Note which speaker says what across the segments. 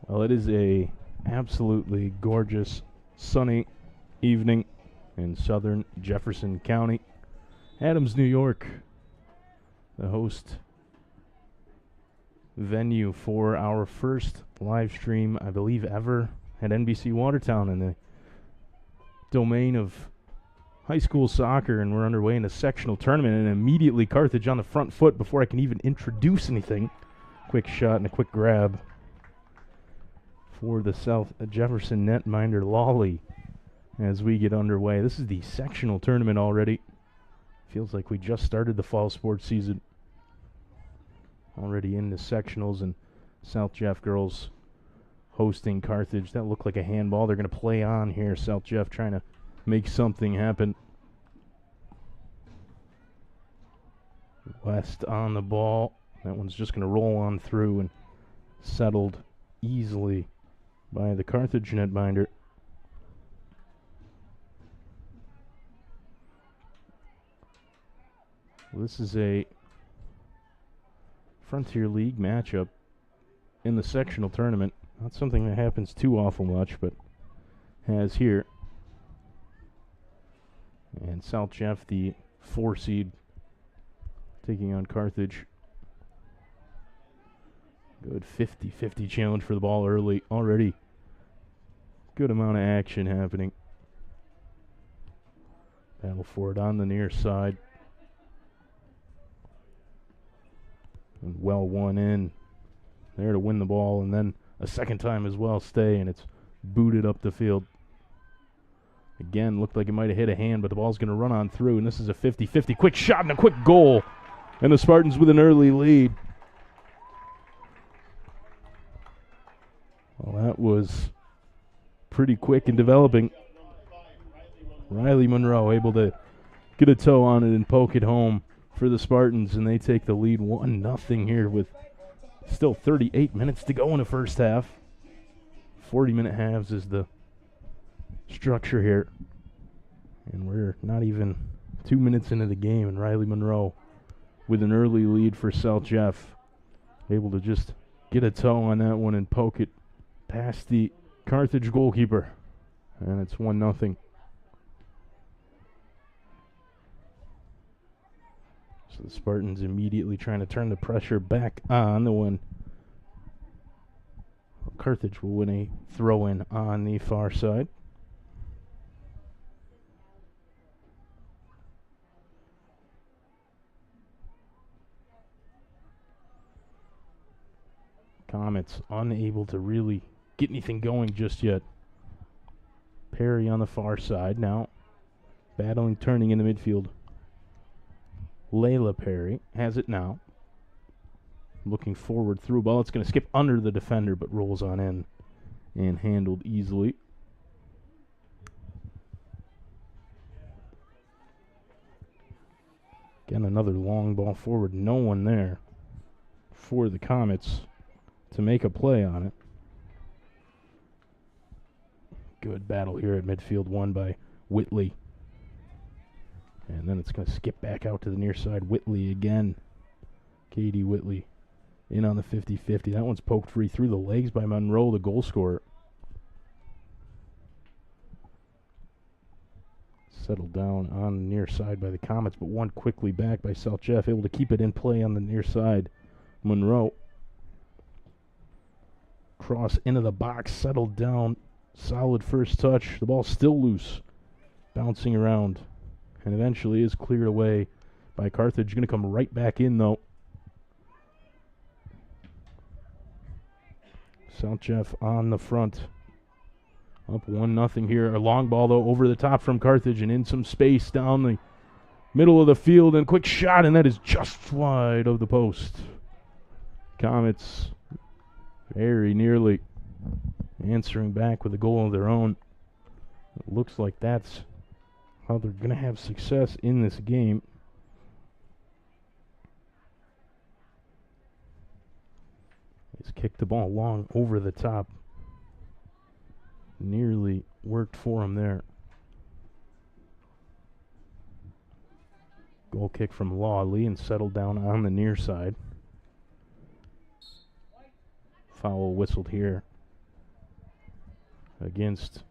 Speaker 1: Well, it is a absolutely gorgeous, sunny evening in southern Jefferson County. Adams, New York, the host venue for our first live stream, I believe, ever at NBC Watertown in the domain of high school soccer, and we're underway in a sectional tournament, and immediately Carthage on the front foot before I can even introduce anything. Quick shot and a quick grab for the South Jefferson netminder Lawley as we get underway. This is the sectional tournament already. Feels like we just started the fall sports season. Already in the sectionals, and South Jeff girls hosting Carthage. That looked like a handball. They're going to play on here. South Jeff trying to make something happen. West on the ball. That one's just going to roll on through and settled easily by the Carthage netminder. This is a Frontier League matchup in the sectional tournament. Not something that happens too awful much, but has here. And South Jeff, the 4 seed, taking on Carthage. Good 50-50 challenge for the ball early already. Good amount of action happening. Battle for it on the near side. And well won in. There to win the ball, and then a second time as well stay, and it's booted up the field. Again, looked like it might have hit a hand, but the ball's going to run on through, and this is a 50-50 quick shot and a quick goal. And the Spartans with an early lead. Well, that was pretty quick in developing. Riley Monroe able to get a toe on it and poke it home for the Spartans, and they take the lead 1-0 here with still 38 minutes to go in the first half. 40-minute halves is the structure here. And we're not even 2 minutes into the game, and Riley Monroe with an early lead for South Jeff. Able to just get a toe on that one and poke it past the Carthage goalkeeper. And it's 1-0. So the Spartans immediately trying to turn the pressure back on the one. Carthage will win a throw-in on the far side. Comets unable to really get anything going just yet. Perry on the far side now. Battling, turning in the midfield. Layla Perry has it now. Looking forward through ball. It's going to skip under the defender, but rolls on in and handled easily. Again, another long ball forward. No one there for the Comets to make a play on it. Good battle here at midfield, won by Whitley. And then it's going to skip back out to the near side. Whitley again. Katie Whitley in on the 50-50. That one's poked free through the legs by Monroe, the goal scorer. Settled down on the near side by the Comets, but won quickly back by South Jeff. Able to keep it in play on the near side. Monroe. Cross into the box, settled down. Solid first touch. The ball still loose. Bouncing around. And eventually is cleared away by Carthage. Going to come right back in, though. South Jeff on the front. Up 1-0 here. A long ball, though, over the top from Carthage and in some space down the middle of the field. And quick shot, and that is just wide of the post. Comets very nearly answering back with a goal of their own. It looks like that's how they're going to have success in this game. He's kicked the ball long over the top. Nearly worked for him there. Goal kick from Lawley and settled down on the near side. Foul whistled here against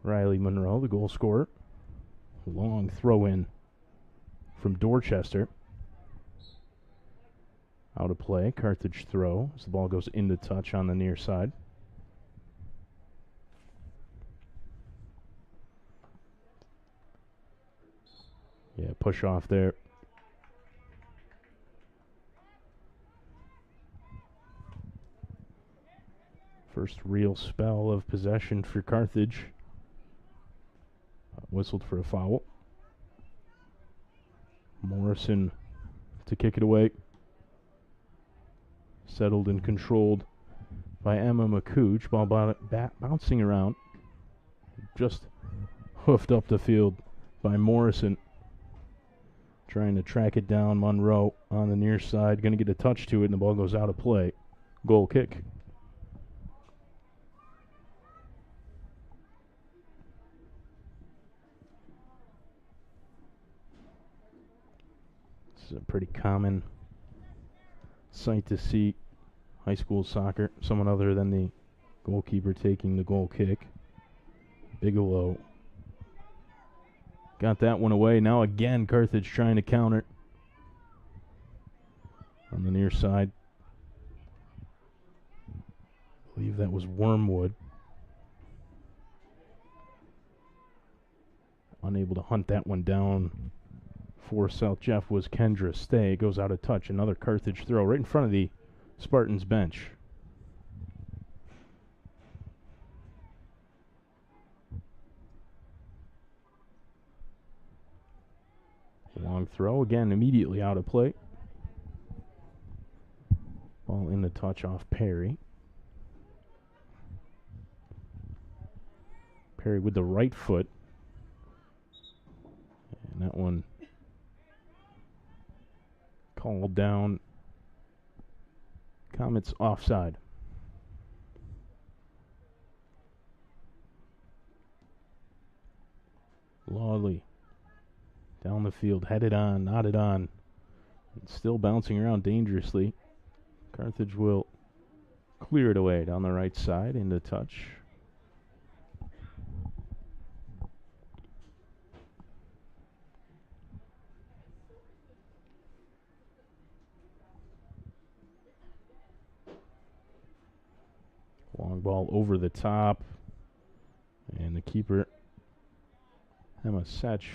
Speaker 1: Riley Monroe, the goal scorer. Long throw in from Dorchester. Out of play, Carthage throw as the ball goes into touch on the near side. Yeah, push off there. First real spell of possession for Carthage. Whistled for a foul. Morrison to kick it away. Settled and controlled by Emma McCooch. Ball bouncing around. Just hoofed up the field by Morrison. Trying to track it down. Monroe on the near side. Going to get a touch to it, and the ball goes out of play. Goal kick. This is a pretty common sight to see high school soccer. Someone other than the goalkeeper taking the goal kick. Bigelow got that one away. Now again, Carthage trying to counter on the near side. I believe that was Wormwood. Unable to hunt that one down for South Jeff was Kendra Stay. Goes out of touch. Another Carthage throw right in front of the Spartans bench. Long throw, again immediately out of play. Ball in the touch off Perry. Perry with the right foot. And that one called down. Comets offside. Lawley down the field, headed on, nodded on. It's still bouncing around dangerously. Carthage will clear it away down the right side into touch. Long ball over the top. And the keeper, Emma Setch,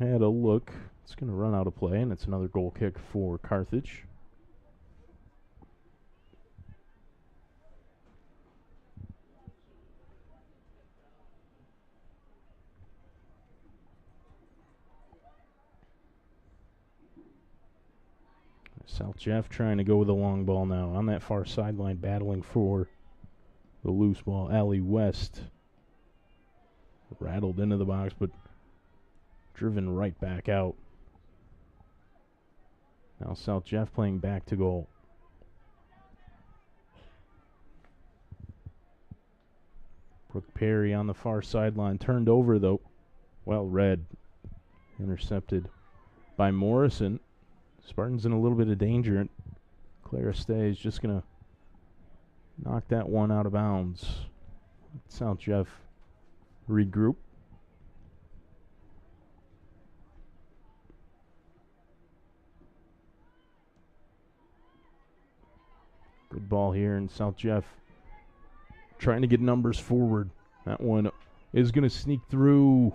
Speaker 1: had a look. It's going to run out of play, and it's another goal kick for Carthage. South Jeff trying to go with a long ball now on that far sideline, battling for the loose ball. Allie West rattled into the box, but driven right back out. Now South Jeff playing back to goal. Brooke Perry on the far sideline, turned over though. Well read. Intercepted by Morrison. Spartans in a little bit of danger. Clara Stay is just going to knock that one out of bounds. South Jeff regroup. Good ball here, and South Jeff trying to get numbers forward. That one is going to sneak through,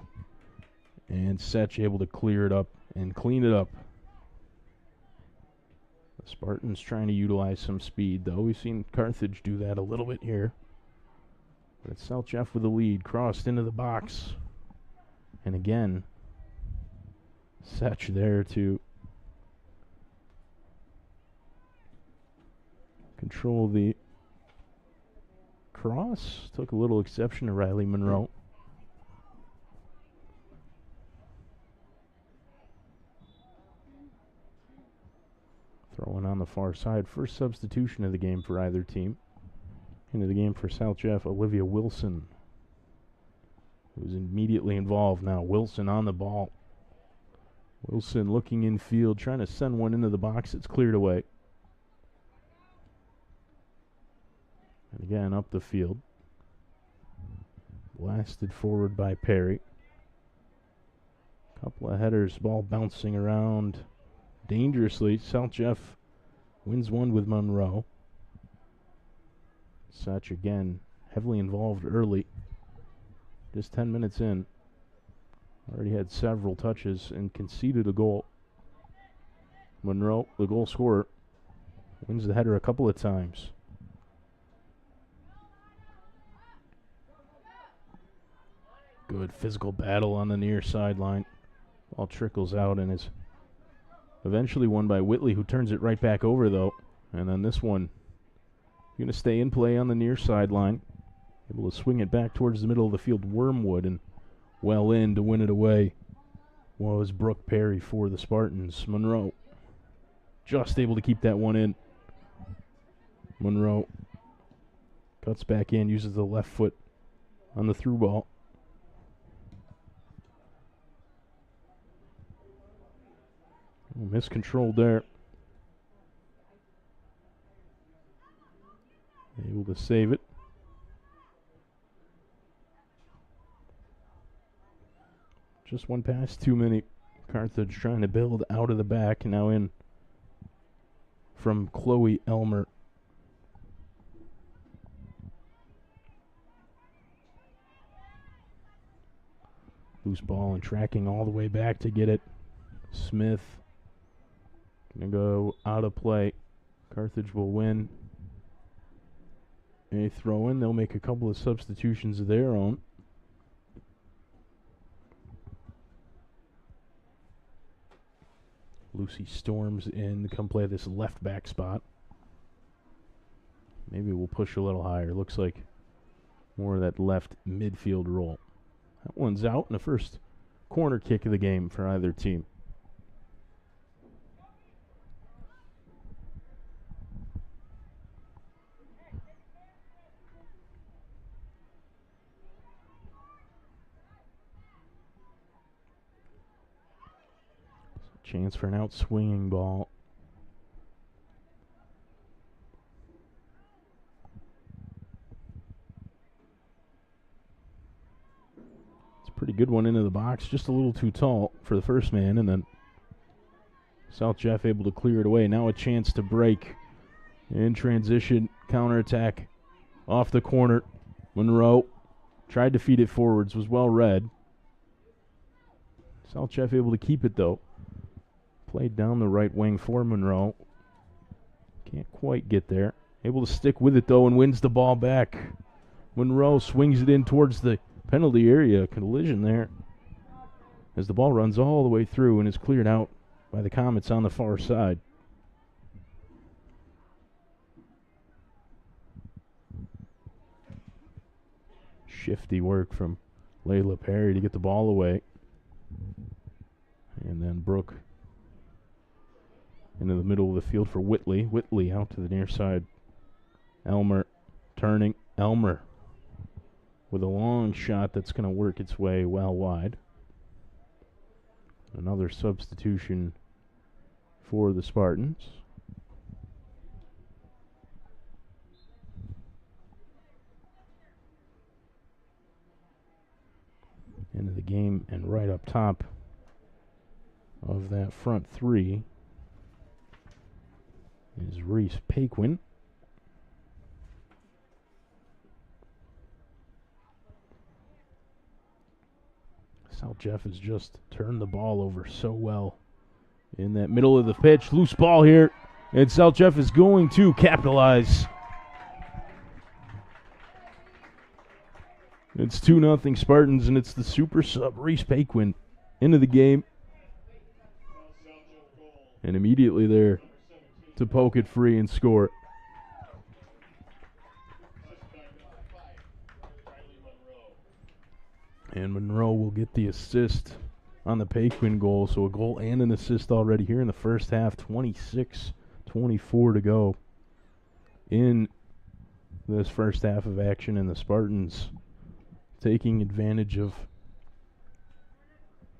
Speaker 1: and Setch able to clear it up and clean it up. The Spartans trying to utilize some speed, though. We've seen Carthage do that a little bit here. But it's South Jeff with the lead, crossed into the box. And again, Setch there to control the cross. Took a little exception to Riley Monroe. Throwing on the far side. First substitution of the game for either team. Into the game for South Jeff, Olivia Wilson, who's immediately involved now. Wilson on the ball. Wilson looking infield, trying to send one into the box. It's cleared away. And again, up the field. Blasted forward by Perry. Couple of headers, ball bouncing around dangerously. South Jeff wins one with Monroe. Such again, heavily involved early. Just 10 minutes in. Already had several touches and conceded a goal. Monroe, the goal scorer, wins the header a couple of times. Good physical battle on the near sideline. Ball trickles out and is eventually won by Whitley, who turns it right back over, though. And then this one, going to stay in play on the near sideline. Able to swing it back towards the middle of the field, Wormwood, and well in to win it away was Brooke Perry for the Spartans. Monroe just able to keep that one in. Monroe cuts back in, uses the left foot on the through ball. Miscontrolled there. Able to save it. Just one pass too many. Carthage trying to build out of the back. Now in from Chloe Elmer. Loose ball and tracking all the way back to get it. Smith going to go out of play. Carthage will win a throw-in. They'll make a couple of substitutions of their own. Lucy Storms in to come play this left back spot. Maybe we'll push a little higher. Looks like more of that left midfield role. That one's out in the first corner kick of the game for either team. Chance for an out-swinging ball. It's a pretty good one into the box, just a little too tall for the first man, and then South Jeff able to clear it away. Now a chance to break in transition, counterattack off the corner. Monroe tried to feed it forwards, was well read. South Jeff able to keep it though. Played down the right wing for Monroe. Can't quite get there. Able to stick with it, though, and wins the ball back. Monroe swings it in towards the penalty area. Collision there as the ball runs all the way through and is cleared out by the Comets on the far side. Shifty work from Layla Perry to get the ball away. And then Brooke into the middle of the field for Whitley. Whitley out to the near side. Elmer turning. Elmer with a long shot that's going to work its way well wide. Another substitution for the Spartans. Into the game and right up top of that front three is Reese Paquin. South Jeff has just turned the ball over so well in that middle of the pitch. Loose ball here, and South Jeff is going to capitalize. It's 2-0 Spartans, and it's the super sub Reese Paquin into the game. And immediately there to poke it free and score. And Monroe will get the assist on the Paquin goal. So a goal and an assist already here in the first half. 26-24 to go in this first half of action. And the Spartans taking advantage of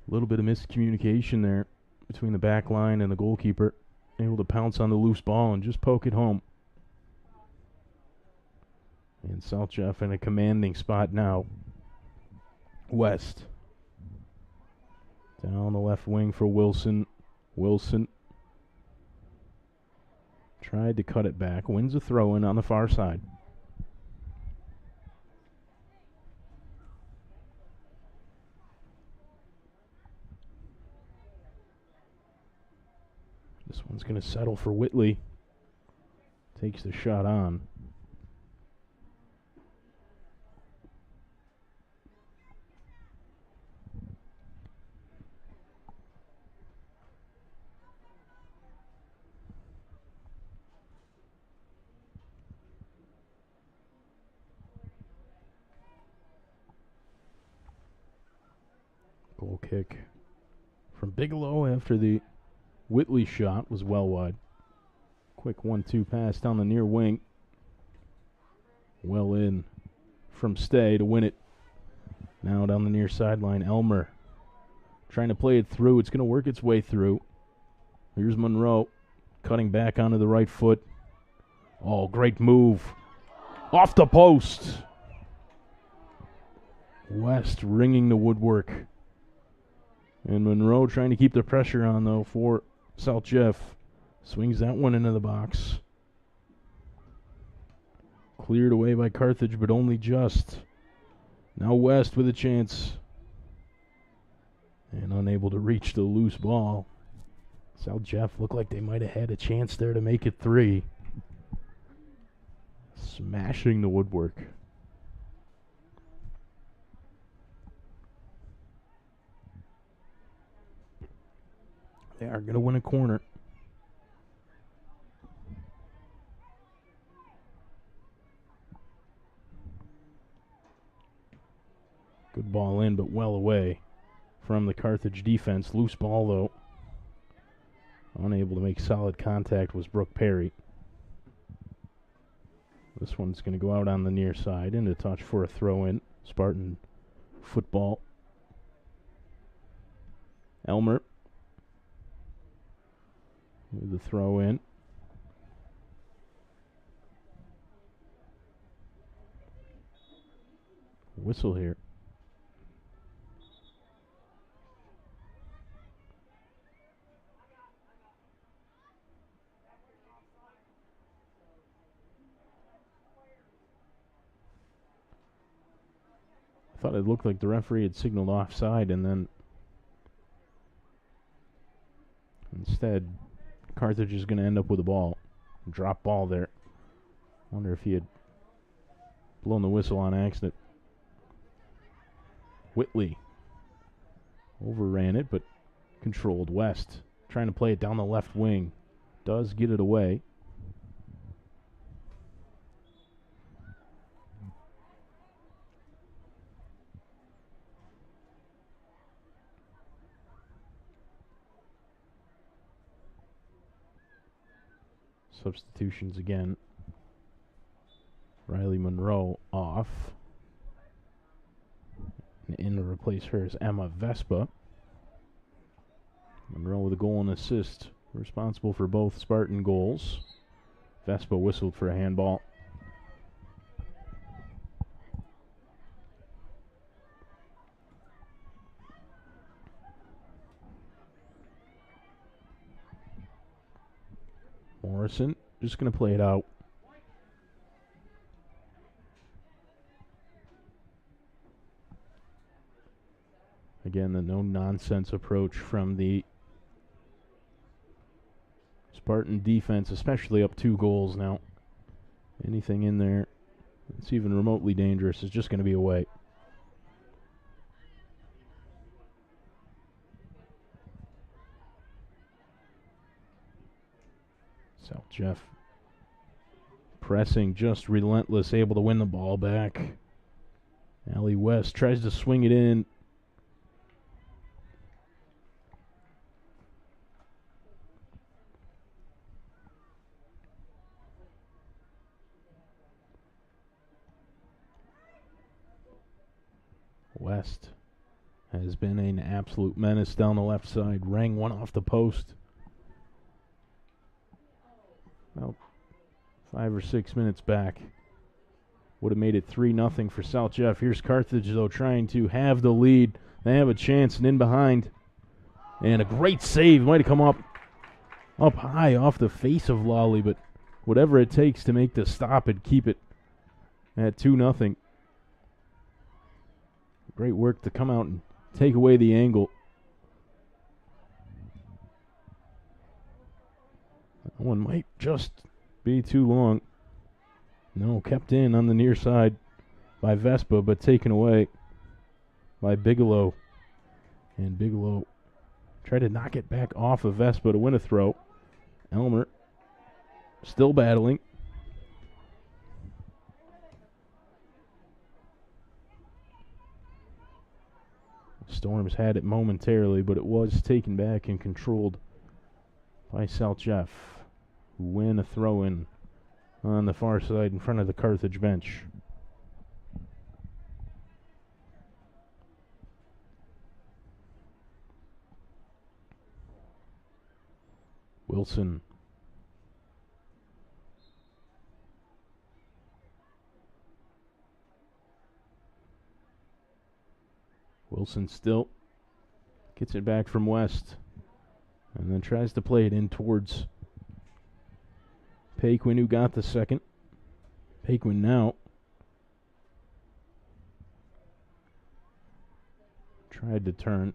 Speaker 1: a little bit of miscommunication there between the back line and the goalkeeper. Able to pounce on the loose ball and just poke it home. And South Jeff in a commanding spot now. West. Down the left wing for Wilson. Wilson tried to cut it back. Wins a throw-in on the far side. This one's going to settle for Whitley. Takes the shot on. Goal kick from Bigelow after the Whitley shot was well wide. Quick 1-2 pass down the near wing. Well in from Stay to win it. Now down the near sideline, Elmer trying to play it through. It's going to work its way through. Here's Monroe cutting back onto the right foot. Oh, great move. Off the post. West ringing the woodwork. And Monroe trying to keep the pressure on, though, for South Jeff. Swings that one into the box. Cleared away by Carthage, but only just. Now West with a chance. And unable to reach the loose ball. South Jeff looked like they might have had a chance there to make it 3. Smashing the woodwork. They are going to win a corner. Good ball in, but well away from the Carthage defense. Loose ball, though. Unable to make solid contact was Brooke Perry. This one's going to go out on the near side into touch for a throw-in. Spartan football. Elmer with the throw-in. Whistle here. I thought it looked like the referee had signaled offside, and then instead Carthage is going to end up with a ball. Drop ball there. Wonder if he had blown the whistle on accident. Whitley overran it, but controlled. West trying to play it down the left wing. Does get it away. Substitutions again. Riley Monroe off. And in to replace her is Emma Vespa. Monroe with a goal and assist. Responsible for both Spartan goals. Vespa whistled for a handball. Morrison just going to play it out. Again, the no-nonsense approach from the Spartan defense, especially up 2 goals now. Anything in there that's even remotely dangerous is just going to be away. South Jeff pressing, just relentless, able to win the ball back. Allie West tries to swing it in. West has been an absolute menace down the left side. Rang one off the post. About 5 or 6 minutes back. Would have made it 3-0 for South Jeff. Here's Carthage, though, trying to have the lead. They have a chance and in behind. And a great save. Might have come up high off the face of Lawley, but whatever it takes to make the stop and keep it at 2-0. Great work to come out and take away the angle. That one might just be too long. No, kept in on the near side by Vespa, but taken away by Bigelow. And Bigelow tried to knock it back off of Vespa to win a throw. Elmer still battling. Storms had it momentarily, but it was taken back and controlled by South Jeff, who win a throw-in on the far side in front of the Carthage bench. Wilson. Wilson still gets it back from West and then tries to play it in towards Paquin, who got the second. Paquin now tried to turn.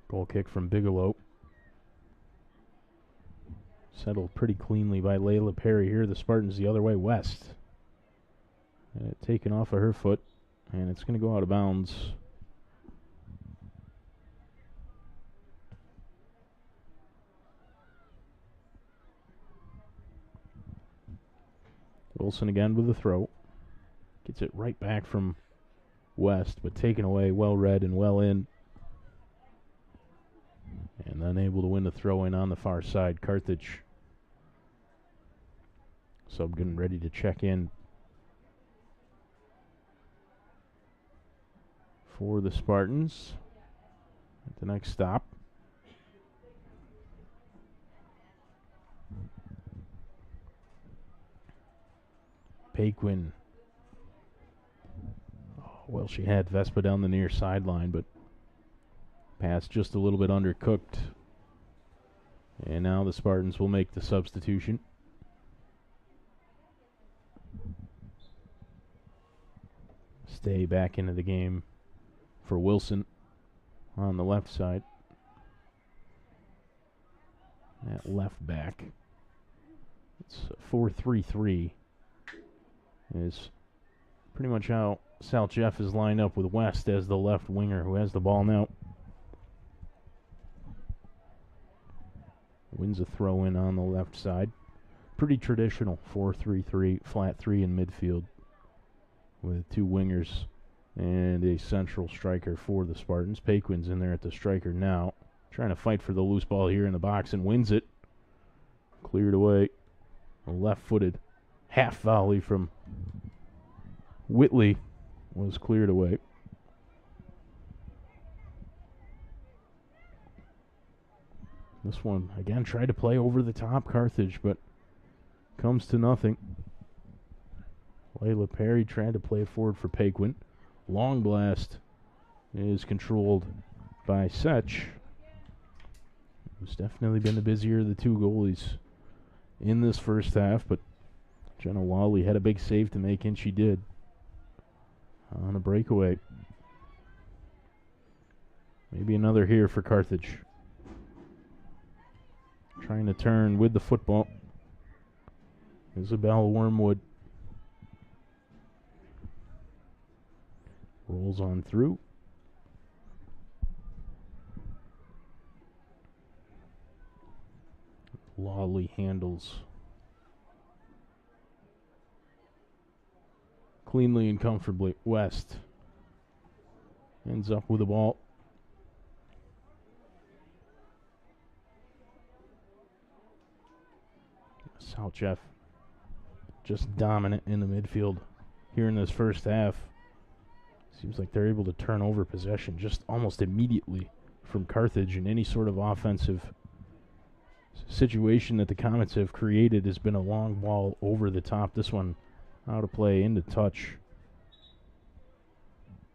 Speaker 1: Goal kick from Bigelow. Settled pretty cleanly by Layla Perry here. The Spartans the other way, West. And it taken off of her foot, and it's going to go out of bounds. Wilson again with the throw. Gets it right back from West, but taken away, well read and well in. And then able to win the throw-in on the far side. Carthage. Sub getting ready to check in for the Spartans at the next stop. Paquin. Oh, well, she had Vespa down the near sideline, but pass just a little bit undercooked. And now the Spartans will make the substitution. Stay back into the game for Wilson on the left side. That left back. It's 4-3-3 is pretty much how South Jeff is lined up, with West as the left winger who has the ball now. Wins a throw-in on the left side. Pretty traditional 4-3-3, flat three in midfield with two wingers and a central striker for the Spartans. Paquin's in there at the striker now, trying to fight for the loose ball here in the box and wins it. Cleared away. A left-footed half volley from Whitley was cleared away. This one, again, tried to play over the top Carthage, but comes to nothing. Layla Perry tried to play it forward for Paquin. Long blast is controlled by Setch, who's definitely been the busier of the two goalies in this first half, but Jenna Lawley had a big save to make, and she did on a breakaway. Maybe another here for Carthage. Trying to turn with the football. Isabel Wormwood rolls on through. Lawley handles cleanly and comfortably. West ends up with the ball. South Jeff just dominant in the midfield here in this first half. Seems like they're able to turn over possession just almost immediately from Carthage, and any sort of offensive situation that the Comets have created has been a long ball over the top. This one out of play, into touch.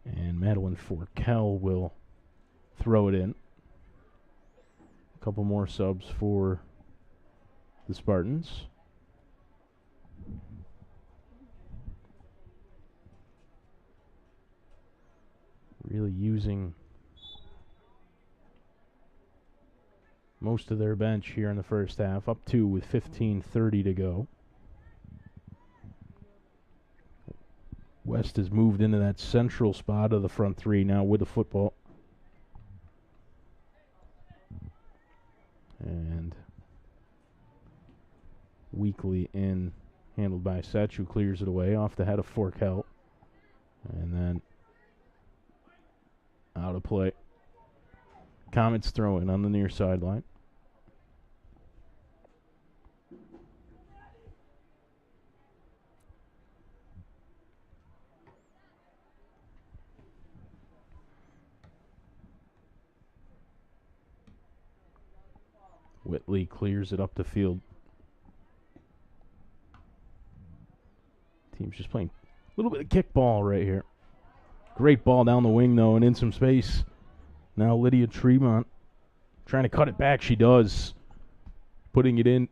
Speaker 1: And Madeline Forkel will throw it in. A couple more subs for the Spartans. Really using most of their bench here in the first half. Up 2 with 15:30 to go. West has moved into that central spot of the front three now with the football. And Weekly in, handled by Setch, who clears it away off the head of Forkel. And then out of play. Comets throwing on the near sideline. Whitley clears it up the field. Team's just playing a little bit of kickball right here. Great ball down the wing, though, and in some space. Now Lydia Tremont trying to cut it back. She does. Putting it in.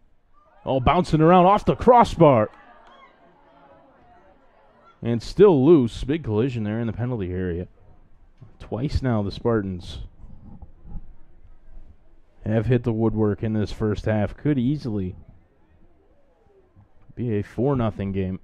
Speaker 1: Oh, bouncing around off the crossbar. And still loose. Big collision there in the penalty area. Twice now the Spartans have hit the woodwork in this first half. Could easily be a 4-0 game.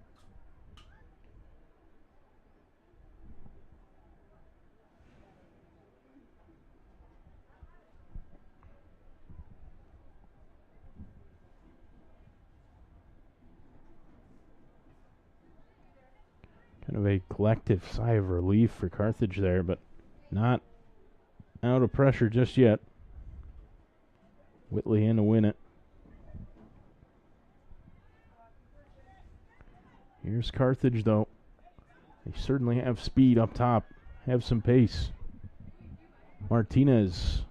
Speaker 1: Kind of a collective sigh of relief for Carthage there, but not out of pressure just yet. Whitley in to win it. Here's Carthage, though. They certainly have speed up top, have some pace. Martinez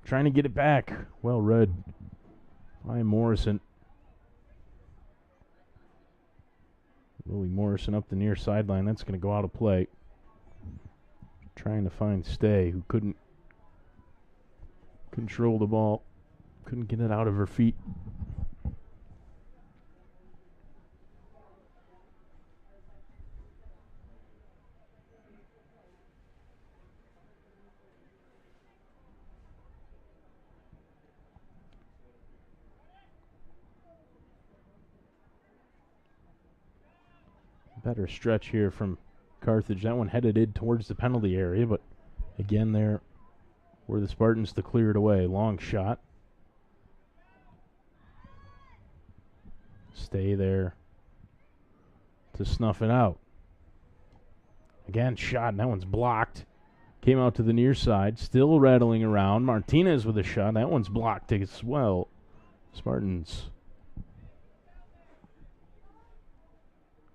Speaker 1: trying to get it back. Well read by Morrison. Lily Morrison up the near sideline. That's going to go out of play. Trying to find Stay, who couldn't control the ball. Couldn't get it out of her feet. Better stretch here from Carthage. That one headed in towards the penalty area, but again there were the Spartans to clear it away. Long shot. Stay there to snuff it out. Again, shot, and that one's blocked. Came out to the near side, still rattling around. Martinez with a shot. That one's blocked as well. Spartans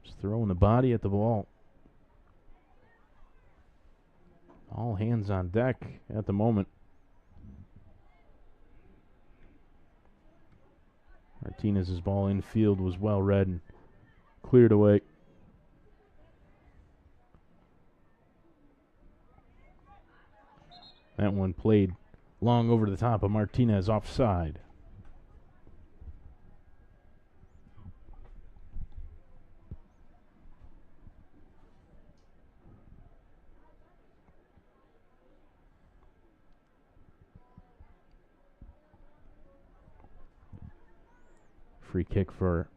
Speaker 1: just throwing the body at the ball. All hands on deck at the moment. Martinez's ball infield was well read and cleared away. That one played long over the top of Martinez, offside. Free kick for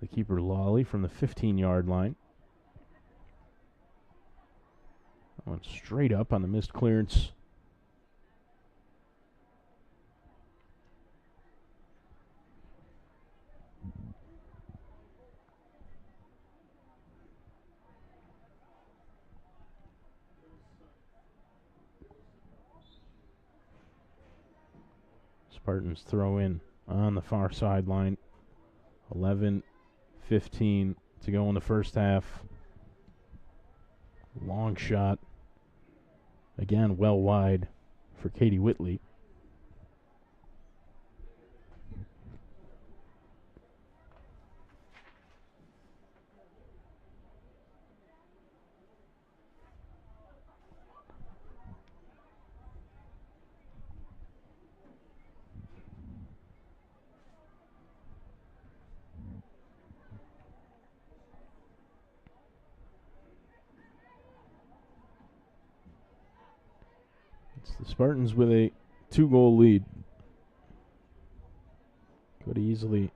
Speaker 1: the keeper, Lawley, from the 15-yard line. That one straight up on the missed clearance. Spartans throw in on the far sideline. 11:15 15 to go in the first half. Long shot. Again, well wide for Katie Whitley. The Spartans with a 2-goal lead. Could easily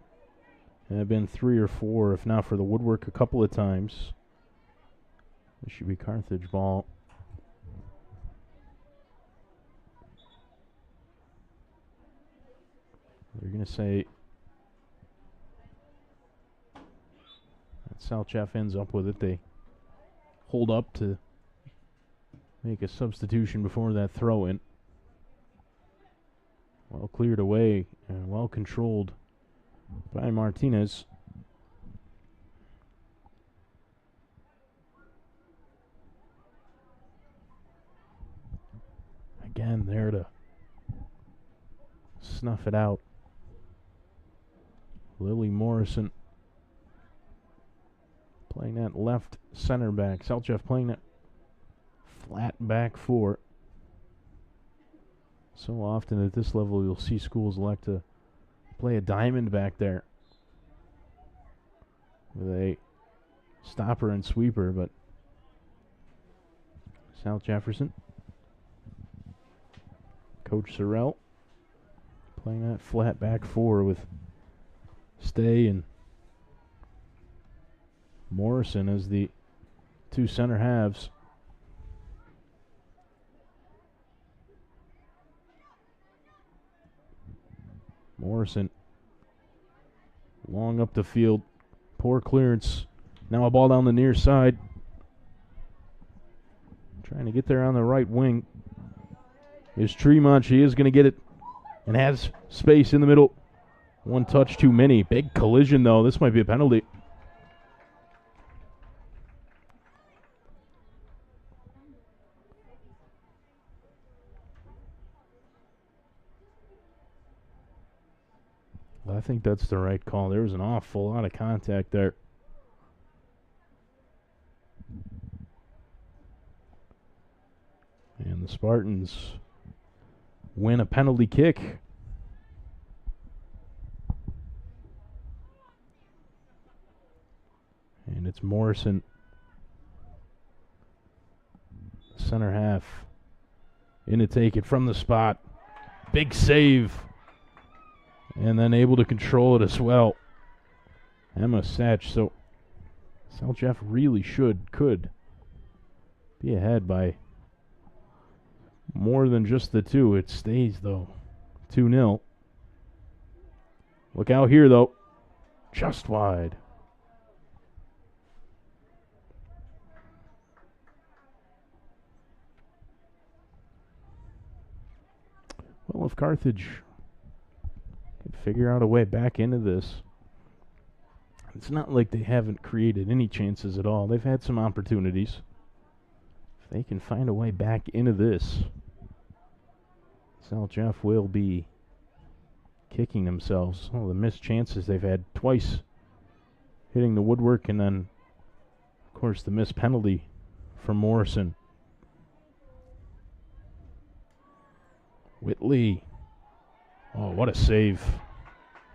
Speaker 1: have been 3 or 4, if not for the woodwork a couple of times. This should be Carthage ball. They're going to say that South Jeff ends up with it. They hold up to make a substitution before that throw-in. Well cleared away and well controlled by Martinez. Again, there to snuff it out. Lily Morrison playing that left center back. South Jeff playing that flat back 4. So often at this level you'll see schools elect to play a diamond back there with a stopper and sweeper, but South Jefferson, Coach Sorrell, playing that flat back 4 with Stay and Morrison as the 2 center halves. Morrison long up the field. Poor clearance. Now a ball down the near side. Trying to get there on the right wing is Tremont. She is going to get it and has space in the middle. One touch too many. Big collision, though. This might be a penalty. I think that's the right call. There was an awful lot of contact there. And the Spartans win a penalty kick. And it's Morrison, center half, in to take it from the spot. Big save. And then able to control it as well. Emma Satch. So South Jeff really could be ahead by more than just the 2. It stays, though, 2-0. Look out here, though. Just wide. Well, if Carthage could figure out a way back into this, it's not like they haven't created any chances at all. They've had some opportunities. If they can find a way back into this, South Jeff will be kicking themselves. Oh, the missed chances they've had twice, hitting the woodwork, and then, of course, the missed penalty from Morrison. Whitley. Oh, what a save.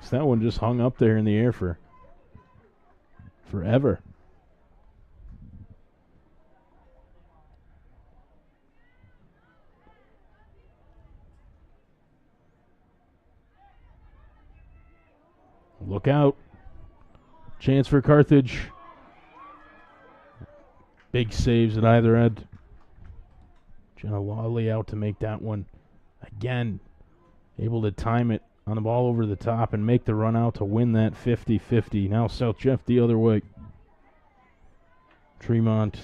Speaker 1: So that one just hung up there in the air for forever. Look out. Chance for Carthage. Big saves at either end. Jenna Lawley out to make that one. Again, able to time it on the ball over the top and make the run out to win that 50-50. Now South Jeff the other way. Tremont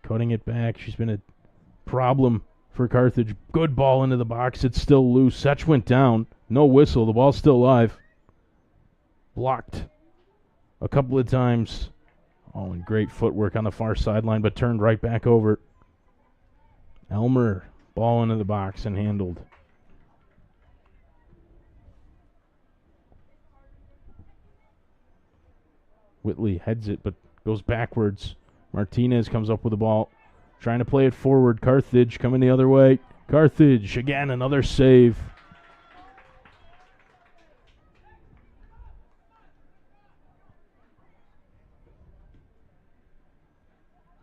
Speaker 1: cutting it back. She's been a problem for Carthage. Good ball into the box. It's still loose. Setch went down. No whistle. The ball's still live. Blocked a couple of times. Oh, and great footwork on the far sideline, but turned right back over. Elmer, ball into the box and handled. Whitley heads it, but goes backwards. Martinez comes up with the ball, trying to play it forward. Carthage coming the other way. Carthage, again, another save.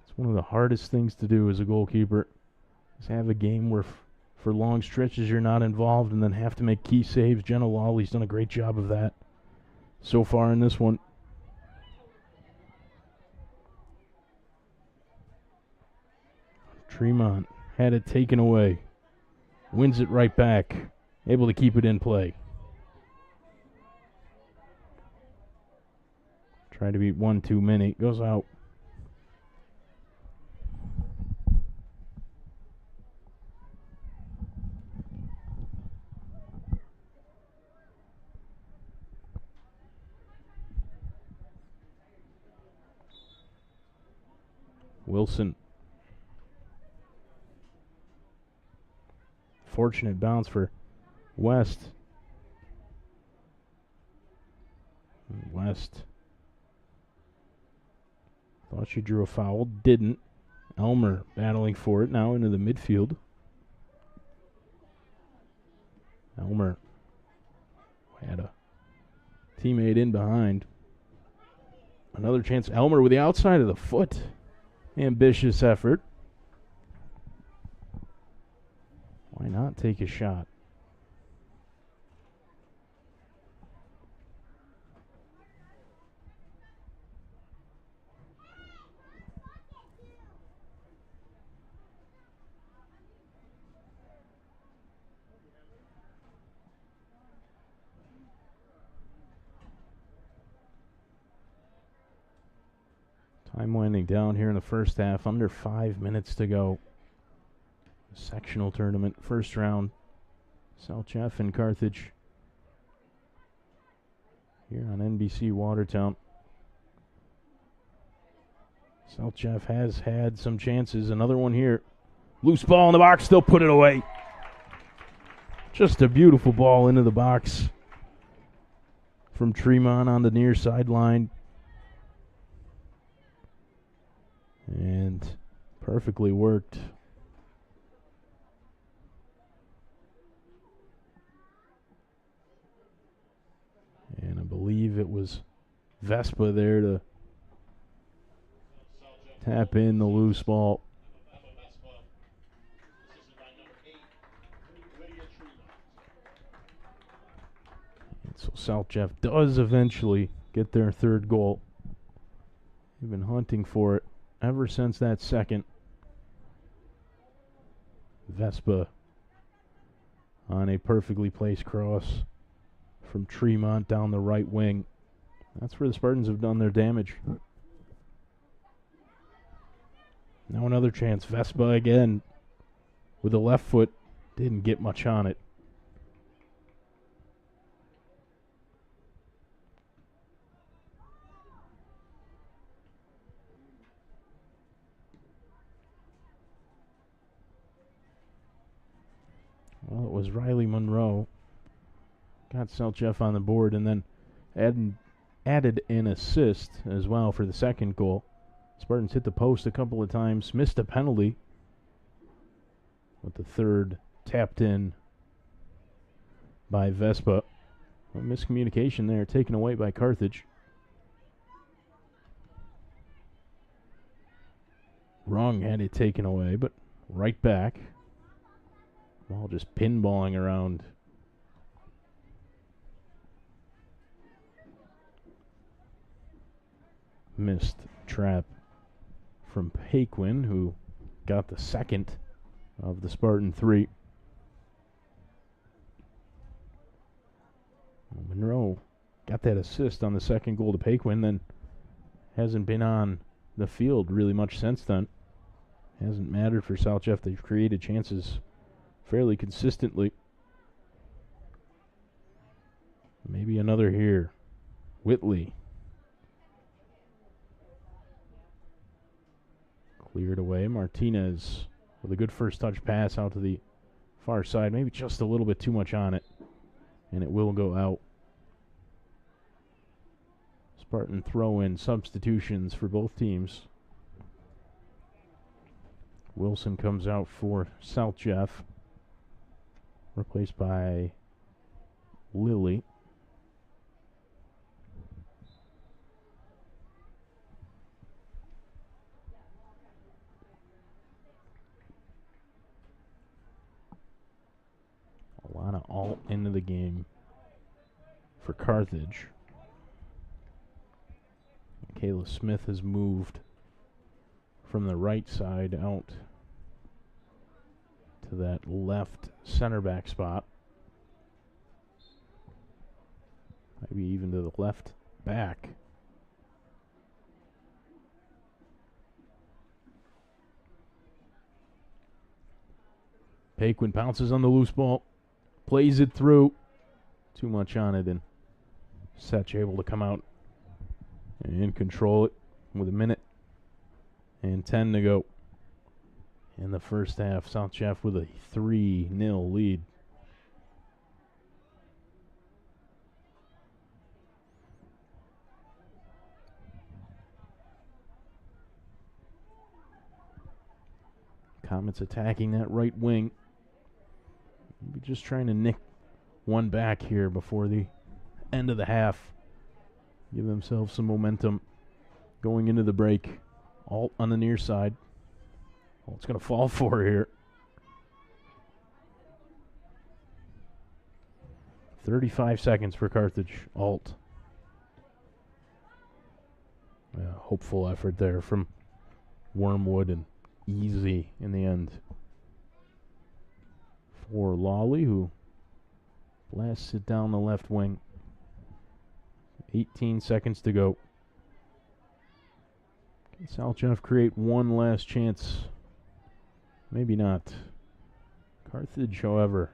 Speaker 1: It's one of the hardest things to do as a goalkeeper, is have a game where for long stretches you're not involved and then have to make key saves. Jenna Lawley's done a great job of that so far in this one. Tremont had it taken away. Wins it right back. Able to keep it in play. Try to beat one too many. Goes out. Wilson. Fortunate bounce for West. West thought she drew a foul. Didn't. Elmer battling for it now into the midfield. Elmer had a teammate in behind. Another chance. Elmer with the outside of the foot. Ambitious effort. Why not take a shot? Time winding down here in the first half. Under 5 minutes to go. Sectional tournament, first round. South Jeff and Carthage here on NBC Watertown. South Jeff has had some chances. Another one here. Loose ball in the box, still put it away. Just a beautiful ball into the box from Tremont on the near sideline. And perfectly worked. And I believe it was Vespa there to tap in the loose ball. And so South Jeff does eventually get their third goal. They've been hunting for it ever since that second. Vespa on a perfectly placed cross from Tremont down the right wing. That's where the Spartans have done their damage. Now another chance. Vespa again with the left foot. Didn't get much on it. Well, it was Riley Monroe. Got South Jeff on the board and then added an assist as well for the second goal. Spartans hit the post a couple of times, missed a penalty, with the third tapped in by Vespa. A miscommunication there, taken away by Carthage. Wrong had it taken away, but right back. Ball just pinballing around. Missed trap from Paquin, who got the second of the Spartan 3. Monroe got that assist on the second goal to Paquin, then hasn't been on the field really much since then. Hasn't mattered for South Jeff. They've created chances fairly consistently. Maybe another here. Whitley Cleared away. Martinez with a good first touch pass out to the far side. Maybe just a little bit too much on it. And it will go out. Spartan throw-in substitutions for both teams. Wilson comes out for South Jeff. Replaced by Lilly. A lot of alt into the game for Carthage. Kayla Smith has moved from the right side out to that left center back spot. Maybe even to the left back. Paquin pounces on the loose ball. Plays it through. Too much on it, and Setch able to come out and control it with 1:10 to go in the first half. South Jeff with a 3-0 lead. Comets attacking that right wing. Maybe just trying to nick one back here before the end of the half. Give themselves some momentum going into the break. Alt on the near side. Alt's going to fall for here. 35 seconds for Carthage. Alt. Hopeful effort there from Wormwood, and easy in the end for Lawley, who blasts it down the left wing. 18 seconds to go. Can South Jeff create one last chance? Maybe not. Carthage, however.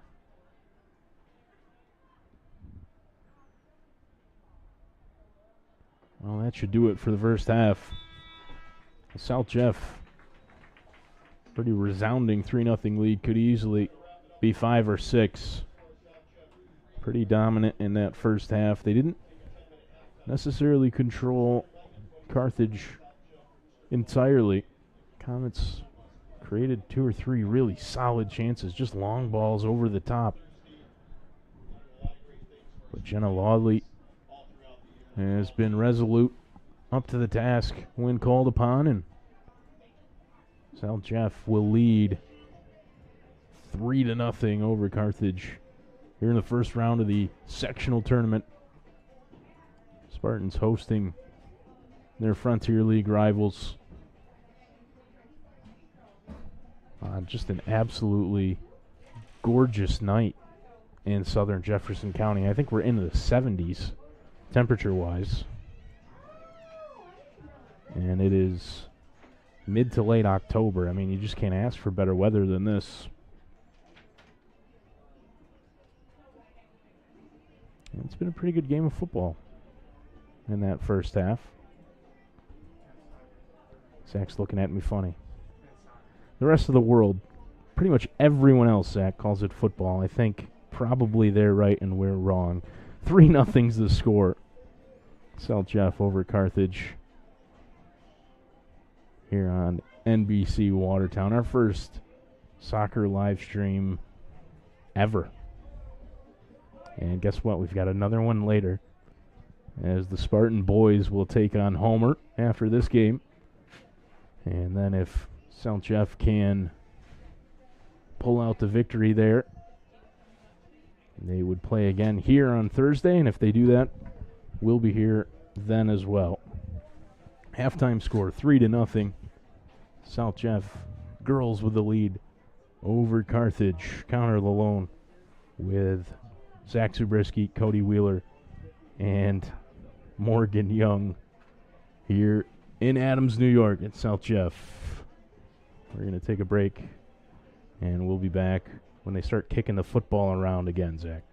Speaker 1: Well, that should do it for the first half. South Jeff, pretty resounding 3-0 lead, could easily be 5 or 6. Pretty dominant in that first half. They didn't necessarily control Carthage entirely. Comets created 2 or 3 really solid chances, just long balls over the top. But Jenna Lawley has been resolute, up to the task when called upon, and South Jeff will lead 3-0 over Carthage here in the first round of the sectional tournament. Spartans hosting their Frontier League rivals. Just an absolutely gorgeous night in southern Jefferson County. I think we're into the 70s temperature-wise. And it is mid to late October. I mean, you just can't ask for better weather than this. And it's been a pretty good game of football in that first half. Zach's looking at me funny. The rest of the world, pretty much everyone else, Zach, calls it football. I think probably they're right and we're wrong. 3-0's the score. South Jeff over Carthage here on NBC Watertown. Our first soccer live stream ever. And guess what? We've got another one later, as the Spartan boys will take on Homer after this game. And then if South Jeff can pull out the victory there, they would play again here on Thursday. And if they do that, we'll be here then as well. Halftime score, 3-0. South Jeff girls with the lead over Carthage. Counter Lalone with Zach Zabriskie, Cody Wheeler, and Morgan Young here in Adams, New York at South Jeff. We're going to take a break, and we'll be back when they start kicking the football around again, Zach.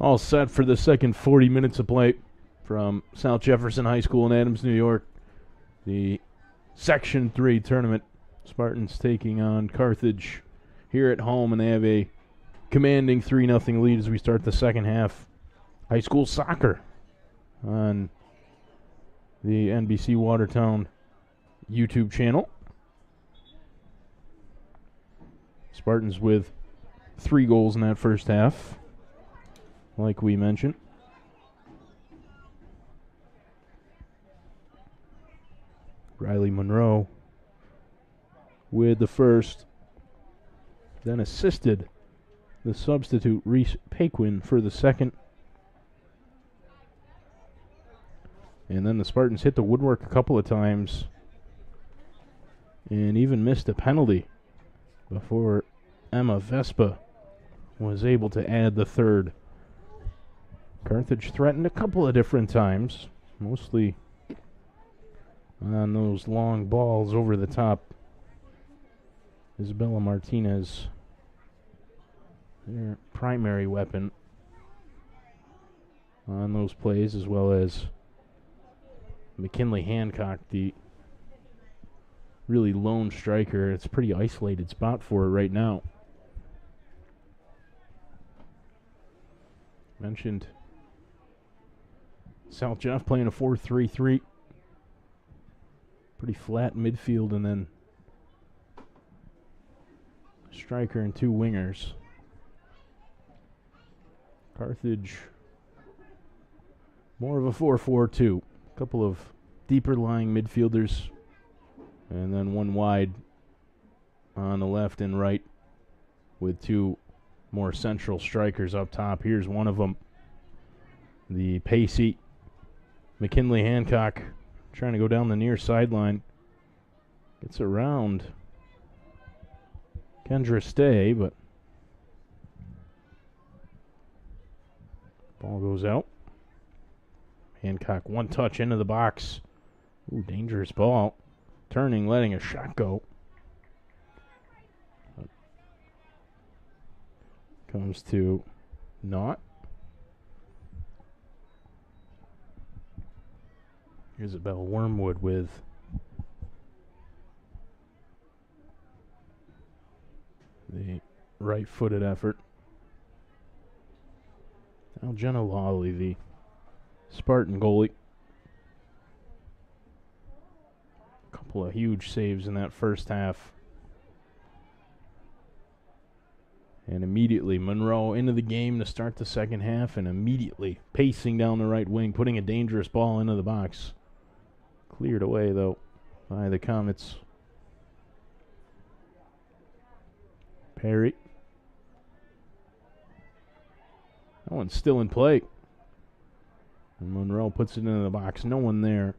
Speaker 1: All set for the second 40 minutes of play from South Jefferson High School in Adams, New York. The Section 3 tournament. Spartans taking on Carthage here at home, and they have a commanding 3-0 lead as we start the second half. High school soccer on the NBC Watertown YouTube channel. Spartans with 3 goals in that first half, like we mentioned. Riley Monroe with the first, then assisted the substitute Reese Paquin for the second. And then the Spartans hit the woodwork a couple of times and even missed a penalty before Emma Vespa was able to add the third. Carthage threatened a couple of different times, mostly on those long balls over the top. Isabella Martinez, their primary weapon on those plays, as well as McKinley Hancock, the really lone striker. It's a pretty isolated spot for her right now. Mentioned South Jeff playing a 4-3-3. Pretty flat midfield, and then a striker and 2 wingers. Carthage more of a 4-4-2. A couple of deeper lying midfielders, and then 1 wide on the left and right with 2 more central strikers up top. Here's one of them, the pacey McKinley Hancock, trying to go down the near sideline. Gets around Kendra Stay, but ball goes out. Hancock 1 touch into the box. Ooh, dangerous ball. Turning, letting a shot go. Comes to naught. Isabel Wormwood with the right-footed effort. Now Jenna Lawley, the Spartan goalie. A couple of huge saves in that first half. And immediately Monroe into the game to start the second half, and immediately pacing down the right wing, putting a dangerous ball into the box. Cleared away, though, by the Comets. Perry. That one's still in play. And Monroe puts it into the box. No one there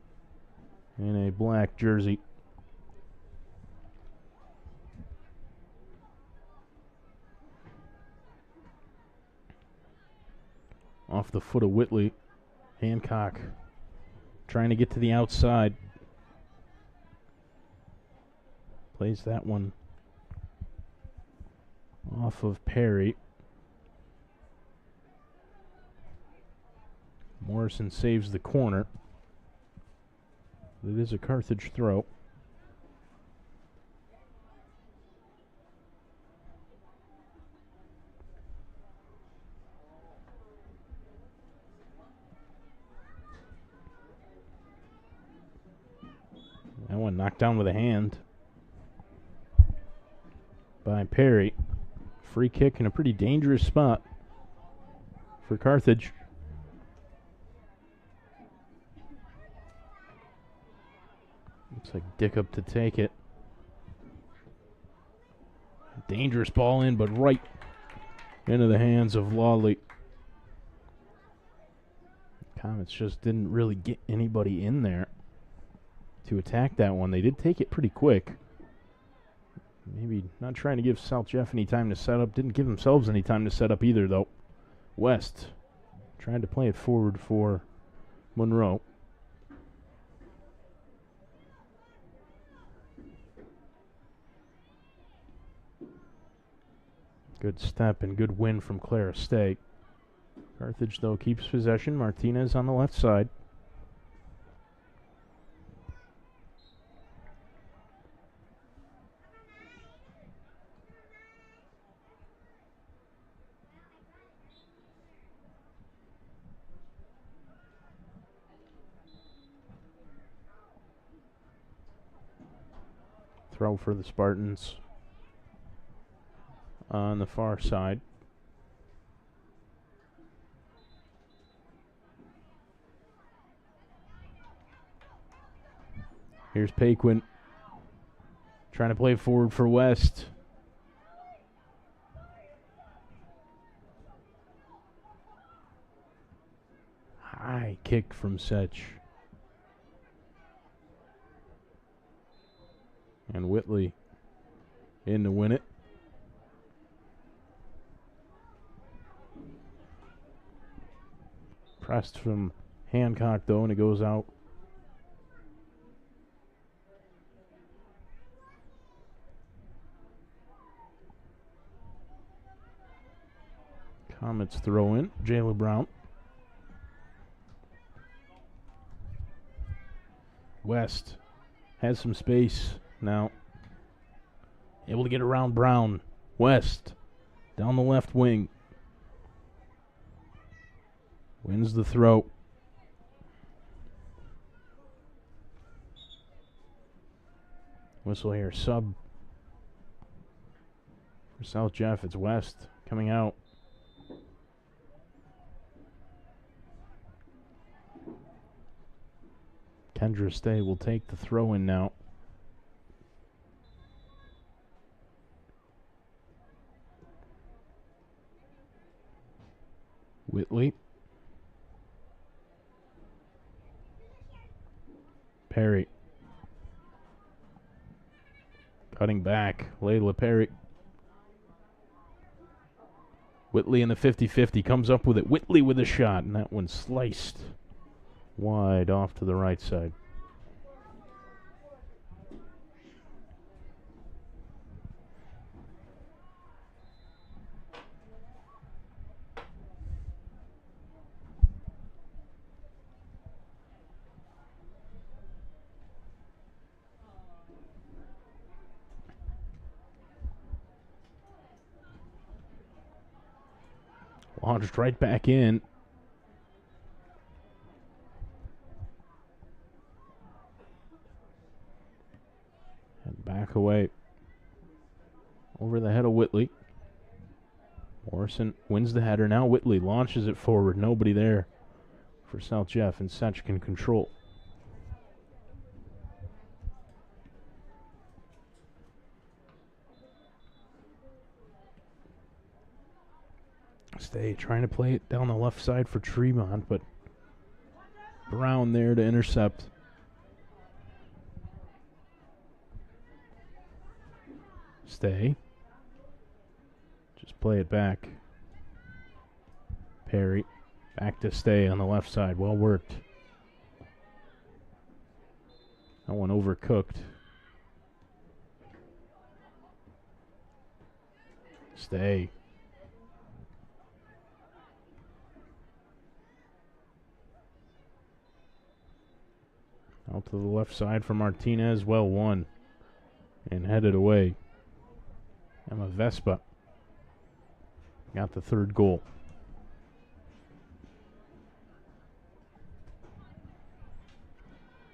Speaker 1: in a black jersey. Off the foot of Whitley. Hancock trying to get to the outside. Plays that one off of Perry. Morrison saves the corner. It is a Carthage throw. That one knocked down with a hand by Perry. Free kick in a pretty dangerous spot for Carthage. Looks like Dick up to take it. Dangerous ball in, but right into the hands of Lawley. Comets just didn't really get anybody in there to attack that one. They did take it pretty quick. Maybe not trying to give South Jeff any time to set up. Didn't give themselves any time to set up either, though. West tried to play it forward for Monroe. Good step and good win from Clara Stay. Carthage, though, keeps possession. Martinez on the left side. Throw for the Spartans on the far side. Here's Paquin trying to play forward for West. High kick from Setch. And Whitley in to win it. Pressed from Hancock, though, and it goes out. Comets throw in. Jayla Brown. West has some space now. Able to get around Brown. West down the left wing. Wins the throw. Whistle here. Sub for South Jeff. It's West coming out. Kendra Stay will take the throw in now. Whitley. Perry. Cutting back. Layla Perry. Whitley in the 50-50 comes up with it. Whitley with a shot, and that one sliced wide off to the right side. Launched right back in. And back away. Over the head of Whitley. Morrison wins the header. Now Whitley launches it forward. Nobody there for South Jeff, and Setch can control. Stay trying to play it down the left side for Tremont, but Brown there to intercept. Stay. Just play it back. Perry. Back to Stay on the left side. Well worked. That one overcooked. Stay. Out to the left side for Martinez. Well won. And headed away. Emma Vespa got the third goal.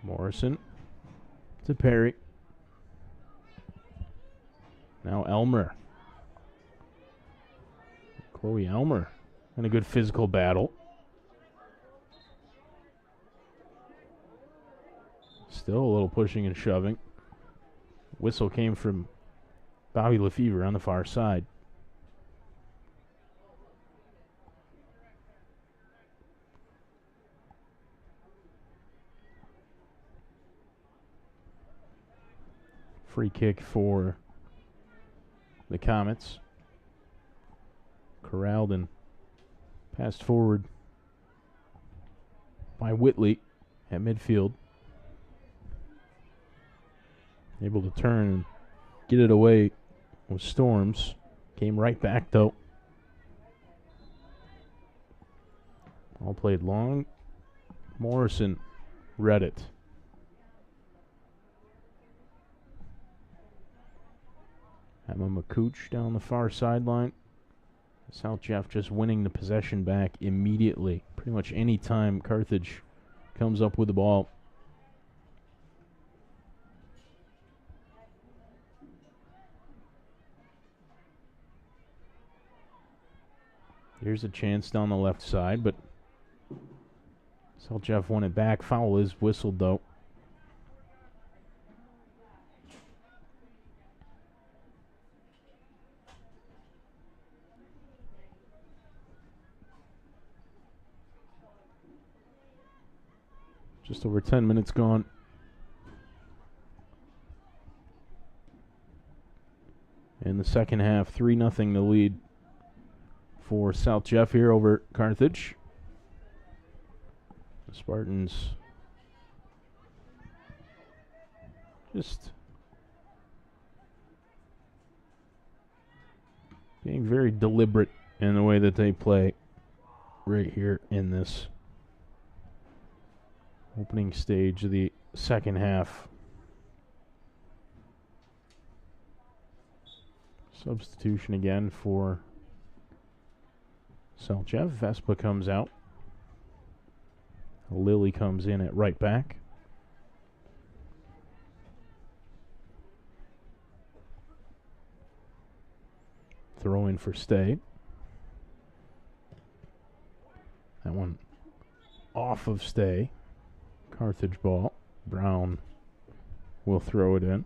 Speaker 1: Morrison to Perry. Now Elmer. Chloe Elmer in a good physical battle. Still a little pushing and shoving. Whistle came from Bobby Lefevre on the far side. Free kick for the Comets. Corralled and passed forward by Whitley at midfield. Able to turn and get it away with Storms. Came right back, though. All played long. Morrison read it. Emma McCooch down the far sideline. South Jeff just winning the possession back immediately. Pretty much any time Carthage comes up with the ball. Here's a chance down the left side, but South Jeff won it back. Foul is whistled, though. Just over 10 minutes gone. In the second half, 3-0 the lead for South Jeff here over Carthage. The Spartans just being very deliberate in the way that they play right here in this opening stage of the second half. Substitution again for South Jeff. Vespa comes out. Lily comes in at right back. Throw in for Stay. That one off of Stay. Carthage ball. Brown will throw it in.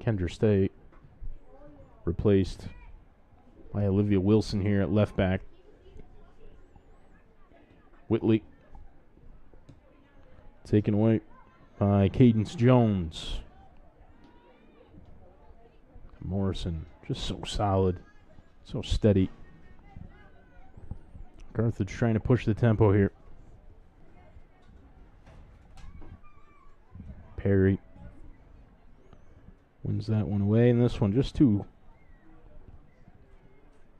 Speaker 1: Kendra Stay replaced by Olivia Wilson here at left back. Whitley taken away by Cadence Jones. Morrison just so solid, so steady. Carthage trying to push the tempo here. Perry wins that one away, and this one just too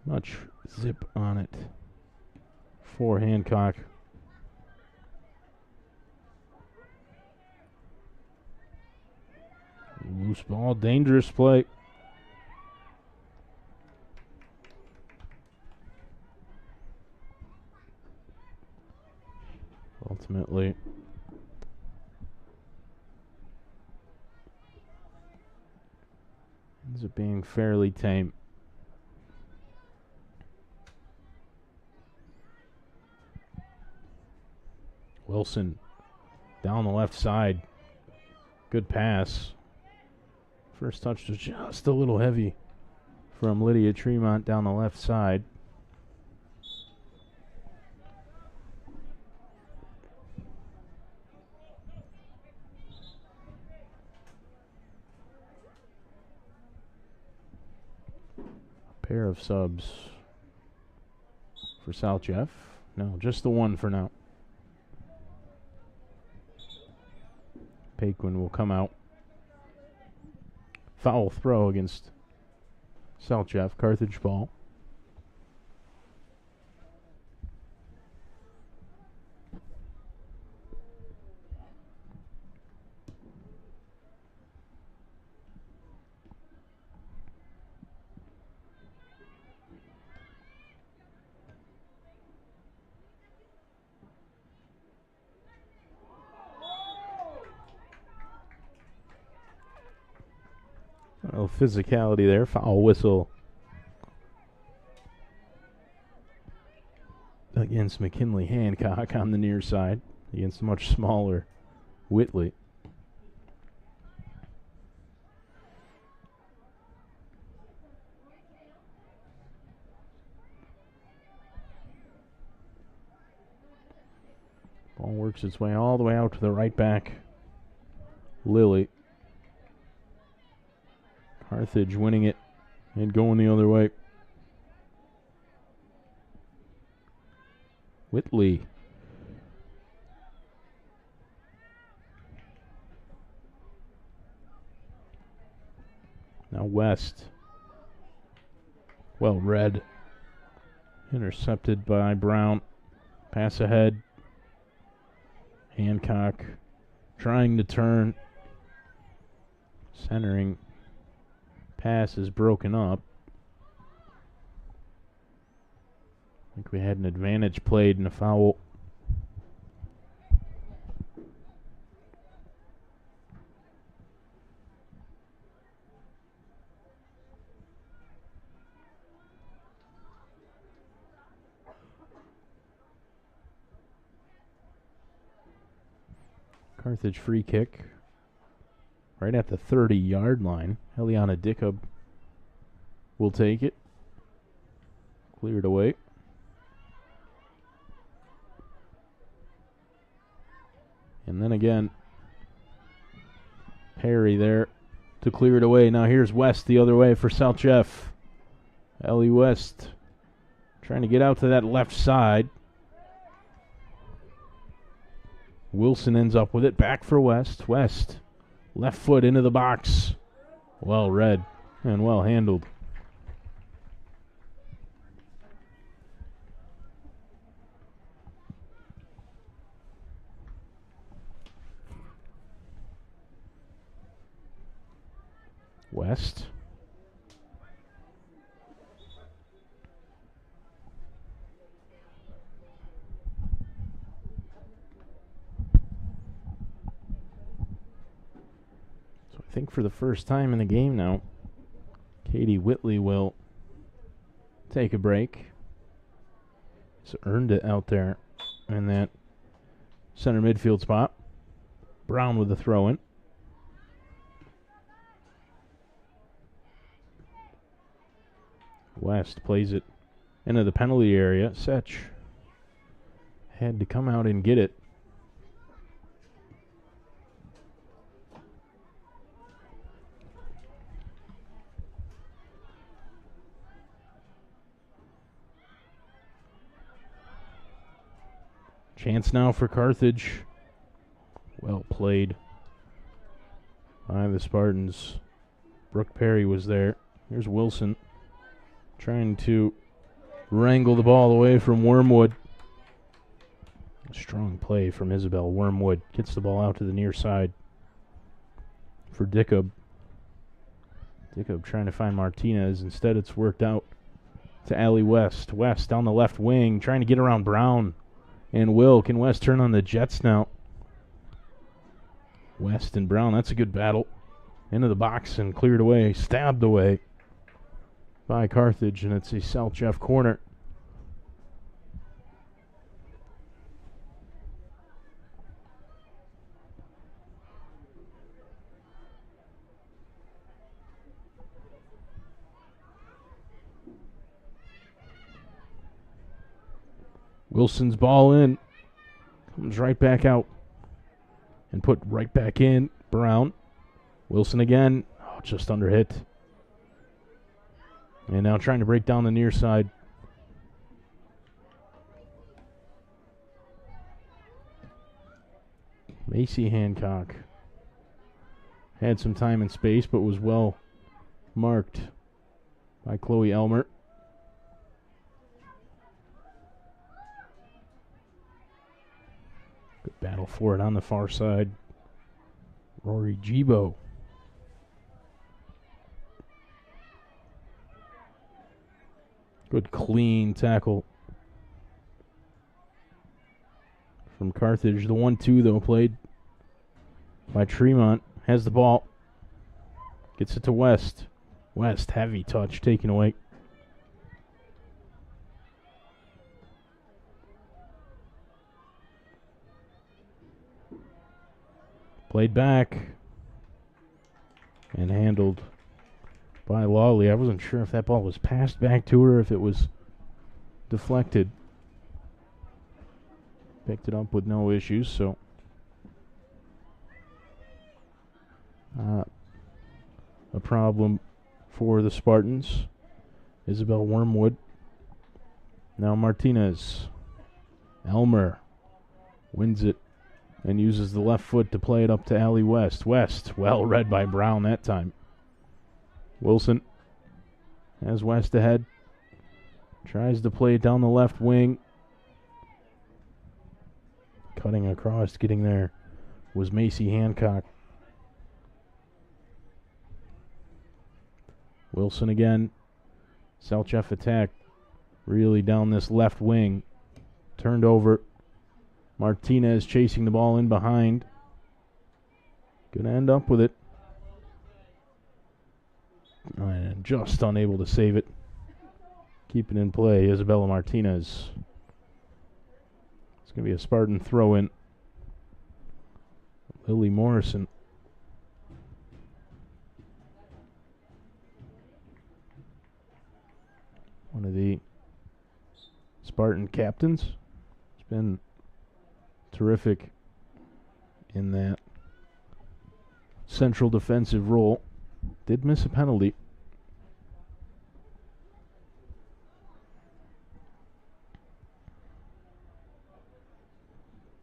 Speaker 1: much zip on it for Hancock. Loose ball, dangerous play. Ultimately, ends up being fairly tame. Wilson down the left side. Good pass. First touch was just a little heavy from Lydia Tremont down the left side. A pair of subs for South Jeff. No, just the one for now. Paquin will come out. Foul throw against South Jeff. Carthage ball. A little physicality there. Foul whistle against McKinley Hancock on the near side against a much smaller Whitley. Ball works its way all the way out to the right back. Lily. Carthage winning it and going the other way. Whitley. Now West. Well read. Intercepted by Brown. Pass ahead. Hancock trying to turn. Centering. Pass is broken up. I think we had an advantage played and a foul. Carthage free kick. Right at the 30-yard line. Eliana Dickup will take it. Cleared away. And then again, Perry there to clear it away. Now here's West the other way for South Jeff. Ellie West trying to get out to that left side. Wilson ends up with it. Back for West. West, left foot into the box. Well read and well handled. West. So I think for the first time in the game now, Katie Whitley will take a break. She's earned it out there in that center midfield spot. Brown with the throw in. West plays it into the penalty area. Setch had to come out and get it. Chance now for Carthage. Well played by the Spartans. Brooke Perry was there. Here's Wilson trying to wrangle the ball away from Wormwood. Strong play from Isabel Wormwood. Gets the ball out to the near side for Dickup. Dickup trying to find Martinez. Instead, it's worked out to Allie West. West down the left wing, trying to get around Brown. And Will. Can West turn on the Jets now? West and Brown, that's a good battle. Into the box and cleared away, stabbed away by Carthage, and it's a South Jeff corner. Wilson's ball in. Comes right back out. And put right back in. Brown. Wilson again. Oh, just under hit. And now trying to break down the near side. Macy Hancock had some time and space, but was well marked by Chloe Elmer. Good battle for it on the far side. Rory Gibo. Good clean tackle from Carthage. The 1-2, though, played by Tremont. Has the ball. Gets it to West. West, heavy touch, taken away. Played back. And handled by Lawley. I wasn't sure if that ball was passed back to her, if it was deflected. Picked it up with no issues, so a problem for the Spartans. Isabel Wormwood. Now Martinez. Elmer wins it and uses the left foot to play it up to Allie West. West, well read by Brown that time. Wilson has West ahead. Tries to play it down the left wing. Cutting across, getting there was Macy Hancock. Wilson again. South Jeff attack. Really down this left wing. Turned over. Martinez chasing the ball in behind. Gonna end up with it. And just unable to save it. Keep it in play, Isabella Martinez. It's gonna be a Spartan throw-in. Lily Morrison. One of the Spartan captains. It's been terrific in that central defensive role. Did miss a penalty.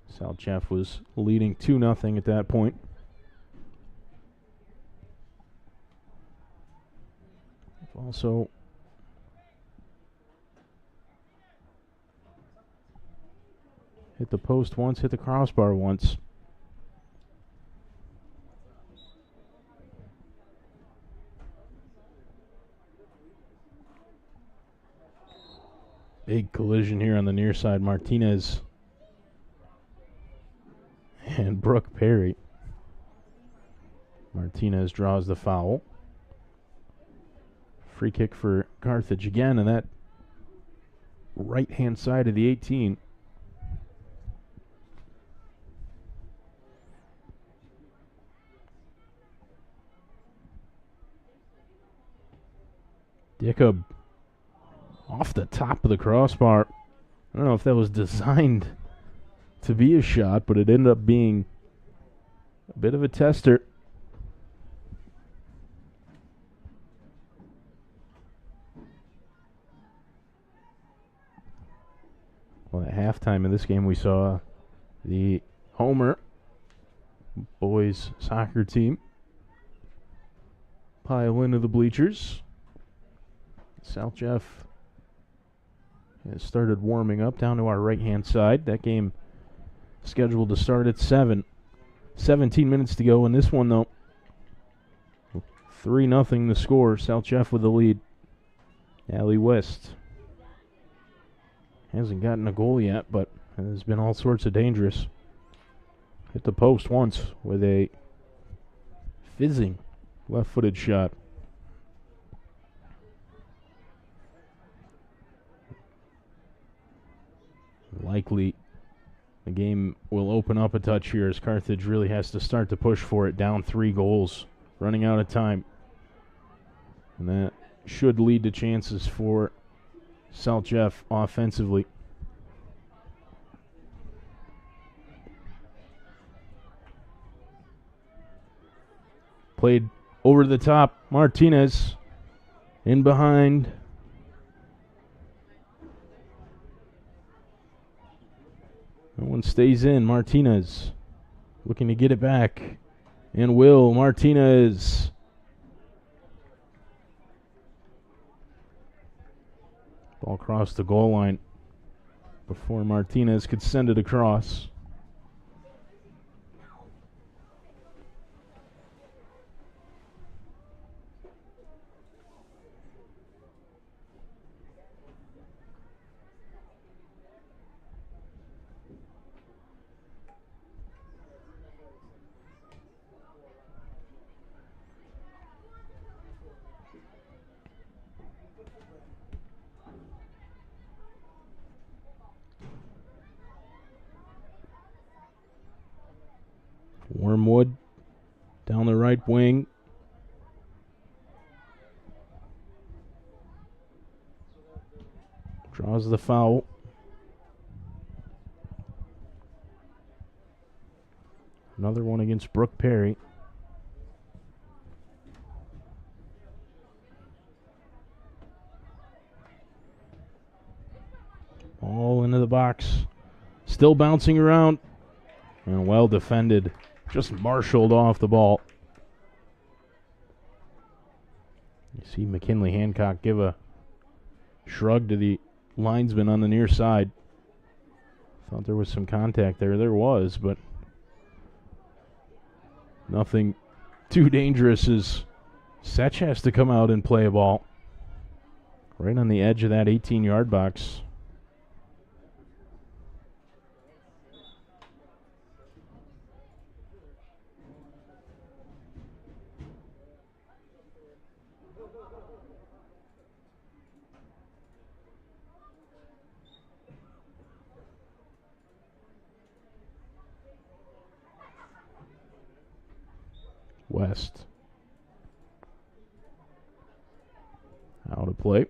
Speaker 1: South Jeff was leading 2-0 at that point. Also hit the post once, hit the crossbar once. Big collision here on the near side. Martinez and Brooke Perry. Martinez draws the foul. Free kick for Carthage again, and that right-hand side of the 18. Dickup off the top of the crossbar. I don't know if that was designed to be a shot, but it ended up being a bit of a tester. Well, at halftime of this game, we saw the Homer boys soccer team pile into the bleachers. South Jeff has started warming up down to our right-hand side. That game scheduled to start at 7. 17 minutes to go in this one, though. 3-0 the score. South Jeff with the lead. Allie West hasn't gotten a goal yet, but has been all sorts of dangerous. Hit the post once with a fizzing left-footed shot. Likely the game will open up a touch here as Carthage really has to start to push for it. Down 3 goals, running out of time. And that should lead to chances for South Jeff offensively. Played over the top. Martinez in behind. No one stays in. Martinez looking to get it back. And will. Martinez. Ball crossed the goal line before Martinez could send it across. Wormwood down the right wing. Draws the foul. Another one against Brooke Perry. All into the box Still bouncing around. And well defended. Just marshaled off the ball. You see McKinley Hancock give a shrug to the linesman on the near side. Thought there was some contact there. There was, but nothing too dangerous as Setch has to come out and play a ball. Right on the edge of that 18-yard box. West. Out of play.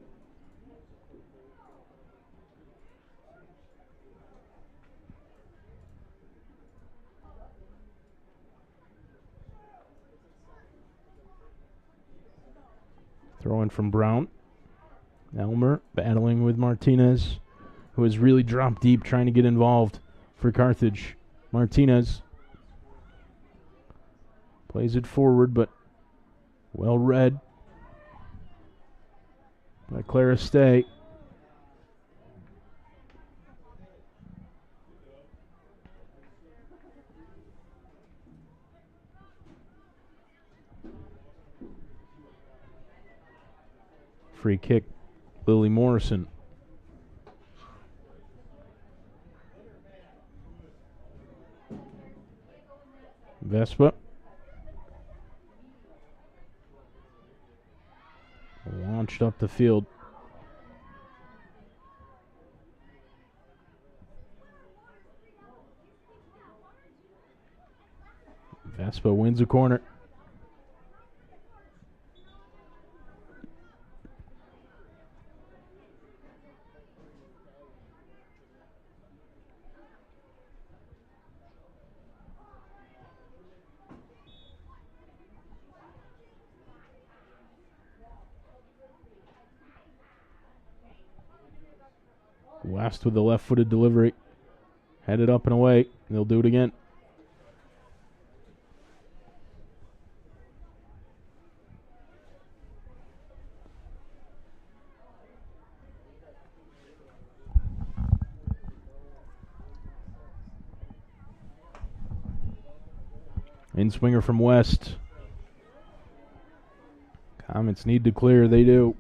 Speaker 1: Throw in from Brown. Elmer battling with Martinez, who has really dropped deep trying to get involved for Carthage. Martinez plays it forward, but well read by Clara Stay. Free kick, Lily Morrison. Vespa. Launched up the field. Vespa wins a corner. West with the left-footed delivery. Headed up and away. They'll do it again. In-swinger from West. Comets need to clear. They do.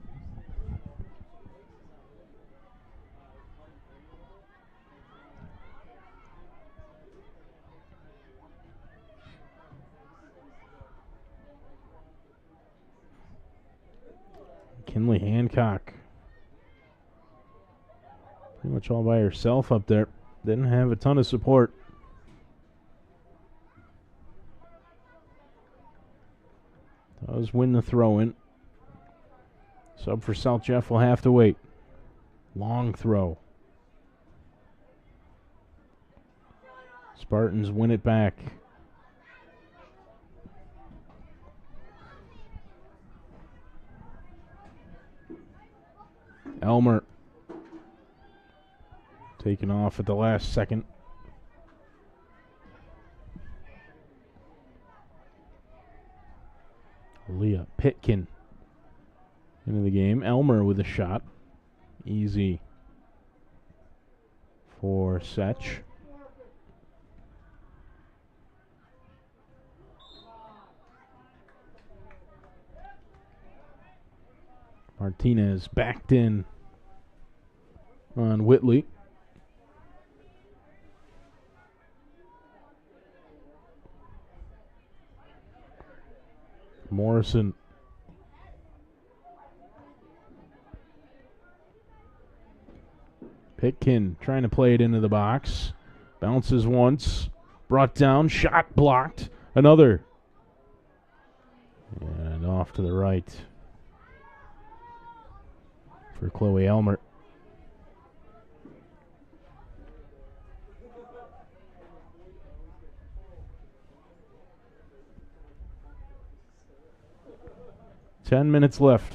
Speaker 1: Kinley Hancock. Pretty much all by herself up there. Didn't have a ton of support. Does win the throw-in. Sub for South Jeff will have to wait. Long throw. Spartans win it back. Elmer taken off at the last second. Leah Pitkin into the game. Elmer with a shot. Easy for Setch. Martinez backed in on Whitley. Morrison. Pitkin trying to play it into the box. Bounces once. Brought down. Shot blocked. Another. And off to the right for Chloe Elmer. Ten minutes left.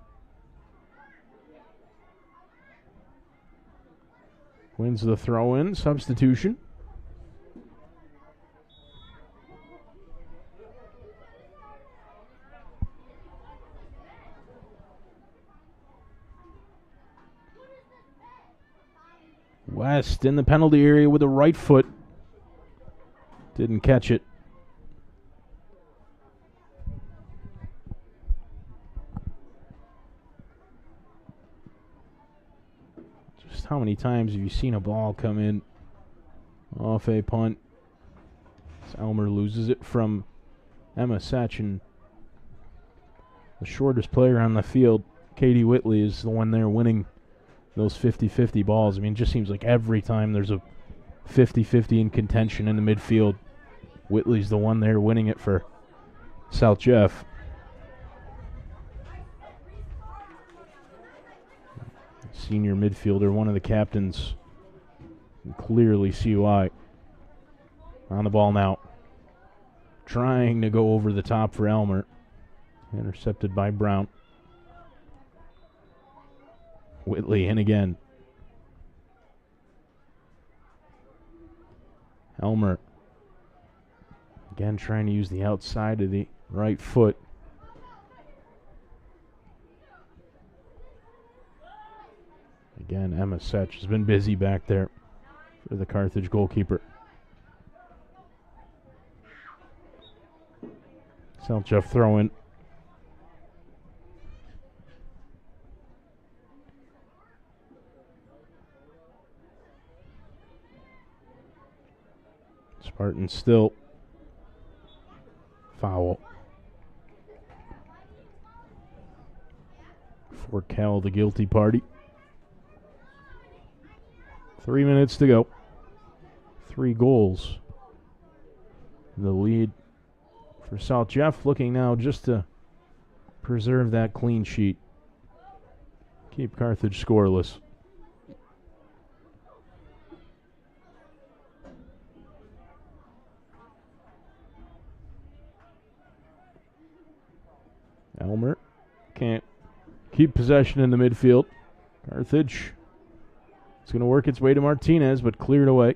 Speaker 1: wins the throw-in. Substitution. West in the penalty area with the right foot. Didn't catch it. Just how many times have you seen a ball come in off a punt? Elmer loses it from Emma Sachin. The shortest player on the field, Katie Whitley, is the one there winning those 50-50 balls. I mean, it just seems like every time there's a 50-50 in contention in the midfield, Whitley's the one there winning it for South Jeff. Senior midfielder, one of the captains. You can clearly see why. On the ball now. Trying to go over the top for Elmer. Intercepted by Brown. Whitley in again. Elmer. Again trying to use the outside of the right foot. Again, Emma Setch has been busy back there for the Carthage goalkeeper. South Jeff throw-in. Spartan still. Foul. For Cal, the guilty party. 3 minutes to go. 3 goals. The lead for South Jeff, looking now just to preserve that clean sheet. Keep Carthage scoreless. Elmer can't keep possession in the midfield. Carthage. It's going to work its way to Martinez, but cleared away.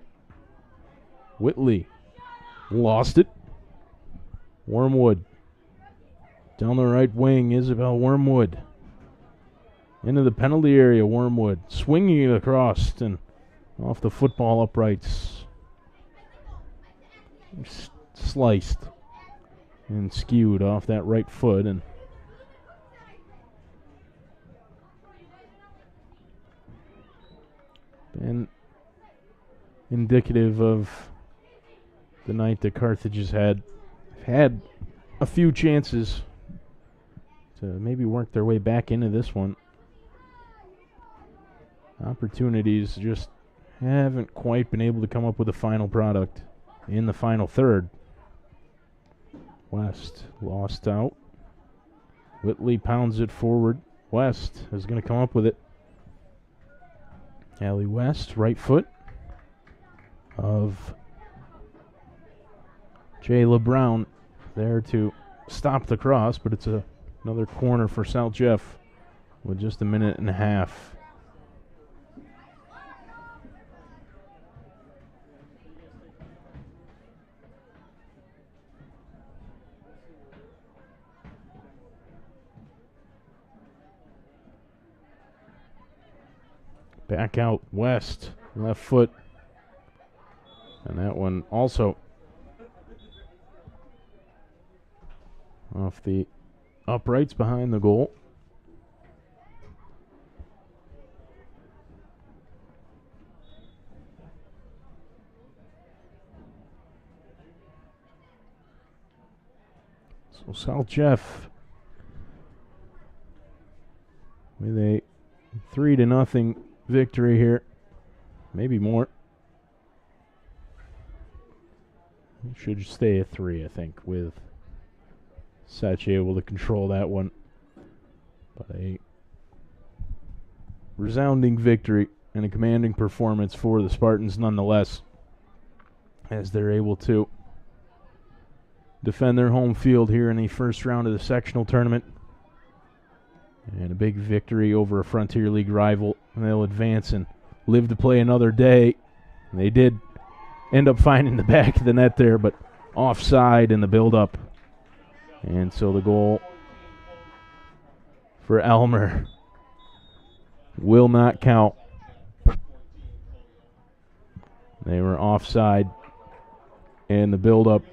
Speaker 1: Whitley lost it. Wormwood. Down the right wing, Isabel Wormwood. Into the penalty area, Wormwood. Swinging it across and off the football uprights. Sliced and skewed off that right foot, and been indicative of the night that Carthage has had a few chances to maybe work their way back into this one. Opportunities just haven't quite been able to come up with a final product in the final third. West lost out. Whitley pounds it forward. West is going to come up with it. Allie West, right foot of Jayla Brown there to stop the cross, but it's another corner for South Jeff with just a minute and a half. Back out West, left foot. And that one also off the uprights behind the goal. So South Jeff with a 3-0 victory here. Maybe more. It should stay at 3, I think, with Sachi able to control that one. But a resounding victory and a commanding performance for the Spartans nonetheless, as they're able to defend their home field here in the first round of the sectional tournament. And a big victory over a Frontier League rival. And they'll advance and live to play another day. They did end up finding the back of the net there, but offside in the build-up. And so the goal for Elmer will not count. They were offside in the build-up.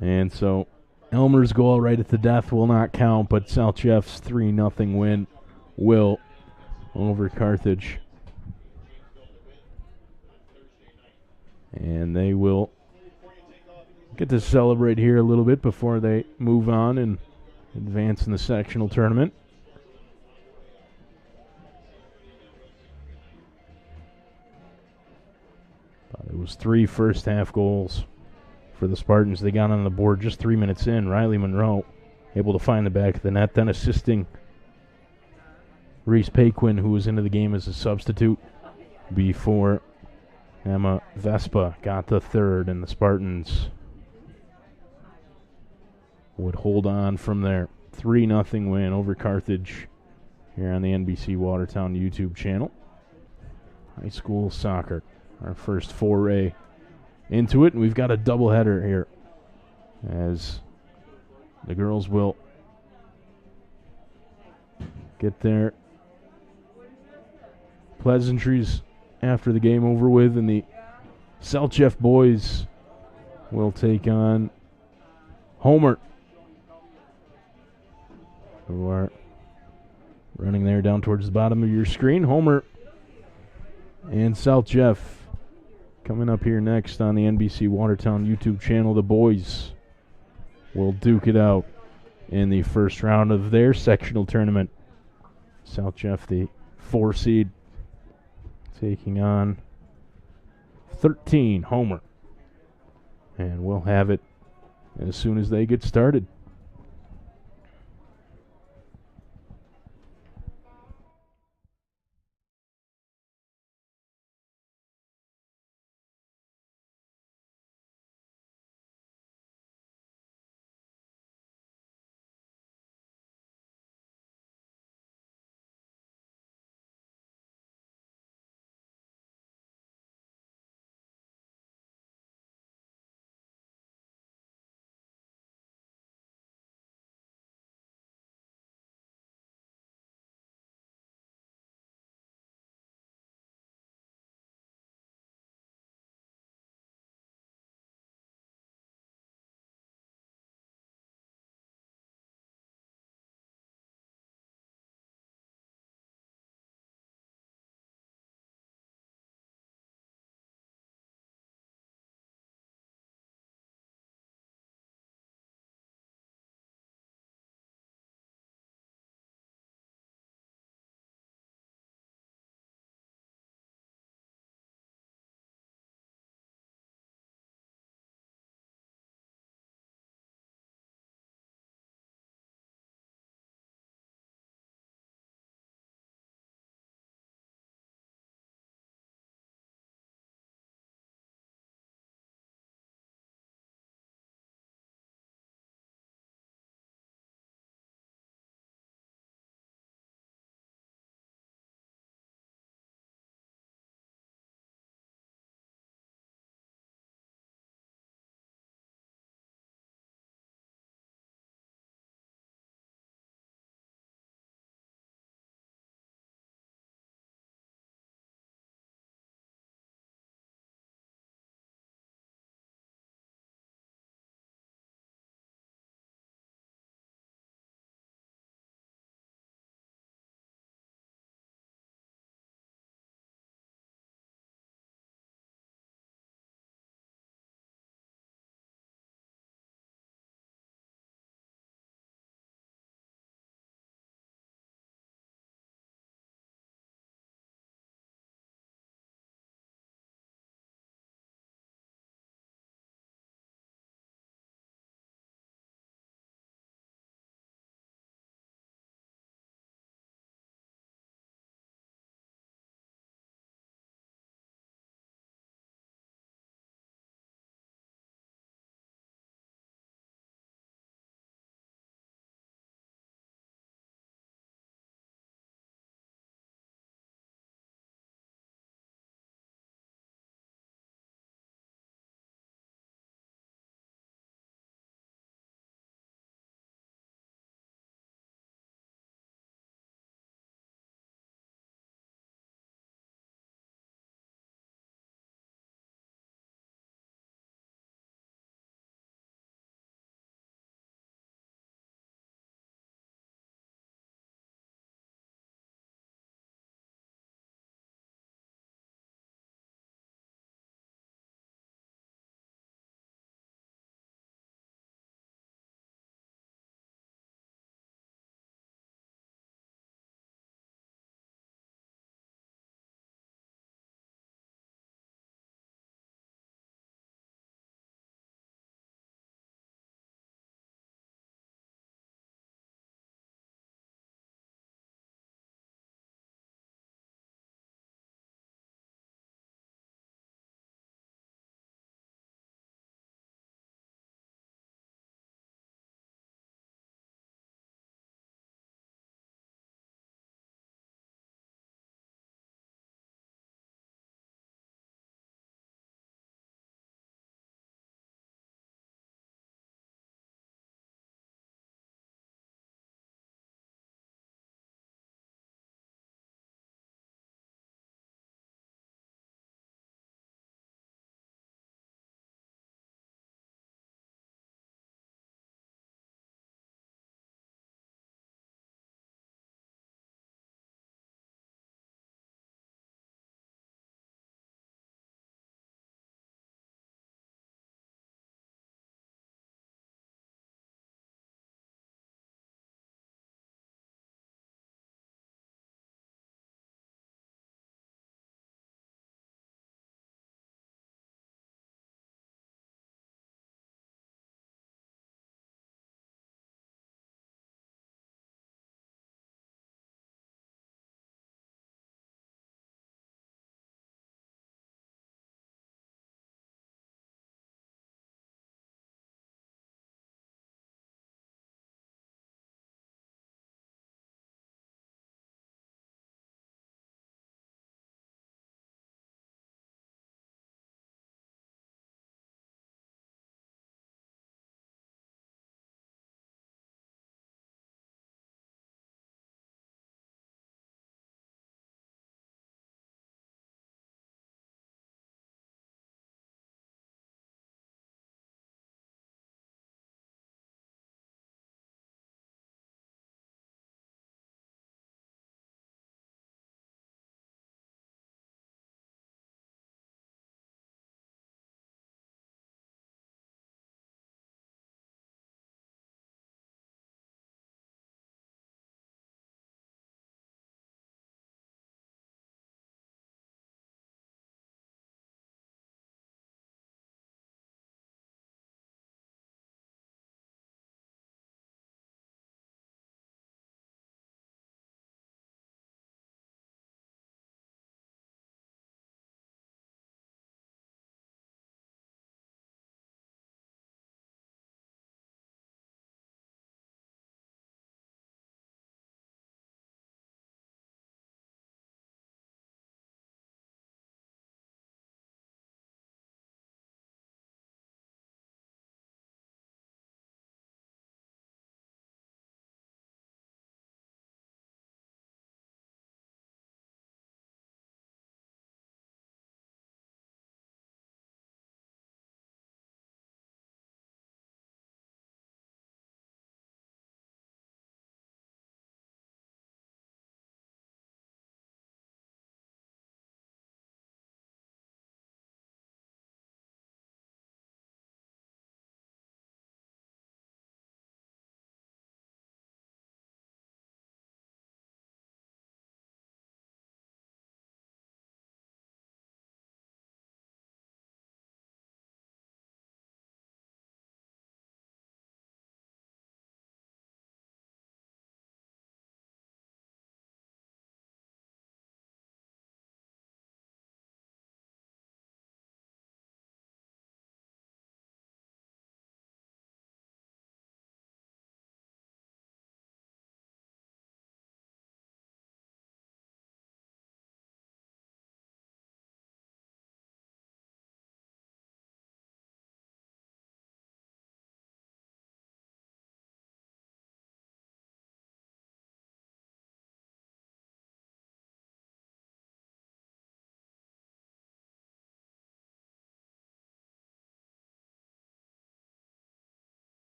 Speaker 1: And so Elmer's goal right at the death will not count, but South Jeff's 3-0 win will over Carthage. And they will get to celebrate here a little bit before they move on and advance in the sectional tournament. But it was 3 first-half goals for the Spartans. They got on the board just 3 minutes in. Riley Monroe able to find the back of the net, then assisting Reese Paquin, who was into the game as a substitute before Emma Vespa got the third, and the Spartans would hold on from there. 3-0 win over Carthage here on the NBC Watertown YouTube channel. High school soccer, our first foray into it, and we've got a doubleheader here as the girls will get their pleasantries after the game over with, and the South Jeff boys will take on Homer, who are running there down towards the bottom of your screen. Homer and South Jeff coming up here next on the NBC Watertown YouTube channel. The boys will duke it out in the first round of their sectional tournament. South Jeff, the 4 seed, taking on 13 Homer. And we'll have it as soon as they get started.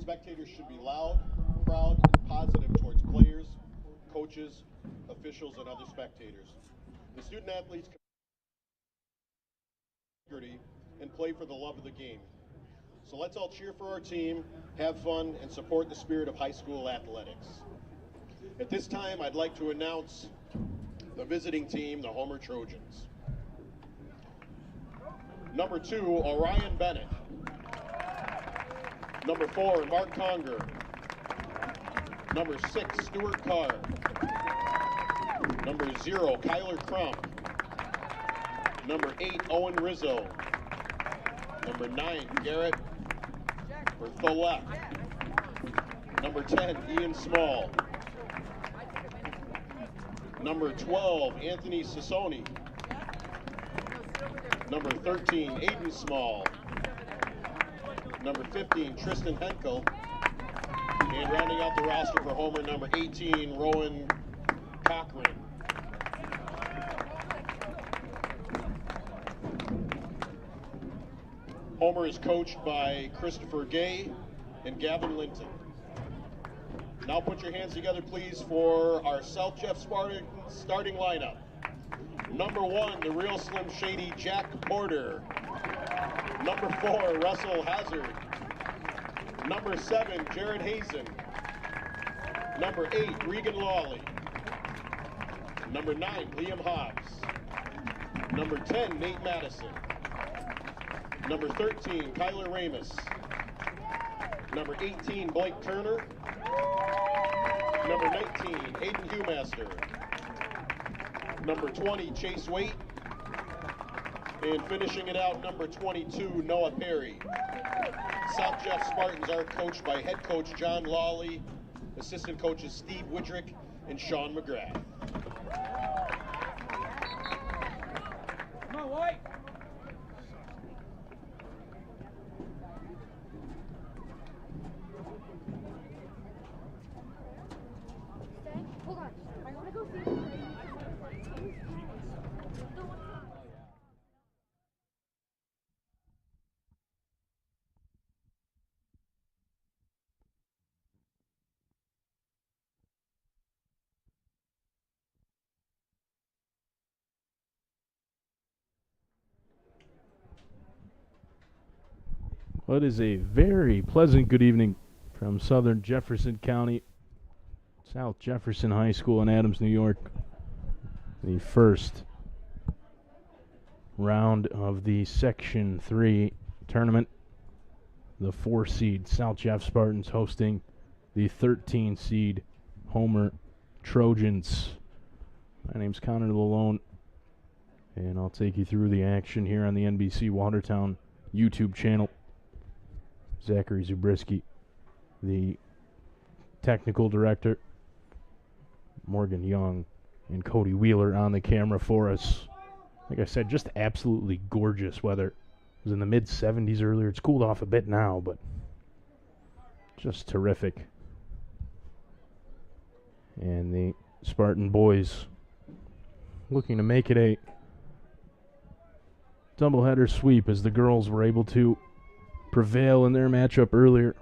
Speaker 2: Spectators should be loud, proud, and positive towards players, coaches, officials, and other spectators. The student athletes and play for the love of the game. So let's all cheer for our team, have fun, and support the spirit of high school athletics. At this time, I'd like to announce the visiting team, the Homer Trojans. Number 2, Orion Bennett. Number 4, Mark Conger. Number 6, Stuart Carr. Number 0, Kyler Crump. Number 8, Owen Rizzo. Number 9, Garrett Bertholek. Number 10, Ian Small. Number 12, Anthony Sassoni. Number 13, Aiden Small. Number 15, Tristan Henkel. And rounding out the roster for Homer, number 18, Rowan Cochran. Homer is coached by Christopher Gay and Gavin Linton. Now put your hands together, please, for our South Jeff Spartans starting lineup. Number 1, the real Slim Shady Jack Porter. Number 4, Russell Hazard. Number 7, Jared Hazen. Number 8, Regan Lawley. Number 9, Liam Hobbs. Number 10, Nate Madison. Number 13, Kyler Ramus. Number 18, Blake Turner. Number 19, Hayden Hughmaster. Number 20, Chase Waite. And finishing it out, number 22, Noah Perry. South Jeff Spartans are coached by head coach John Lawley, assistant coaches Steve Widrick and Sean McGrath.
Speaker 3: Come on, White.
Speaker 4: Hold on. I want to go see.
Speaker 1: Well, it is a very pleasant good evening from southern Jefferson County, South Jefferson High School in Adams, New York. The first round of the Section 3 tournament. The 4-seed South Jeff Spartans hosting the 13-seed Homer Trojans. My name's Connor Lalone, and I'll take you through the action here on the NBC Watertown YouTube channel. Zachary Zabriskie, the technical director, Morgan Young, and Cody Wheeler on the camera for us. Like I said, just absolutely gorgeous weather. It was in the mid-70s earlier. It's cooled off a bit now, but just terrific. And the Spartan boys looking to make it a doubleheader sweep as the girls were able to prevail in their matchup earlier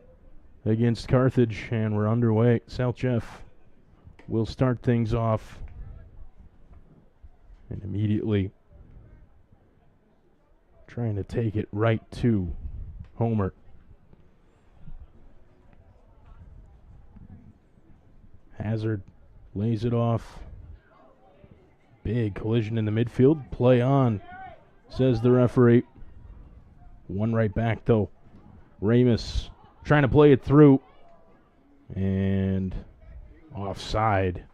Speaker 1: against Carthage, and we're underway. South Jeff will start things off and immediately trying to take it right to Homer. Hazard lays it off. Big collision in the midfield. Play on, says the referee. One right back, though. Ramus trying to play it through. And offside.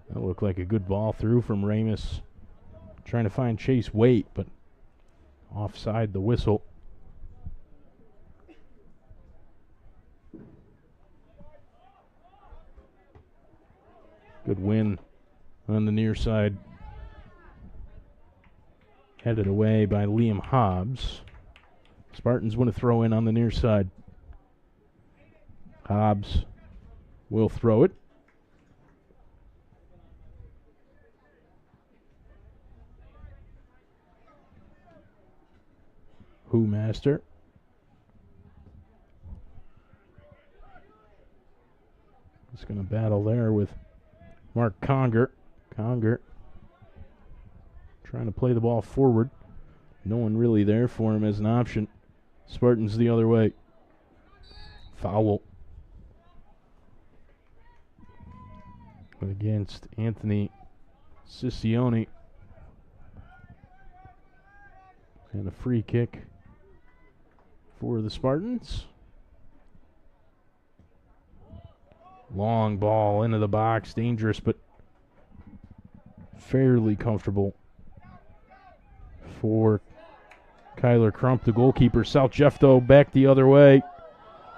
Speaker 1: That looked like a good ball through from Ramus. Trying to find Chase Waite, but offside the whistle. Good win on the near side. Headed away by Liam Hobbs. Spartans want to throw in on the near side. Hobbs will throw it. Hughmaster He's going to battle there with Mark Conger. Conger trying to play the ball forward. No one really there for him as an option. Spartans the other way. Foul against Anthony Siccione. And a free kick for the Spartans. Long ball into the box. Dangerous, but fairly comfortable for Kyler Crump, the goalkeeper. South Jeff, though, back the other way.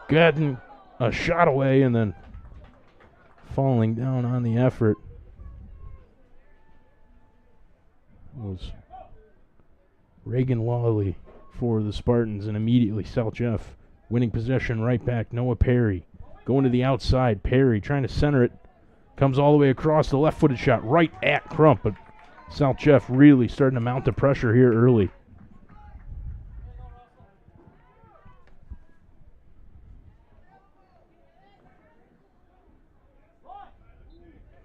Speaker 1: Getting a shot away and then falling down on the effort was Reagan Lawley for the Spartans, and immediately South Jeff winning possession right back. Noah Perry going to the outside. Perry trying to center it. Comes all the way across, the left-footed shot right at Crump, but South Jeff really starting to mount the pressure here early.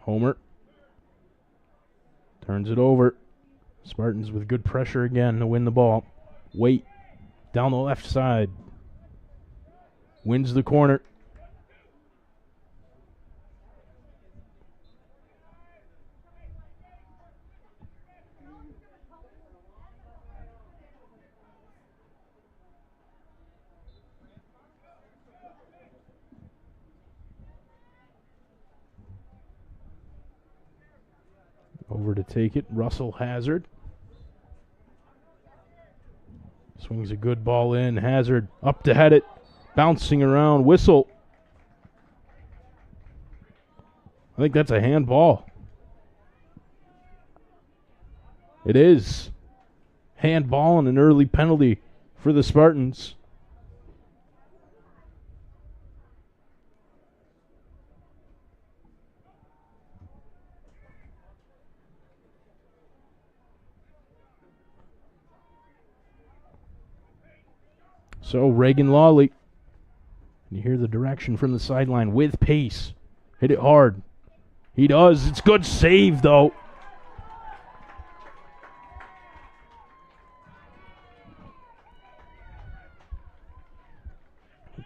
Speaker 1: Homer turns it over. Spartans with good pressure again to win the ball. Waite down the left side. Wins the corner. Over to take it, Russell Hazard. Swings a good ball in. Hazard up to head it. Bouncing around. Whistle. I think that's a handball. It is. Handball and an early penalty for the Spartans. So Reagan Lawley, and you hear the direction from the sideline with pace. Hit it hard. He does. It's good save, though.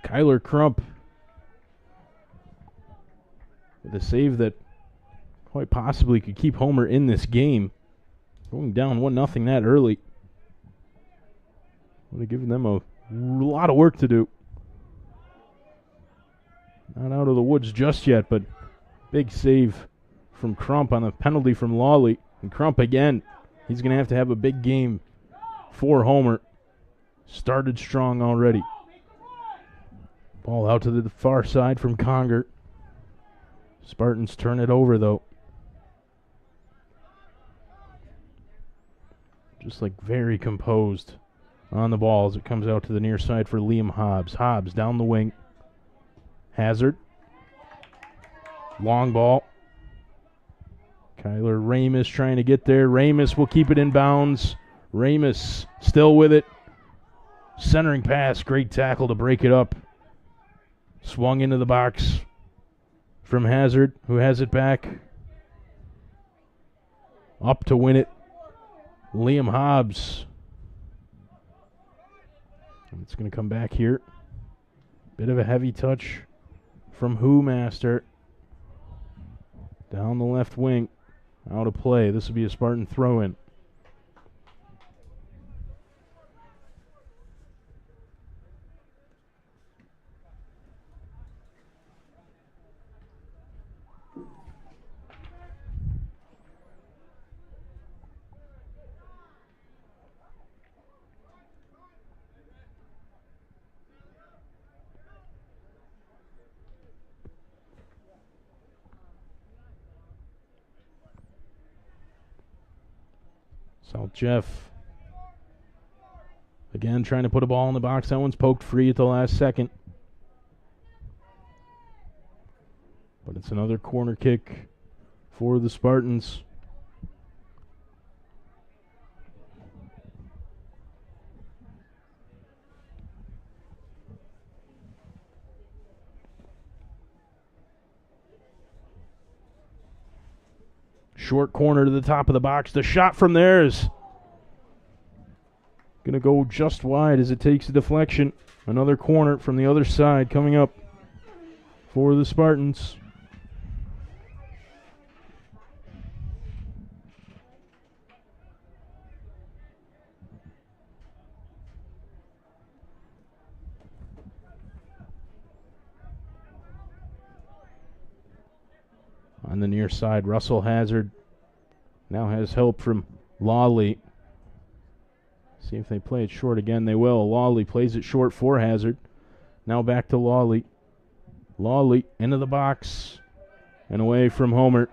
Speaker 1: Kyler Crump with a save that quite possibly could keep Homer in this game. Going down 1-0 that early. Would have given them a lot of work to do. Not out of the woods just yet, but big save from Crump on a penalty from Lawley. And Crump again. He's going to have a big game for Homer. Started strong already. Ball out to the far side from Conger. Spartans turn it over, though. Just like very composed on the ball as it comes out to the near side for Liam Hobbs. Hobbs down the wing. Hazard. Long ball. Kyler Ramus trying to get there. Ramus will keep it in bounds. Ramus still with it. Centering pass. Great tackle to break it up. Swung into the box from Hazard, who has it back. Up to win it. Liam Hobbs. It's going to come back here. Bit of a heavy touch from Master. Down the left wing. Out of play. This will be a Spartan throw-in. South Jeff again trying to put a ball in the box. That one's poked free at the last second. But it's another corner kick for the Spartans. Short corner to the top of the box. The shot from there is going to go just wide as it takes a deflection. Another corner from the other side coming up for the Spartans. On the near side, Russell Hazard now has help from Lawley. See if they play it short again. They will. Lawley plays it short for Hazard. Now back to Lawley. Lawley into the box and away from Homer.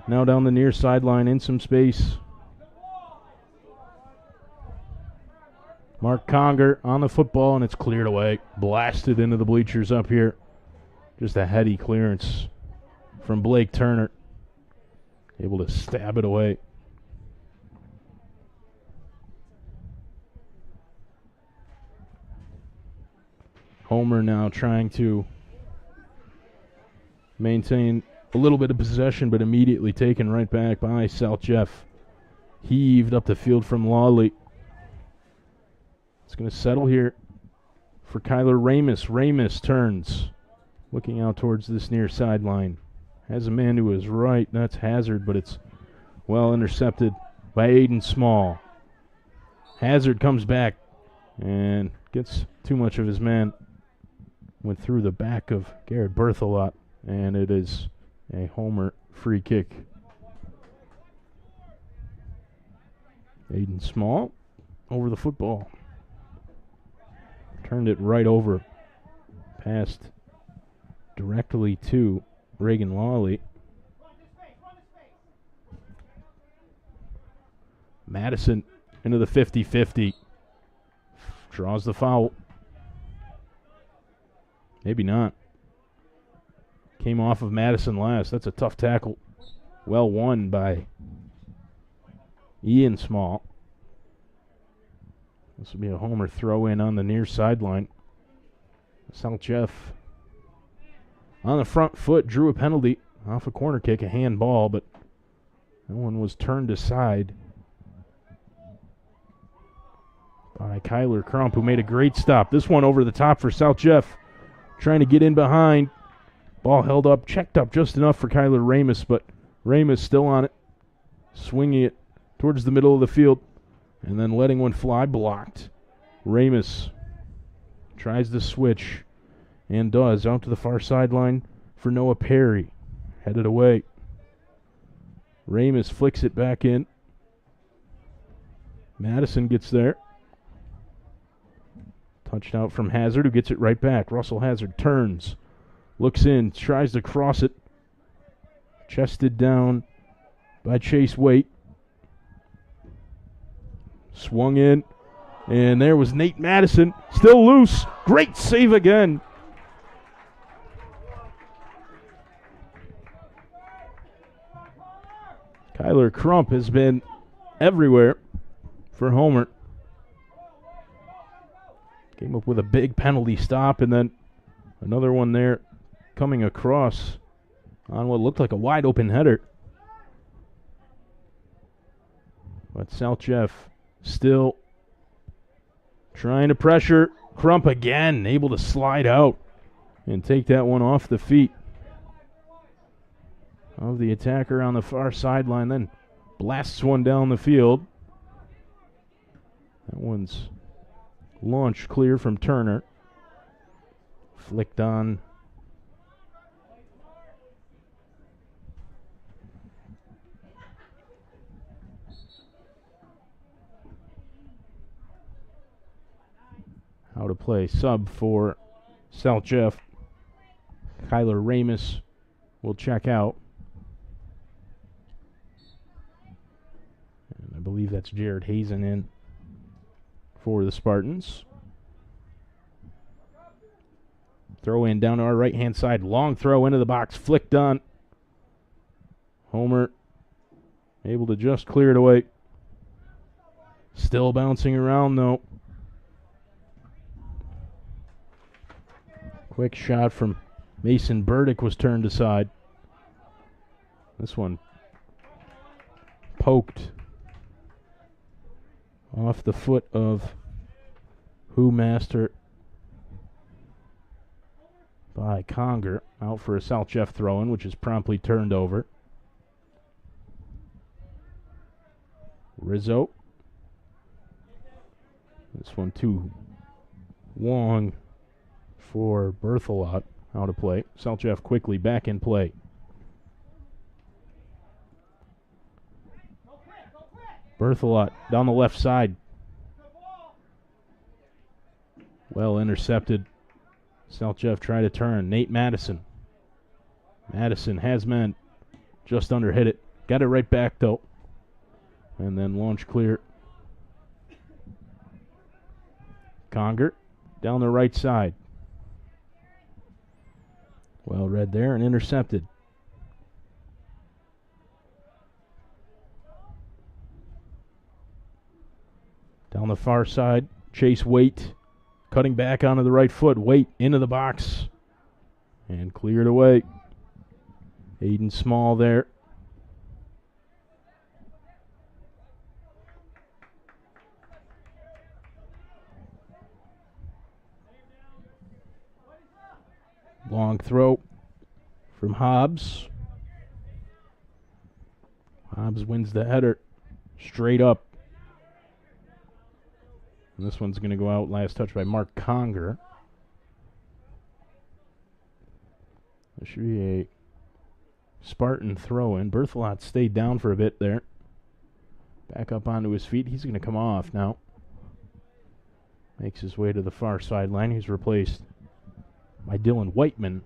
Speaker 1: Now down the near sideline in some space. Mark Conger on the football, and it's cleared away. Blasted into the bleachers up here. Just a heady clearance from Blake Turner. Able to stab it away. Homer now trying to maintain a little bit of possession, but immediately taken right back by South Jeff. Heaved up the field from Lawley. It's going to settle here for Kyler Ramus. Ramus turns, looking out towards this near sideline. Has a man to his right. That's Hazard, but it's well intercepted by Aiden Small. Hazard comes back and gets too much of his man. Went through the back of Garrett Berthelot, and it is a Homer free kick. Aiden Small over the football. Turned it right over. Passed directly to Reagan Lawley. Madison into the 50-50. Draws the foul. Maybe not. Came off of Madison last. That's a tough tackle. Well won by Ian Small. This will be a Homer throw in on the near sideline. South Jeff on the front foot, drew a penalty off a corner kick, a handball, but that one was turned aside by Kyler Crump, who made a great stop. This one over the top for South Jeff, trying to get in behind. Ball held up, checked up just enough for Kyler Ramus, but Ramus still on it, swinging it towards the middle of the field, and then letting one fly, blocked. Ramus tries to switch, and does, out to the far sideline for Noah Perry. Headed away. Ramus flicks it back in. Madison gets there. Touched out from Hazard, who gets it right back. Russell Hazard turns, looks in, tries to cross it. Chested down by Chase Waite. Swung in, and there was Nate Madison, still loose. Great save again. Kyler Crump has been everywhere for Homer. Came up with a big penalty stop, and then another one there coming across on what looked like a wide open header. But South Jeff still trying to pressure. Crump again, able to slide out and take that one off the feet of the attacker on the far sideline, then blasts one down the field. That one's launched clear from Turner. Flicked on. How to play sub for South Jeff. Kyler Ramus will check out. And I believe that's Jared Hazen in for the Spartans. Throw in down to our right-hand side. Long throw into the box. Flicked on. Homer able to just clear it away. Still bouncing around, though. Quick shot from Mason Burdick was turned aside. This one poked off the foot of Master by Conger. Out for a South Jeff throw-in, which is promptly turned over. Rizzo. This one too long for Berthelot. Out of play. South Jeff quickly back in play. Berthelot down the left side. Well intercepted. South Jeff try to turn. Nate Madison. Madison has men. Just under hit it. Got it right back though. And then launch clear. Conger down the right side. Well read there and intercepted. Down the far side, Chase Waite cutting back onto the right foot. Waite into the box and cleared away. Aiden Small there. Long throw from Hobbs. Hobbs wins the header straight up. And this one's going to go out. Last touch by Mark Conger. There should be a Spartan throw-in. Berthelot stayed down for a bit there. Back up onto his feet. He's going to come off now. Makes his way to the far sideline. He's replaced by Dylan Whiteman.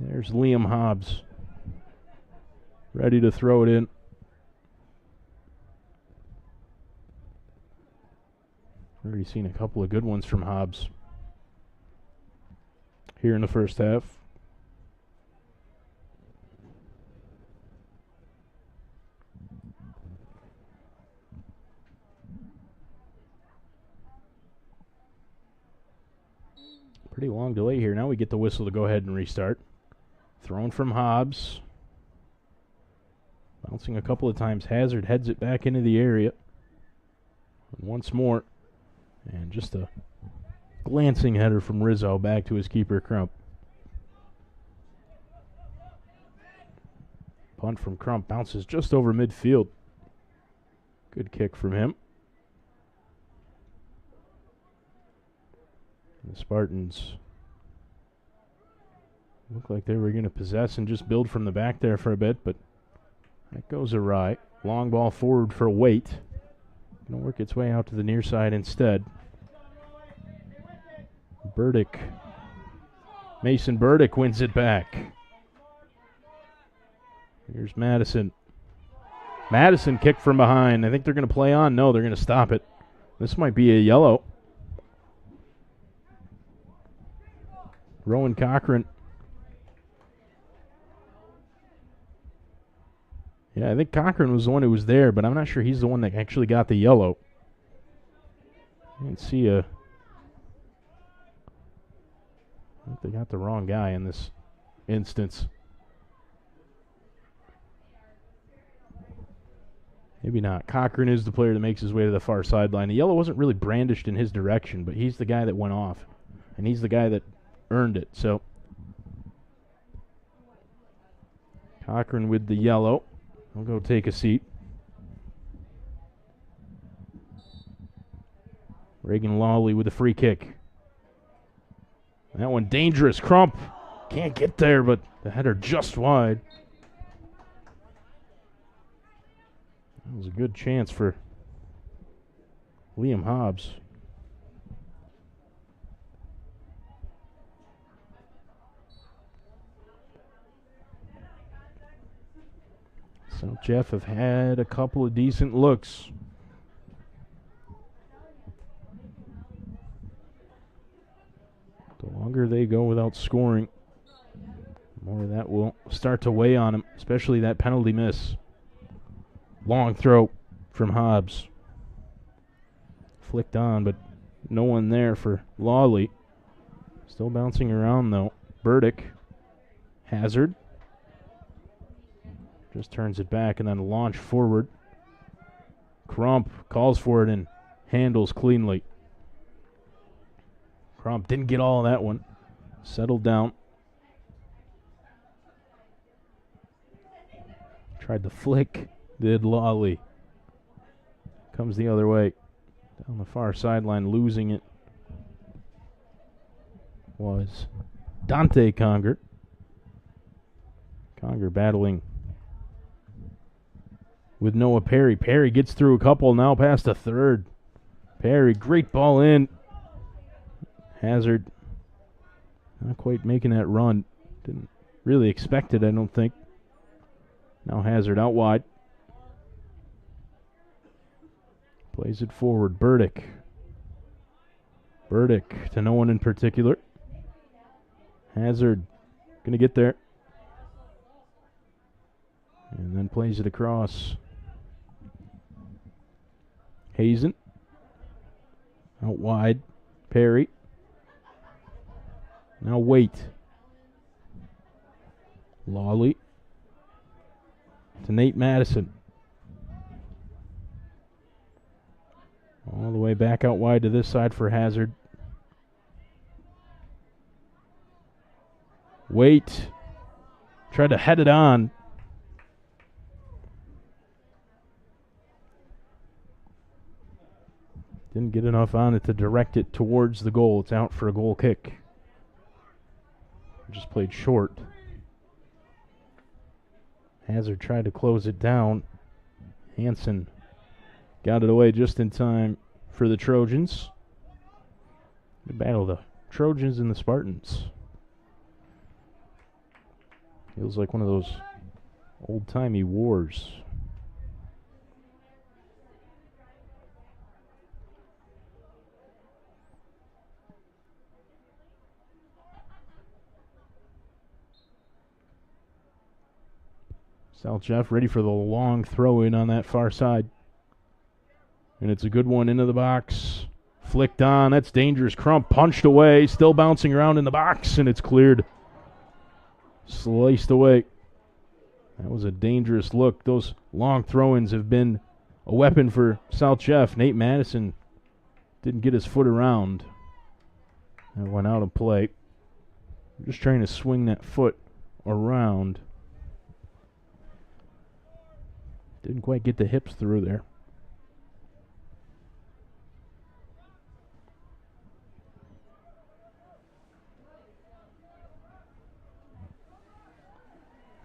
Speaker 1: There's Liam Hobbs. Ready to throw it in. Already seen a couple of good ones from Hobbs here in the first half. Pretty long delay here. Now we get the whistle to go ahead and restart. Thrown from Hobbs. Bouncing a couple of times. Hazard heads it back into the area. And once more. And just a glancing header from Rizzo back to his keeper, Crump. Punt from Crump bounces just over midfield. Good kick from him. And the Spartans looked like they were going to possess and just build from the back there for a bit, but that goes awry. Long ball forward for Waite. Going to work its way out to the near side instead. Burdick. Mason Burdick wins it back. Here's Madison. Madison kicked from behind. I think they're going to play on. No, they're going to stop it. This might be a yellow. Rowan Cochran. Yeah, I think Cochran was the one who was there, but I'm not sure he's the one that actually got the yellow. I didn't see a... I think they got the wrong guy in this instance. Maybe not. Cochran is the player that makes his way to the far sideline. The yellow wasn't really brandished in his direction, but he's the guy that went off. And he's the guy that earned it. So Cochran with the yellow. I'll go take a seat. Reagan Lawley with a free kick. That one dangerous. Crump can't get there, but the header just wide. That was a good chance for Liam Hobbs. So Jeff have had a couple of decent looks. The longer they go without scoring, the more that will start to weigh on them, especially that penalty miss. Long throw from Hobbs. Flicked on, but no one there for Lawley. Still bouncing around, though. Burdick Hazard just turns it back and then launch forward. Crump calls for it and handles cleanly. Crump didn't get all of that one. Settled down. Tried to flick. Did Lawley. Comes the other way. Down the far sideline, losing it was Dante Conger. Conger battling with Noah Perry. Perry gets through a couple, now past a third. Perry, great ball in. Hazard not quite making that run. Didn't really expect it, I don't think. Now Hazard out wide. Plays it forward. Burdick. Burdick to no one in particular. Hazard going to get there. And then plays it across. Hazen. Out wide. Perry. Now Waite. Lawley. To Nate Madison. All the way back out wide to this side for Hazard. Waite. Tried to head it on. Didn't get enough on it to direct it towards the goal. It's out for a goal kick. Just played short. Hazard tried to close it down. Hansen got it away just in time for the Trojans. The battle of the Trojans and the Spartans. Feels like one of those old-timey wars. South Jeff ready for the long throw-in on that far side. And it's a good one into the box. Flicked on. That's dangerous. Crump punched away. Still bouncing around in the box, and it's cleared. Sliced away. That was a dangerous look. Those long throw-ins have been a weapon for South Jeff. Nate Madison didn't get his foot around. That went out of play. Just trying to swing that foot around. Didn't quite get the hips through there.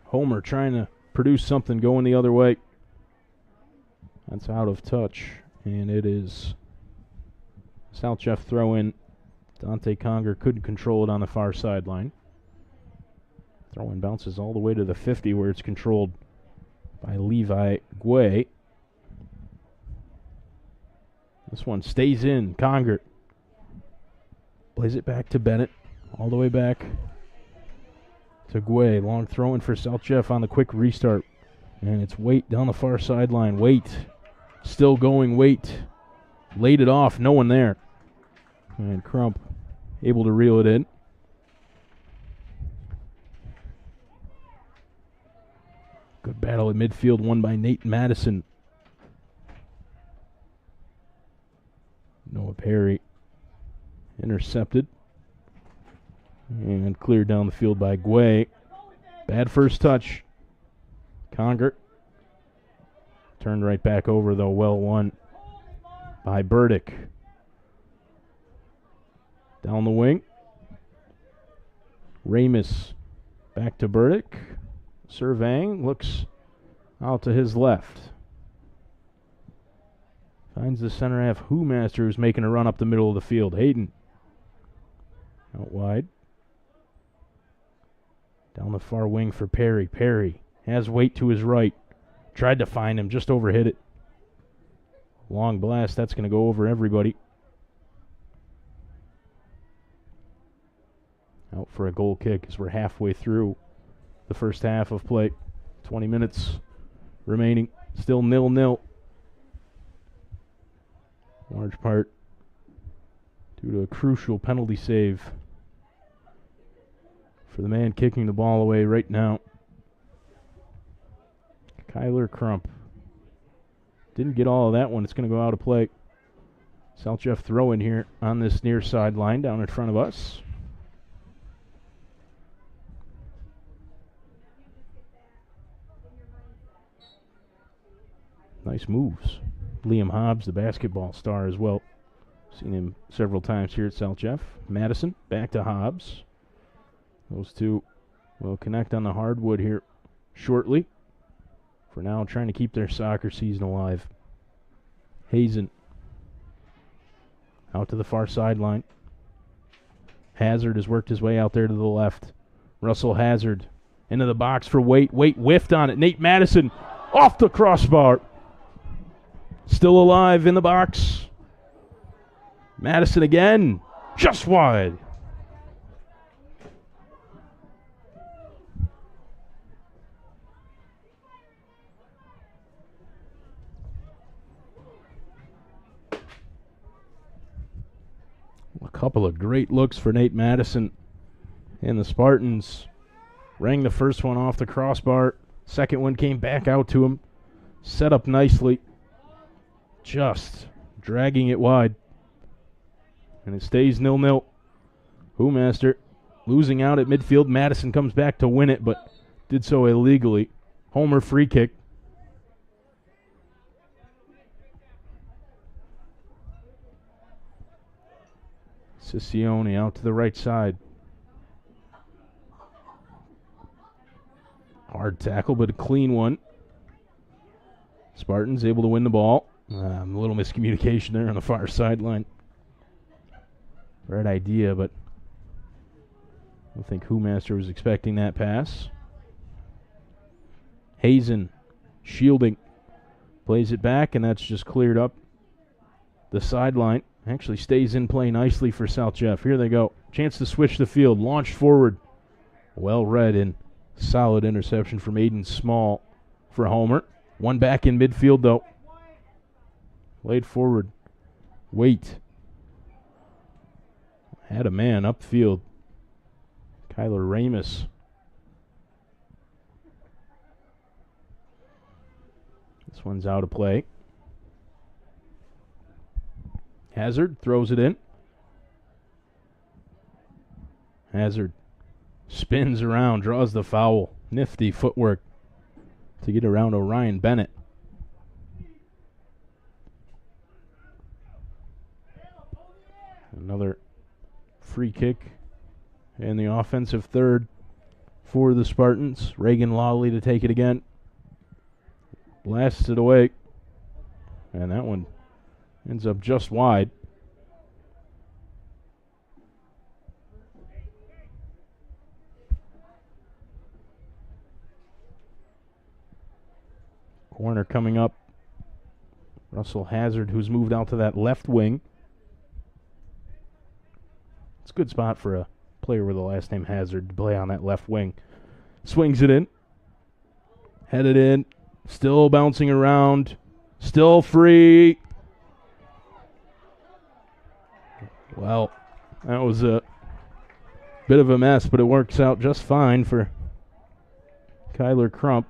Speaker 1: Homer trying to produce something going the other way. That's out of touch, and it is South Jeff throw in. Dante Conger couldn't control it on the far sideline. Throw in bounces all the way to the 50 where it's controlled by Levi Guay. This one stays in. Conger plays it back to Bennett. All the way back to Guay. Long throw in for South Jeff on the quick restart. And it's Waite down the far sideline. Waite still going. Waite laid it off. No one there. And Crump able to reel it in. Good battle at midfield, won by Nate Madison. Noah Perry intercepted. And cleared down the field by Guay. Bad first touch. Conger. Turned right back over, though. Well won by Burdick. Down the wing. Ramus back to Burdick. Surveying, looks out to his left. Finds the center half Master, who's making a run up the middle of the field. Hayden out wide. Down the far wing for Perry. Perry has Waite to his right. Tried to find him, just overhit it. Long blast, that's going to go over everybody. Out for a goal kick as we're halfway through the first half of play. 20 minutes remaining. Still 0-0. Large part due to a crucial penalty save for the man kicking the ball away right now. Kyler Crump. Didn't get all of that one. It's going to go out of play. South Jeff throw in here on this near sideline down in front of us. Nice moves. Liam Hobbs, the basketball star as well. Seen him several times here at South Jeff. Madison, back to Hobbs. Those two will connect on the hardwood here shortly. For now, trying to keep their soccer season alive. Hazen out to the far sideline. Hazard has worked his way out there to the left. Russell Hazard into the box for Waite. Waite whiffed on it. Nate Madison off the crossbar. Still alive in the box. Madison again. Just wide. A couple of great looks for Nate Madison. And the Spartans rang the first one off the crossbar. Second one came back out to him. Set up nicely. Just dragging it wide. And it stays 0-0. Whomaster losing out at midfield. Madison comes back to win it, but did so illegally. Homer free kick. Siccione out to the right side. Hard tackle, but a clean one. Spartans able to win the ball. A little miscommunication there on the far sideline. Right idea, but I don't think Whomaster was expecting that pass. Hazen shielding. Plays it back, and that's just cleared up the sideline. Actually stays in play nicely for South Jeff. Here they go. Chance to switch the field. Launched forward. Well read and solid interception from Aiden Small for Homer. One back in midfield, though. Laid forward. Waite. Had a man upfield. Kyler Ramus. This one's out of play. Hazard throws it in. Hazard spins around, draws the foul. Nifty footwork to get around Orion Bennett. Another free kick and the offensive third for the Spartans. Reagan Lawley to take it again. Blasts it away. And that one ends up just wide. Corner coming up. Russell Hazard, who's moved out to that left wing. It's a good spot for a player with the last name Hazard to play on that left wing. Swings it in. Headed in. Still bouncing around. Still free. Well, that was a bit of a mess, but it works out just fine for Kyler Crump.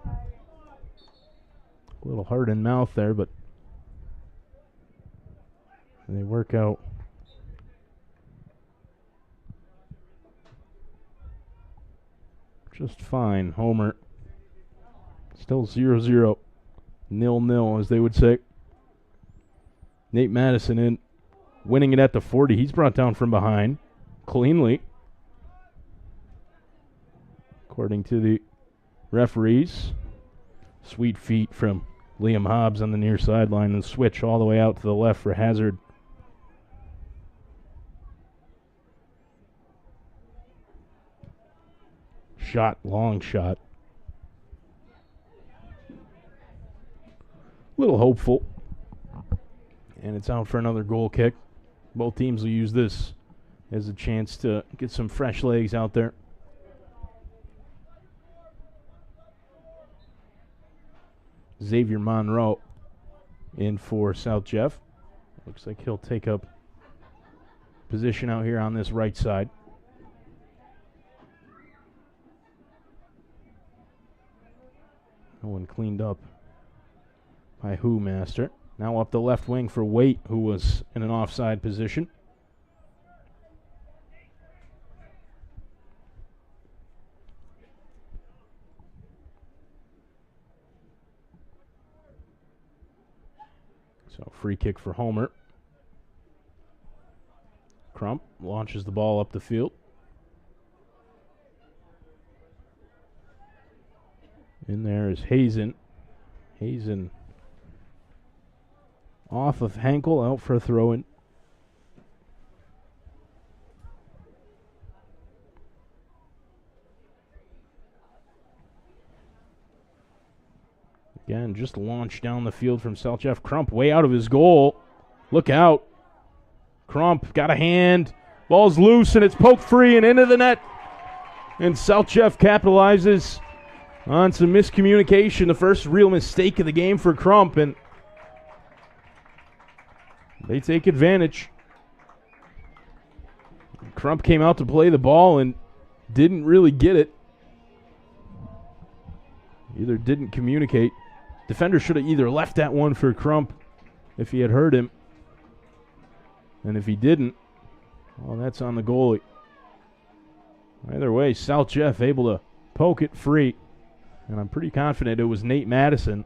Speaker 1: A little hard in mouth there, but they work out. Just fine. Homer. Still 0-0. 0-0, as they would say. Nate Madison in. Winning it at the 40. He's brought down from behind. Cleanly. According to the referees. Sweet feet from Liam Hobbs on the near sideline and switch all the way out to the left for Hazard. Shot, long shot. Little hopeful. And it's out for another goal kick. Both teams will use this as a chance to get some fresh legs out there. Xavier Monroe in for South Jeff. Looks like he'll take up position out here on this right side. one cleaned up by Master. Now up the left wing for Waite, who was in an offside position. So free kick for Homer. Crump launches the ball up the field. In there is Hazen. Hazen off of Henkel, out for a throw-in. Again, just launched down the field from Selchef. Crump way out of his goal. Look out. Crump got a hand. Ball's loose and it's poked free and into the net. And Selchef capitalizes on some miscommunication. The first real mistake of the game for Crump, and they take advantage. Crump came out to play the ball and didn't really get it. Either didn't communicate. Defender should have either left that one for Crump if he had heard him. And if he didn't, well, that's on the goalie. Either way, South Jeff able to poke it free. And I'm pretty confident it was Nate Madison.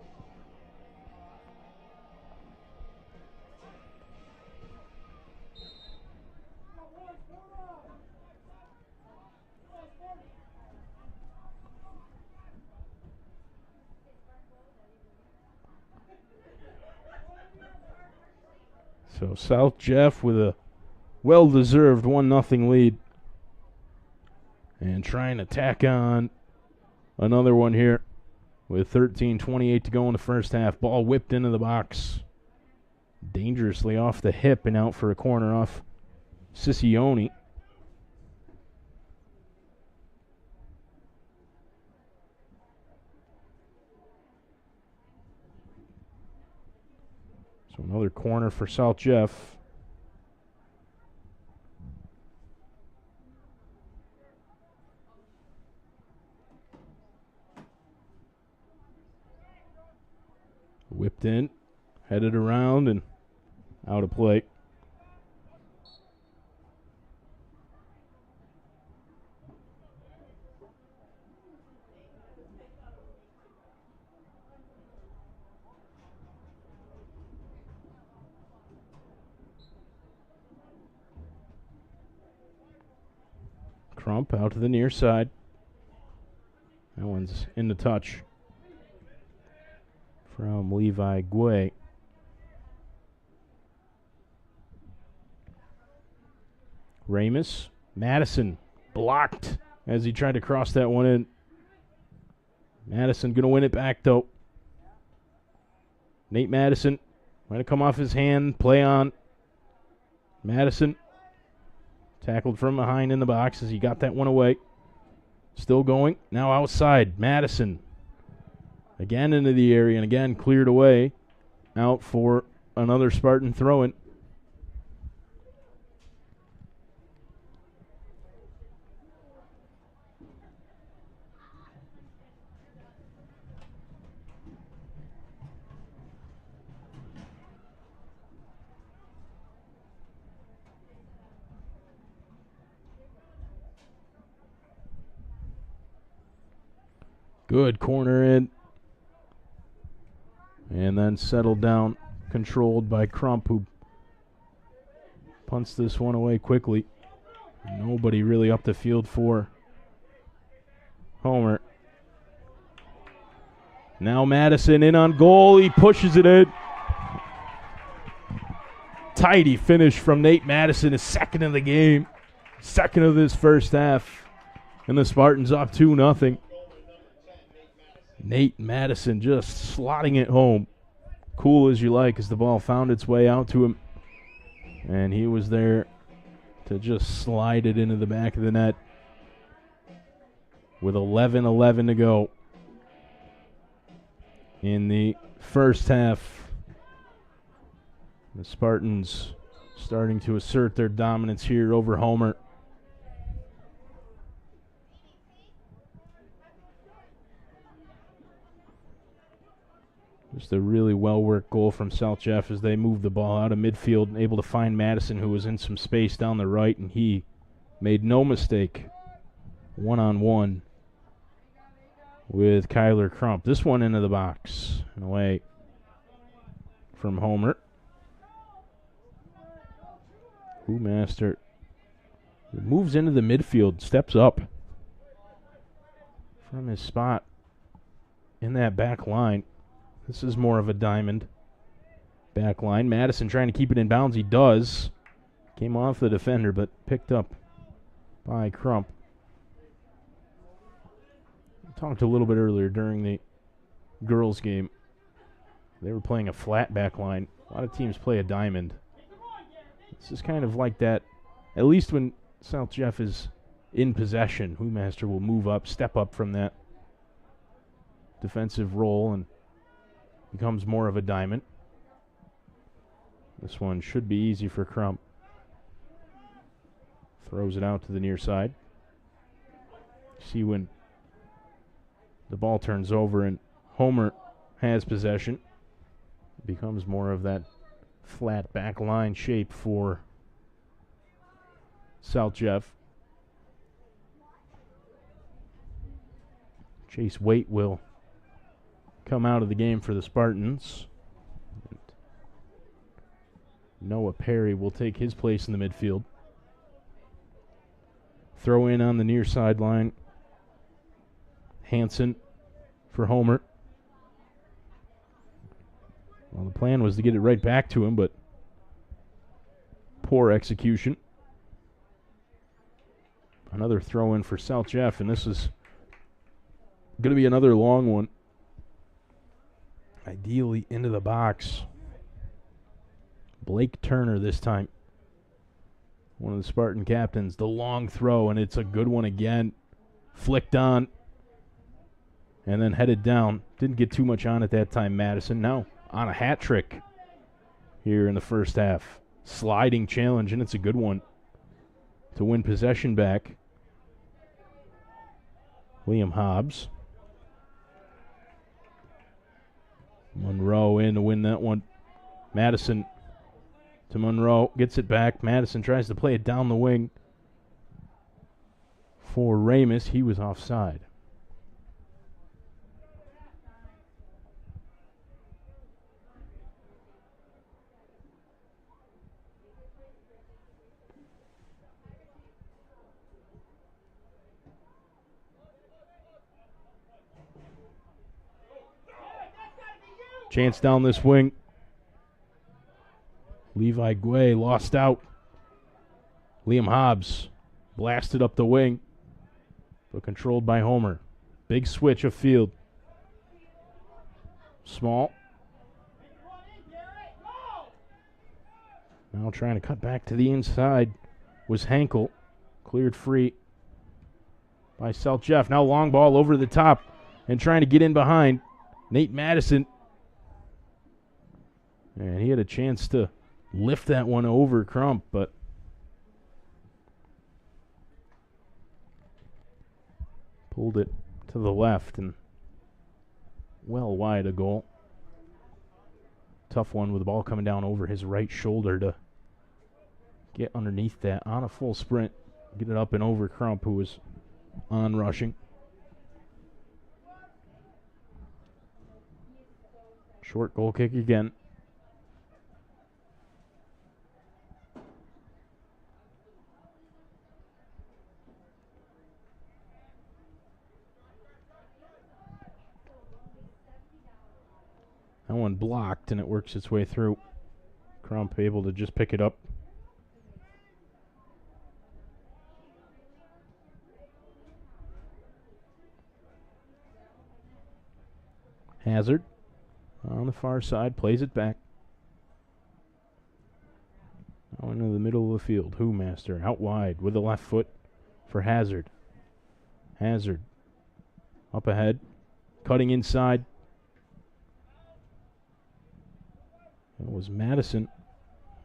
Speaker 1: So South Jeff with a well-deserved 1-0 lead. And trying to tack on another one here with 13:28 to go in the first half. Ball whipped into the box. Dangerously off the hip and out for a corner off Siccioni. So another corner for South Jeff. Whipped in, headed around, and out of play. Crump out to the near side. That one's in the touch from Levi Guay. Ramus. Madison blocked as he tried to cross that one in. Madison going to win it back, though. Nate Madison going to come off his hand, play on. Madison tackled from behind in the box as he got that one away. Still going. Now outside. Madison. Again into the area and again cleared away. Out for another Spartan throw-in. Good corner in. And then settled down, controlled by Crump, who punts this one away quickly. Nobody really up the field for Homer. Now Madison in on goal. He pushes it in. Tidy finish from Nate Madison, his second of the game. Second of this first half. And the Spartans up 2-0. Nate Madison just slotting it home. Cool as you like as the ball found its way out to him. And he was there to just slide it into the back of the net. With 11:11 to go in the first half. The Spartans starting to assert their dominance here over Homer. Just a really well-worked goal from South Jeff as they move the ball out of midfield and able to find Madison, who was in some space down the right, and he made no mistake. One-on-one with Kyler Crump. This one into the box and away from Homer. Master moves into the midfield, steps up from his spot in that back line. This is more of a diamond back line. Madison trying to keep it in bounds. He does. Came off the defender, but picked up by Crump. Talked a little bit earlier during the girls' game. They were playing a flat back line. A lot of teams play a diamond. This is kind of like that. At least when South Jeff is in possession, Master will move up, step up from that defensive role and becomes more of a diamond. This one should be easy for Crump. Throws it out to the near side. See when the ball turns over and Homer has possession, it becomes more of that flat back line shape for South Jeff. Chase Waite will come out of the game for the Spartans. And Noah Perry will take his place in the midfield. Throw in on the near sideline. Hansen for Homer. Well, the plan was to get it right back to him, but poor execution. Another throw in for South Jeff, and this is going to be another long one. Ideally into the box. Blake Turner this time. One of the Spartan captains. The long throw, and it's a good one again. Flicked on. And then headed down. Didn't get too much on it that time, Madison. Now on a hat trick here in the first half. Sliding challenge, and it's a good one to win possession back. Liam Hobbs. Monroe in to win that one. Madison to Monroe. Gets it back. Madison tries to play it down the wing for Ramus. He was offside. Chance down this wing. Levi Guay lost out. Liam Hobbs blasted up the wing, but controlled by Homer. Big switch of field. Small. Now trying to cut back to the inside was Hankel. Cleared free by South Jeff. Now long ball over the top and trying to get in behind Nate Madison. And he had a chance to lift that one over Crump, but pulled it to the left and well wide a goal. Tough one with the ball coming down over his right shoulder to get underneath that on a full sprint, get it up and over Crump, who was on rushing. Short goal kick again. That one blocked, and it works its way through. Crump able to just pick it up. Hazard on the far side, plays it back. Now into the middle of the field. Master out wide with the left foot for Hazard. Hazard up ahead, cutting inside. It was Madison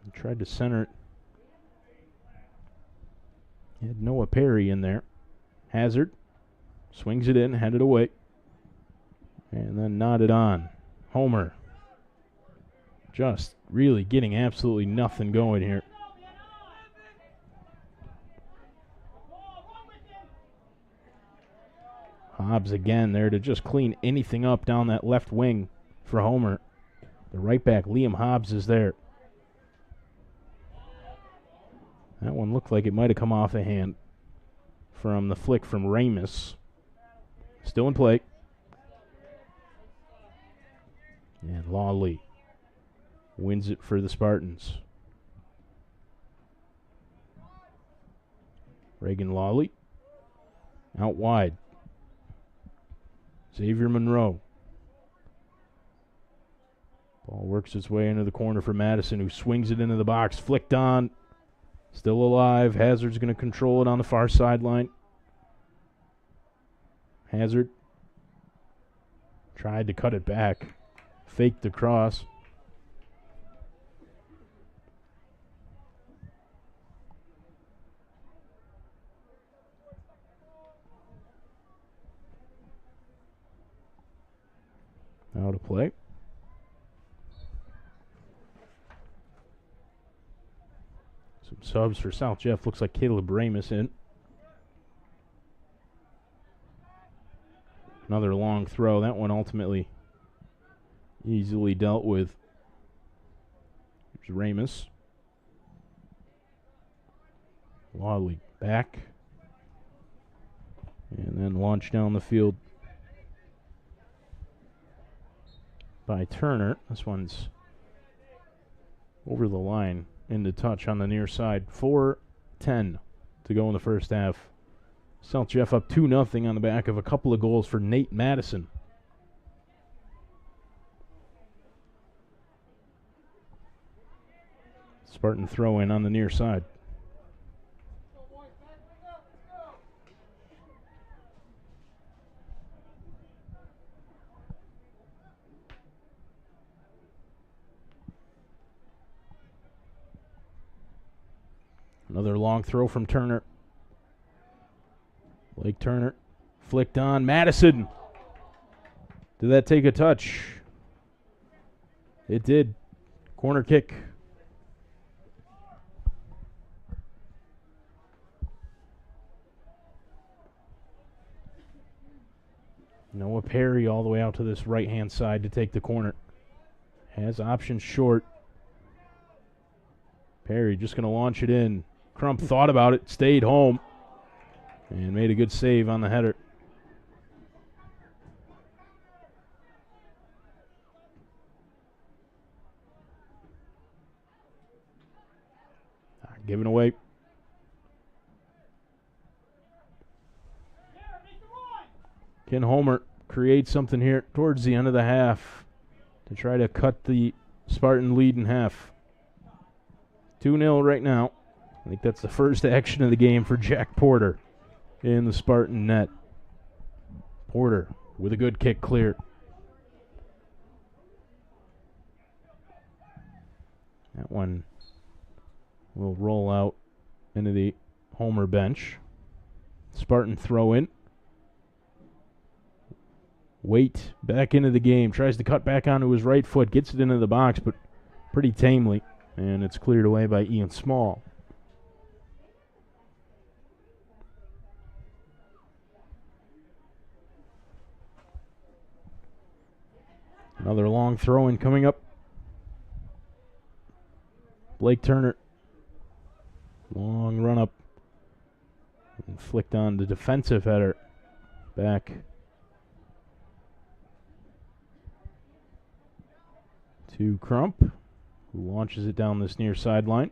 Speaker 1: who tried to center it. He had Noah Perry in there. Hazard swings it in, headed away, and then nodded on. Homer just really getting absolutely nothing going here. Hobbs again there to just clean anything up down that left wing for Homer. The right back, Liam Hobbs, is there. That one looked like it might have come off a hand from the flick from Ramus. Still in play. And Lawley wins it for the Spartans. Reagan Lawley out wide. Xavier Monroe. Ball works its way into the corner for Madison, who swings it into the box. Flicked on. Still alive. Hazard's going to control it on the far sideline. Hazard tried to cut it back. Faked the cross. Now to play. Some subs for South Jeff. Looks like Caleb Ramus in. Another long throw. That one ultimately easily dealt with. Here's Ramus. Lawley back. And then launched down the field by Turner. This one's over the line into touch on the near side. 4:10 to go in the first half. South Jeff up 2-0 on the back of a couple of goals for Nate Madison. Spartan throw in on the near side. Another long throw from Turner. Blake Turner flicked on. Madison. Did that take a touch? It did. Corner kick. Noah Perry all the way out to this right-hand side to take the corner. Has options short. Perry just going to launch it in. Crump thought about it, stayed home, and made a good save on the header. Given away. Can Homer create something here towards the end of the half to try to cut the Spartan lead in half? 2-0 right now. I think that's the first action of the game for Jack Porter in the Spartan net. Porter with a good kick clear. That one will roll out into the Homer bench. Spartan throw in. Waite back into the game. Tries to cut back onto his right foot. Gets it into the box, but pretty tamely. And it's cleared away by Ian Small. Another long throw-in coming up. Blake Turner. Long run up. And flicked on the defensive header. Back to Crump, who launches it down this near sideline.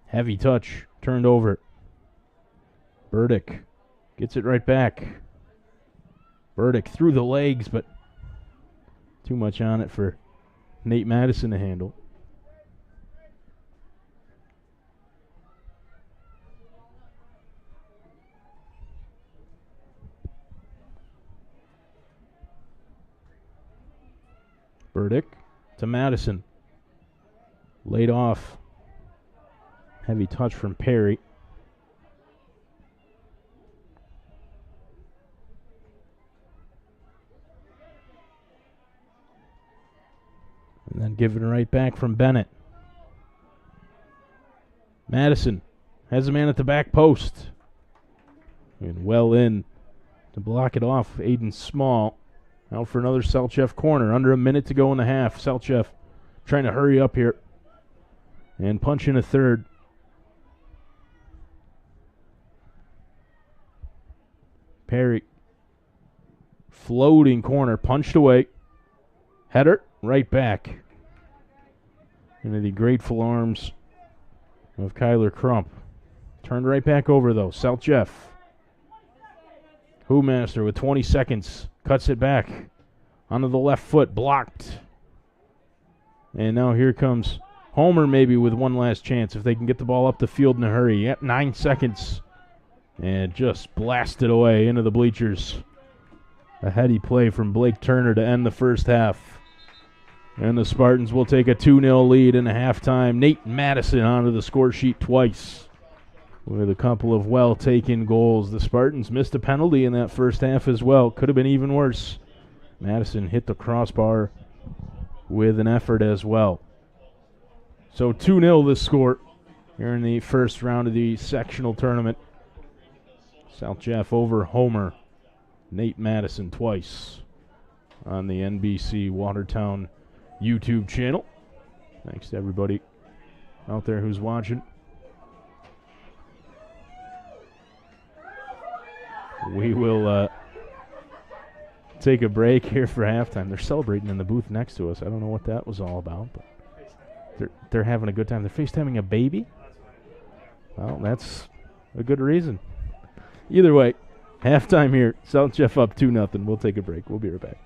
Speaker 1: Heavy touch, turned over. Burdick gets it right back. Burdick through the legs, but too much on it for Nate Madison to handle. Burdick to Madison. Laid off. Heavy touch from Perry. And then give it right back from Bennett. Madison has a man at the back post. And well in to block it off. Aiden Small out for another Selchev corner. Under a minute to go in the half. Selchev trying to hurry up here and punch in a third. Perry. Floating corner. Punched away. Header right back into the grateful arms of Kyler Crump. Turned right back over, though. Selchev. Hoemaster with 20 seconds. Cuts it back onto the left foot. Blocked. And now here comes Homer maybe with one last chance if they can get the ball up the field in a hurry. Yep, 9 seconds. And just blasted away into the bleachers. A heady play from Blake Turner to end the first half. And the Spartans will take a 2-0 lead in a halftime. Nate Madison onto the score sheet twice with a couple of well-taken goals. The Spartans missed a penalty in that first half as well. Could have been even worse. Madison hit the crossbar with an effort as well. So 2-0 the score here in the first round of the sectional tournament. South Jeff over Homer. Nate Madison twice on the NBC Watertown YouTube channel. Thanks to everybody out there who's watching. We will take a break here for halftime. They're celebrating in the booth next to us. I don't know what that was all about, but they're having a good time. They're FaceTiming a baby? Well, that's a good reason. Either way, halftime here. South Jeff up 2-0. We'll take a break. We'll be right back.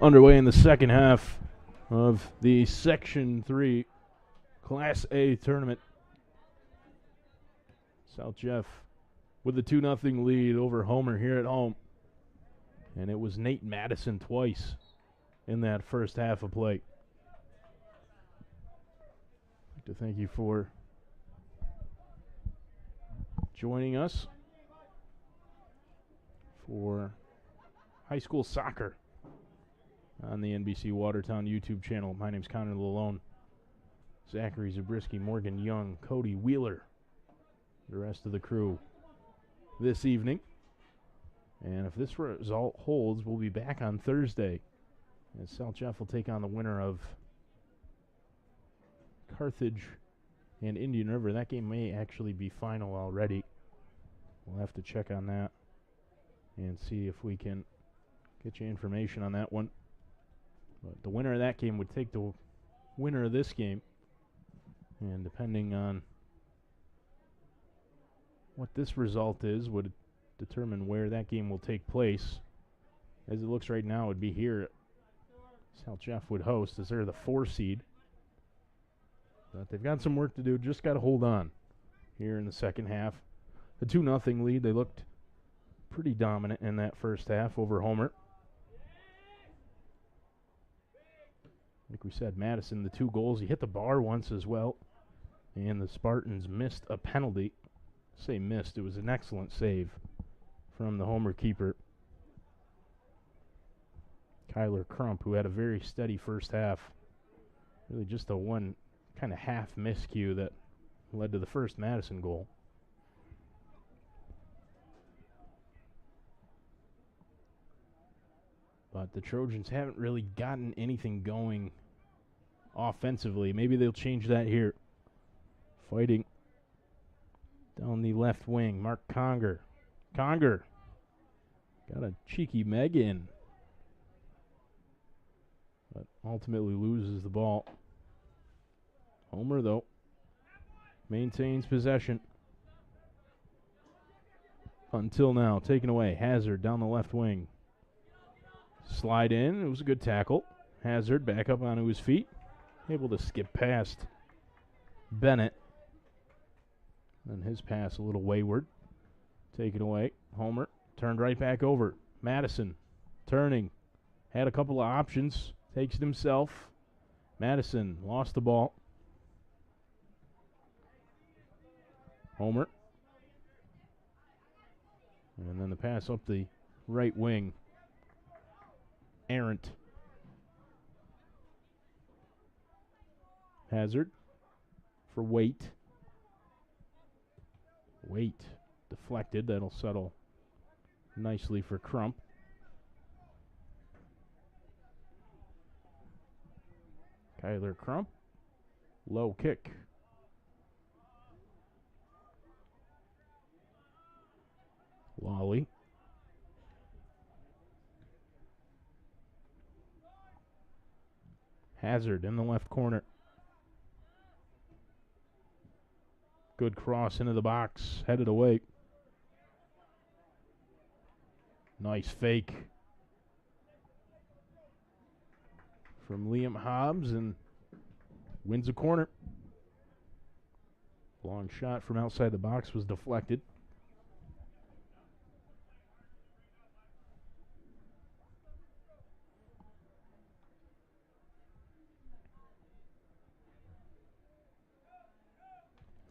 Speaker 1: Underway in the second half of the Section 3 Class A tournament. South Jeff with a 2-0 lead over Homer here at home. And it was Nate Madison twice in that first half of play. I'd like to thank you for joining us for high school soccer on the NBC Watertown YouTube channel. My name's Connor Lalone. Zachary Zabriskie, Morgan Young, Cody Wheeler, the rest of the crew this evening. And if this result holds, we'll be back on Thursday as South Jeff will take on the winner of Carthage and Indian River. That game may actually be final already. We'll have to check on that and see if we can get you information on that one. But the winner of that game would take the winner of this game. And depending on what this result is, would determine where that game will take place. As it looks right now, it would be here. South Jeff would host as they're the 4 seed. But they've got some work to do. Just got to hold on here in the second half. A 2-0 lead. They looked pretty dominant in that first half over Homer. Like we said, Madison, the 2 goals. He hit the bar once as well. And the Spartans missed a penalty. I say missed. It was an excellent save from the Homer keeper, Kyler Crump, who had a very steady first half. Really just a one kind of half miscue that led to the first Madison goal. But the Trojans haven't really gotten anything going offensively. Maybe they'll change that here. Fighting down the left wing, Mark Conger. Conger got a cheeky meg in, but ultimately loses the ball. Homer, though, maintains possession. Until now, taken away. Hazard down the left wing. Slide in. It was a good tackle. Hazard back up onto his feet. Able to skip past Bennett. And his pass a little wayward. Taken away. Homer turned right back over. Madison turning. Had a couple of options. Takes it himself. Madison lost the ball. Homer. And then the pass up the right wing. Errant. Hazard for Waite. Waite deflected. That'll settle nicely for Crump. Kyler Crump. Low kick. Lawley. Hazard in the left corner. Good cross into the box. Headed away. Nice fake from Liam Hobbs and wins a corner. Long shot from outside the box was deflected.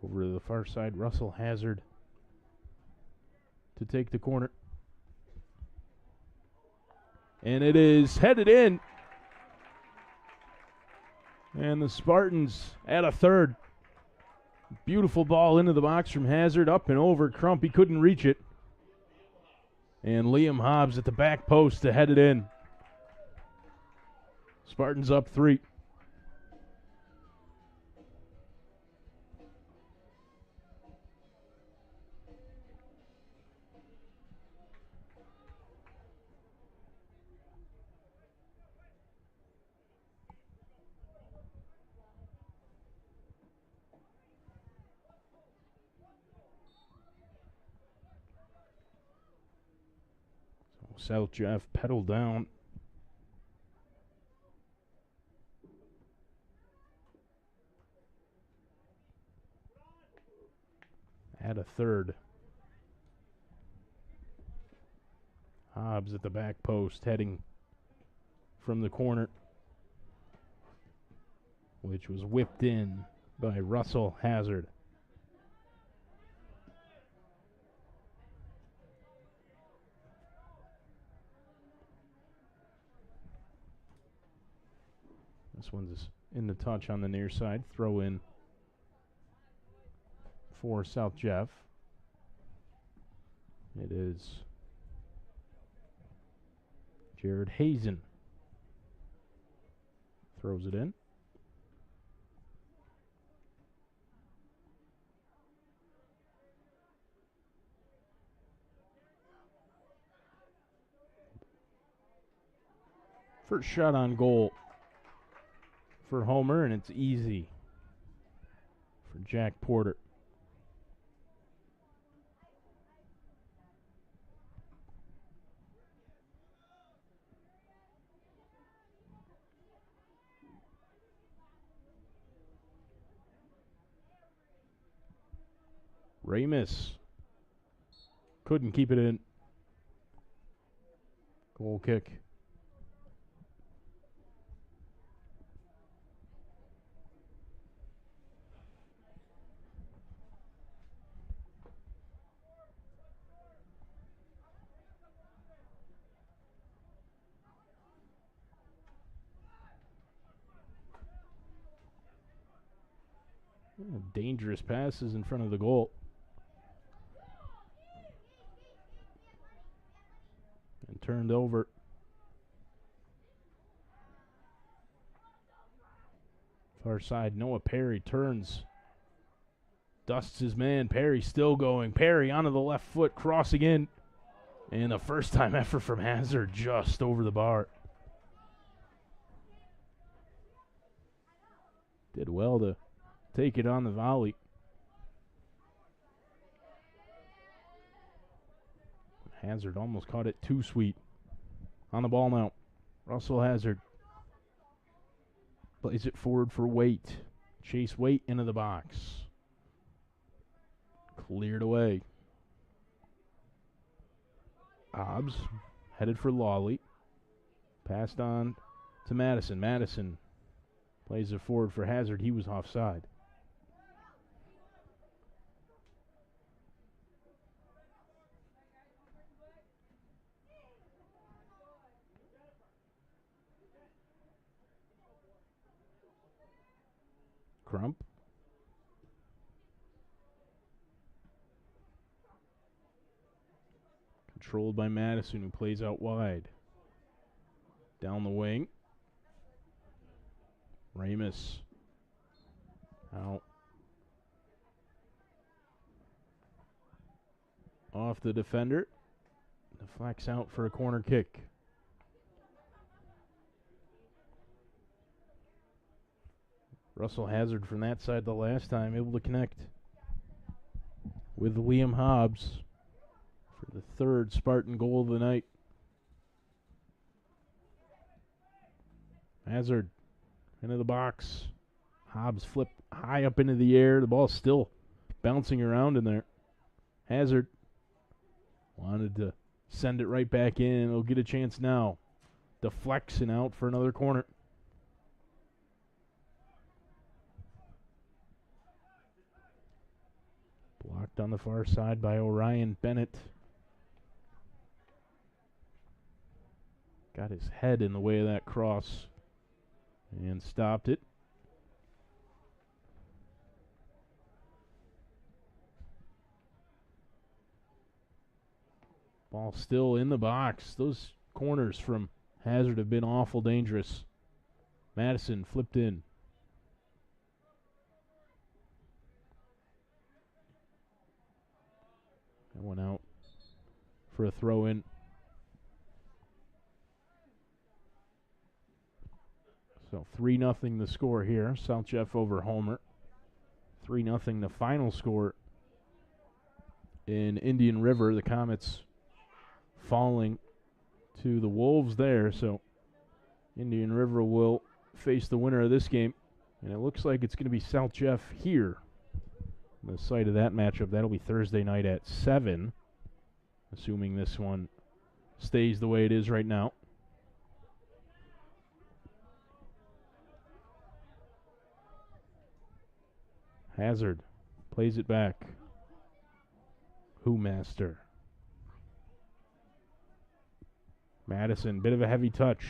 Speaker 1: Over to the far side, Russell Hazard to take the corner. And it is headed in. And the Spartans add a third. Beautiful ball into the box from Hazard, up and over. Crump, he couldn't reach it. And Liam Hobbs at the back post to head it in. Spartans up 3. South Jeff pedal down Had a third. Hobbs at the back post, heading from the corner, which was whipped in by Russell Hazard. This one's in the touch on the near side. Throw in for South Jeff. It is Jared Hazen. Throws it in. First shot on goal for Homer, and it's easy for Jack Porter. Ramus couldn't keep it in. Goal kick. Dangerous passes in front of the goal. And turned over. Far side, Noah Perry turns. Dusts his man. Perry still going. Perry onto the left foot, crossing in. And a first-time effort from Hazard just over the bar. Did well to take it on the volley. Hazard almost caught it too sweet. On the ball now. Russell Hazard plays it forward for Waite. Chase Waite into the box. Cleared away. Hobbs headed for Lawley. Passed on to Madison. Madison plays it forward for Hazard. He was offside. Crump. Controlled by Madison, who plays out wide. Down the wing. Ramus. Out. Off the defender. Deflects out for a corner kick. Russell Hazard from that side the last time, able to connect with Liam Hobbs for the third Spartan goal of the night. Hazard into the box. Hobbs flipped high up into the air. The ball's still bouncing around in there. Hazard wanted to send it right back in. He'll get a chance now. Deflects and out for another corner. Blocked on the far side by Orion Bennett. Got his head in the way of that cross and stopped it. Ball still in the box. Those corners from Hazard have been awful dangerous. Madison flipped in. That one out for a throw-in. So 3-0 the score here. South Jeff over Homer. 3-0 the final score in Indian River. The Comets falling to the Wolves there. So Indian River will face the winner of this game. And it looks like it's going to be South Jeff here The site of that matchup, that'll be Thursday night at 7, assuming this one stays the way it is right now. Hazard plays it back. Master. Madison, bit of a heavy touch.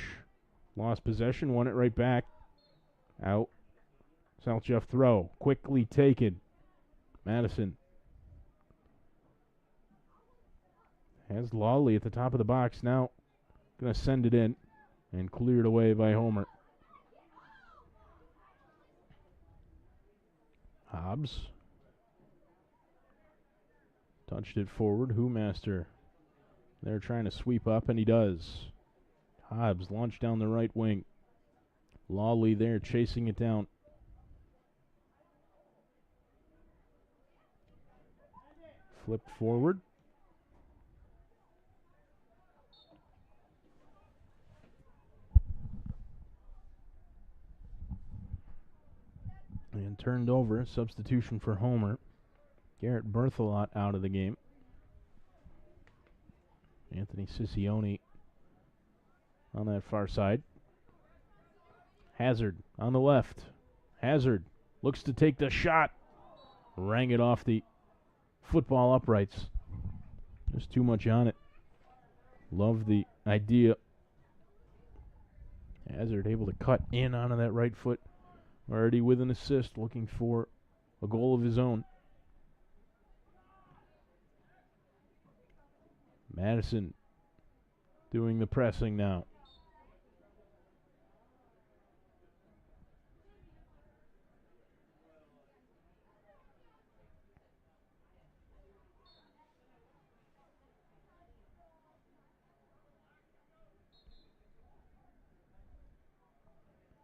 Speaker 1: Lost possession, won it right back. Out. South Jeff throw. Quickly taken. Madison. Has Lawley at the top of the box now. Going to send it in. And cleared away by Homer. Hobbs. Touched it forward. Master. They're trying to sweep up, and he does. Hobbs launched down the right wing. Lawley there chasing it down. Flipped forward. And turned over. Substitution for Homer. Garrett Berthelot out of the game. Anthony Siccione on that far side. Hazard on the left. Hazard looks to take the shot. Rang it off the football uprights. There's too much on it. Love the idea. Hazard able to cut in onto that right foot. Already with an assist, looking for a goal of his own. Madison doing the pressing now.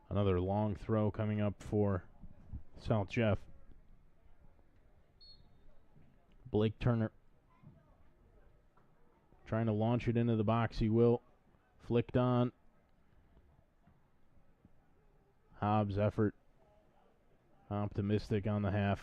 Speaker 1: Another long throw coming up for South Jeff. Blake Turner trying to launch it into the box. He will. Flicked on. Hobbs' effort. Optimistic on the half.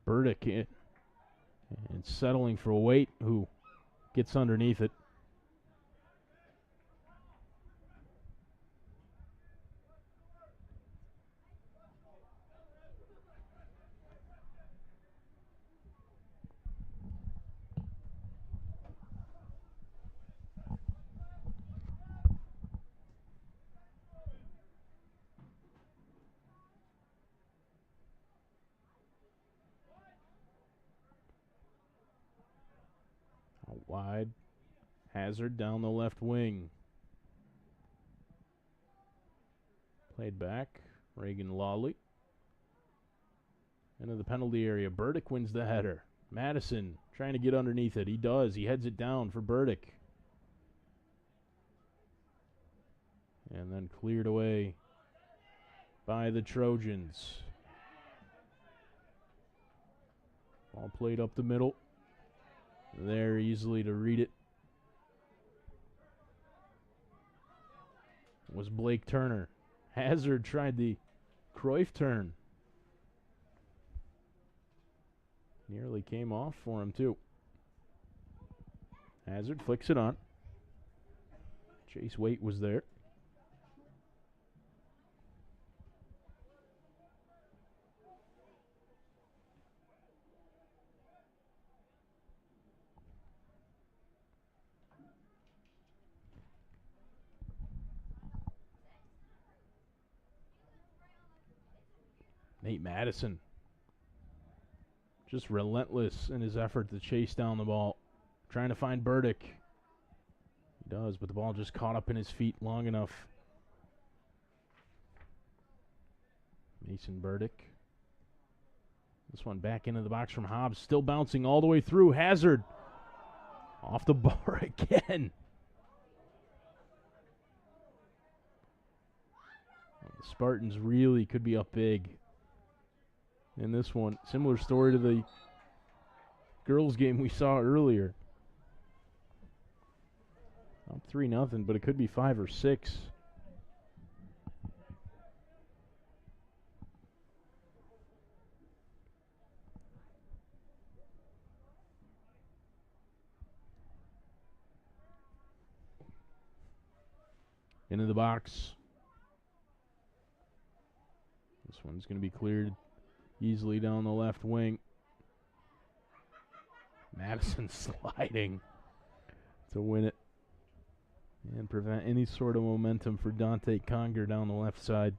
Speaker 1: Burdick and settling for Waite, who gets underneath it. Wide. Hazard down the left wing. Played back. Reagan Lawley. Into the penalty area. Burdick wins the header. Madison trying to get underneath it. He does. He heads it down for Burdick. And then cleared away by the Trojans. Ball played up the middle. There easily to read it was Blake Turner. Hazard tried the Cruyff turn. Nearly came off for him too. Hazard flicks it on. Chase Waite was there. Nate Madison, just relentless in his effort to chase down the ball. Trying to find Burdick. He does, but the ball just caught up in his feet long enough. Mason Burdick. This one back into the box from Hobbs. Still bouncing all the way through. Hazard off the bar again. The Spartans really could be up big in this one. Similar story to the girls' game we saw earlier. Up 3-0, but it could be 5 or 6. Into the box. This one's going to be cleared easily down the left wing. Madison sliding to win it and prevent any sort of momentum for Dante Conger down the left side.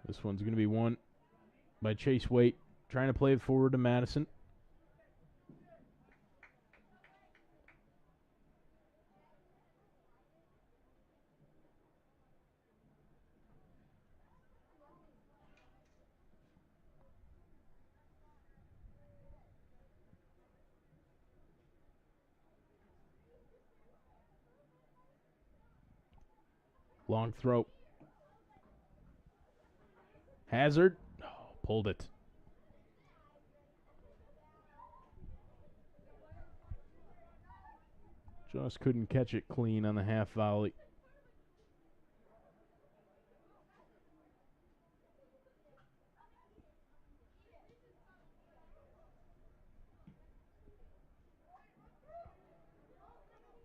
Speaker 1: This one's going to be won by Chase Waite, trying to play it forward to Madison. Long throw. Hazard. Oh, pulled it. Just couldn't catch it clean on the half volley.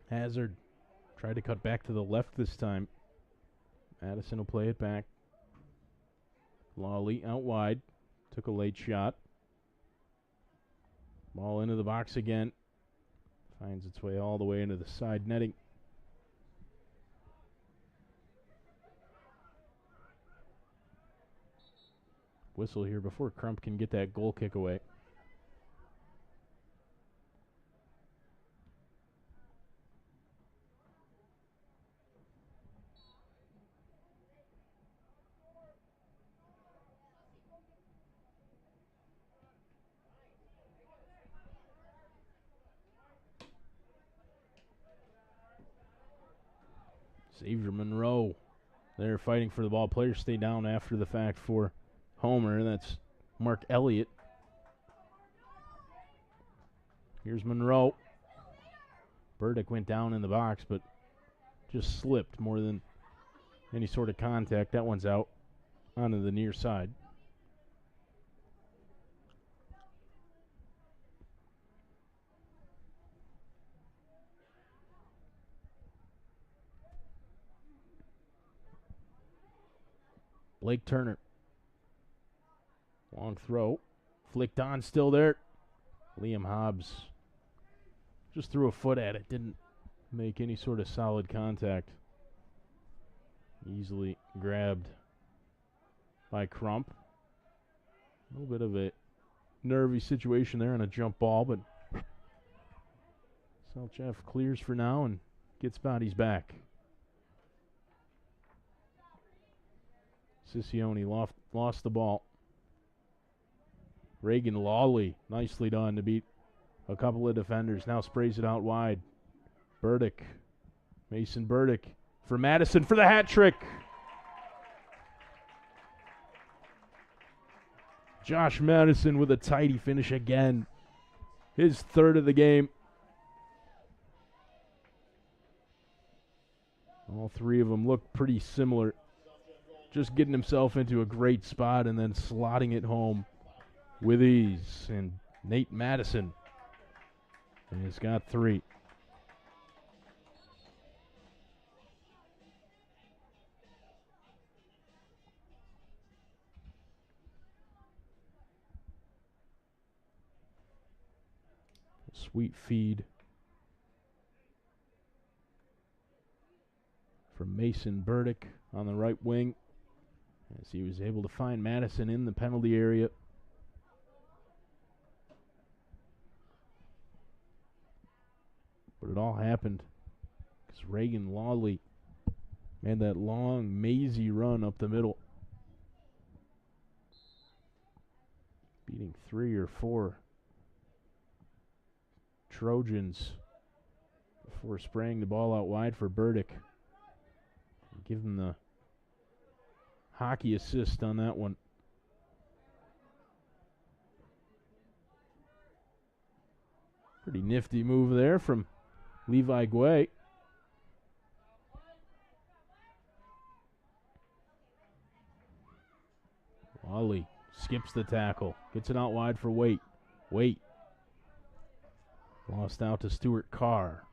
Speaker 1: Hazard tried to cut back to the left this time. Madison will play it back. Lawley out wide. Took a late shot. Ball into the box again. Finds its way all the way into the side netting. Whistle here before Crump can get that goal kick away. Xavier Monroe. They're fighting for the ball. Players stay down after the fact for Homer. That's Mark Elliott. Here's Monroe. Burdick went down in the box, but just slipped more than any sort of contact. That one's out onto the near side. Blake Turner. Long throw. Flicked on, still there. Liam Hobbs just threw a foot at it. Didn't make any sort of solid contact. Easily grabbed by Crump. A little bit of a nervy situation there on a jump ball, but Selchev clears for now and gets bodies back. Siccione lost the ball. Reagan Lawley, nicely done to beat a couple of defenders. Now sprays it out wide. Burdick, Mason Burdick for Madison for the hat trick. Josh Madison with a tidy finish again. His third of the game. All three of them look pretty similar. Just getting himself into a great spot and then slotting it home with ease. And Nate Madison has got 3. Sweet feed from Mason Burdick on the right wing, as he was able to find Madison in the penalty area. all happened because Reagan Lawley made that long, mazy run up the middle, beating 3 or 4 Trojans before spraying the ball out wide for Burdick. Give him the hockey assist on that one. Pretty nifty move there from Levi Guay. Lawley skips the tackle. Gets it out wide for Waite. Waite. Lost out to Stuart Carr.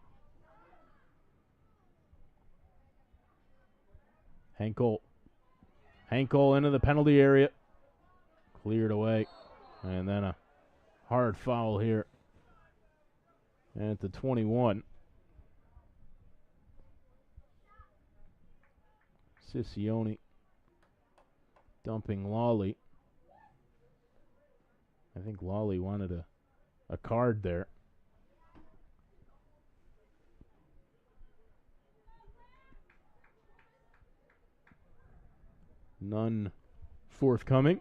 Speaker 1: Henkel. Henkel into the penalty area. Cleared away. And then a hard foul here at the 21. Sicione dumping Lawley. I think Lawley wanted a card there. None forthcoming.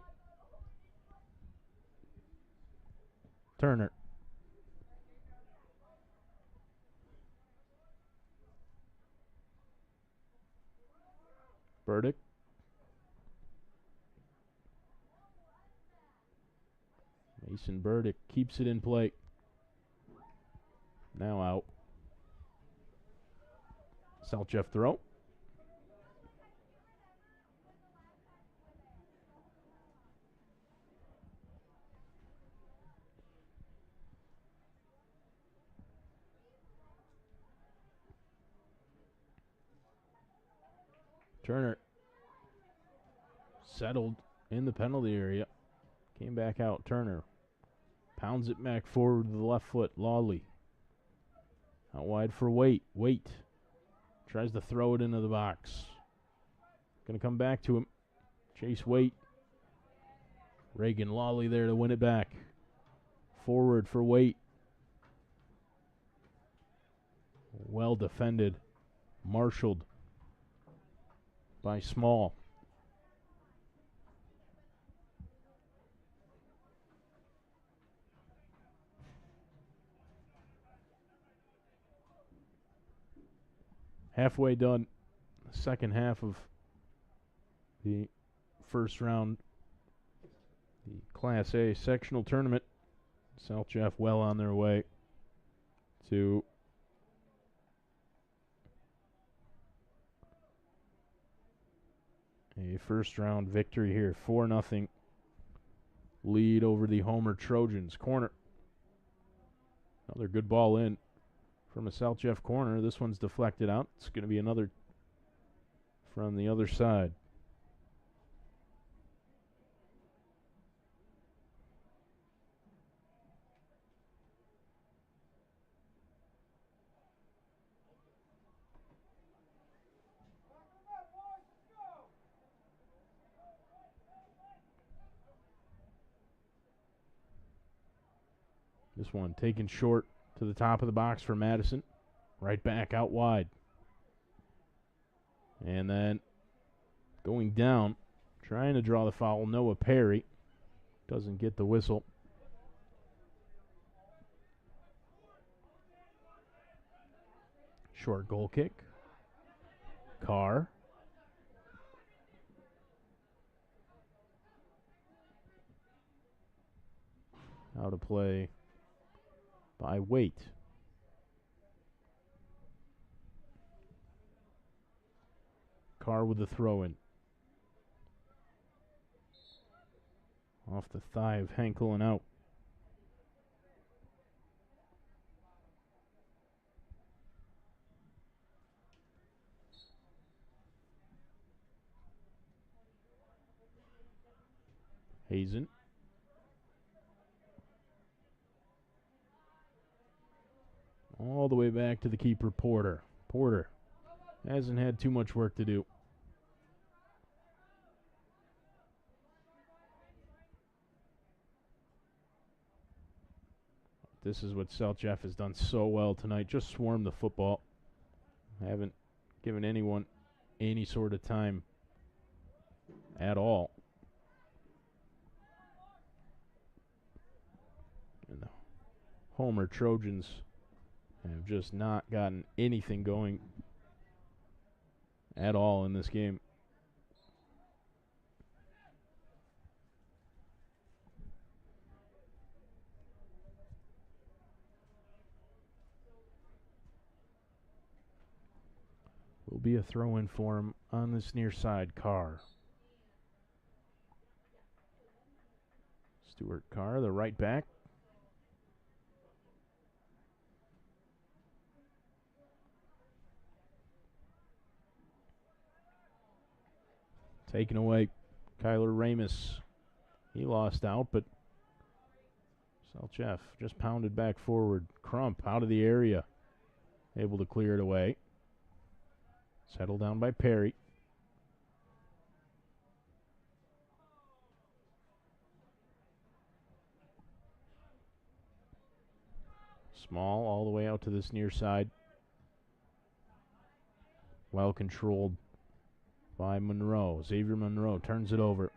Speaker 1: Turner. Burdick. Mason Burdick keeps it in play. Now out. Selchef throw. Turner settled in the penalty area. Came back out. Turner pounds it back forward with the left foot. Lawley out wide for Waite. Waite tries to throw it into the box. Going to come back to him. Chase Waite. Reagan Lawley there to win it back. Forward for Waite. Well defended. Marshaled by Small. Halfway done, the second half of the first round, the Class A sectional tournament. South Jeff well on their way to a first round victory here. 4-0 lead over the Homer Trojans. Corner. Another good ball in from a South Jeff corner. This one's deflected out. It's going to be another from the other side. This one taken short to the top of the box for Madison. Right back out wide. And then going down, trying to draw the foul, Noah Perry. Doesn't get the whistle. Short goal kick. Carr. Out of play by Waite. Carr with the throw in. Off the thigh of Henkel and out. Hazen. All the way back to the keeper, Porter. Porter hasn't had too much work to do. This is what South Jeff has done so well tonight. Just swarm the football. Haven't given anyone any sort of time at all. And the Homer Trojans have just not gotten anything going at all in this game. Will be a throw-in for him on this near side. Carr. Stuart Carr, the right back. Taken away. Kyler Ramus. He lost out, but South Jeff just pounded back forward. Crump out of the area. Able to clear it away. Settled down by Perry. Small all the way out to this near side. Well controlled by Monroe. Xavier Monroe turns it over.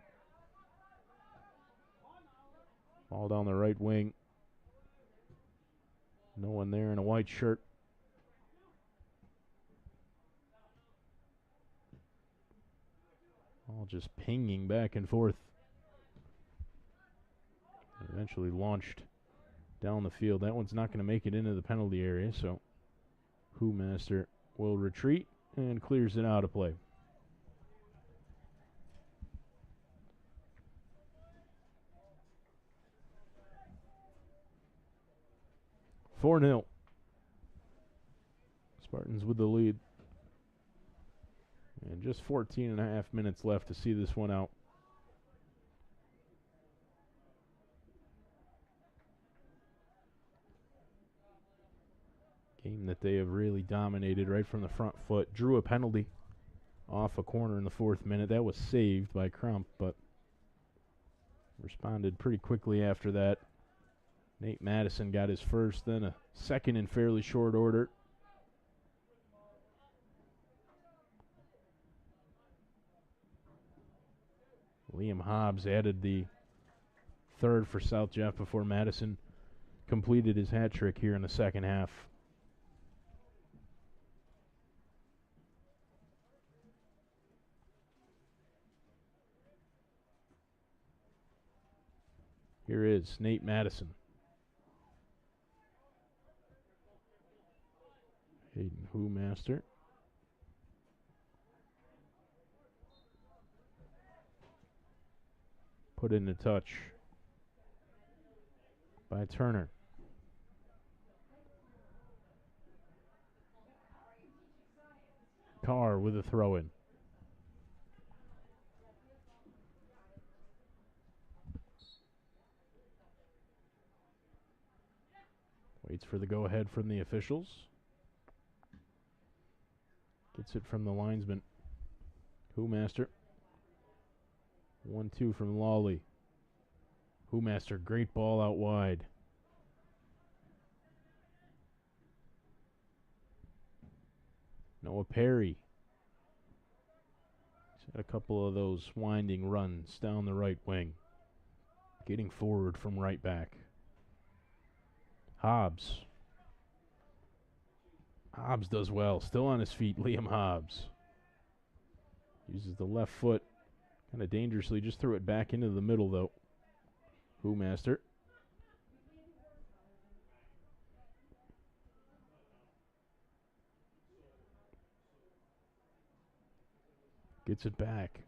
Speaker 1: Ball down the right wing. No one there in a white shirt. All just pinging back and forth. Eventually launched down the field. That one's not going to make it into the penalty area, so Master will retreat and clears it out of play. (4-0). Spartans with the lead. And just 14 and a half minutes left to see this one out. Game that they have really dominated right from the front foot. Drew a penalty off a corner in the 4th minute. That was saved by Crump, but responded pretty quickly after that. Nate Madison got his first, then a second in fairly short order. Liam Hobbs added the third for South Jeff before Madison completed his hat trick here in the second half. Here is Nate Madison. Hayden Master. Put in a touch by Turner. Carr with a throw-in. Waits for the go-ahead from the officials. Gets it from the linesman. Master. 1-2 from Lawley. Master, great ball out wide. Noah Perry. He's had a couple of those winding runs down the right wing. Getting forward from right back. Hobbs. Hobbs does well. Still on his feet, Liam Hobbs. Uses the left foot. Kind of dangerously, just threw it back into the middle, though. Master. Gets it back.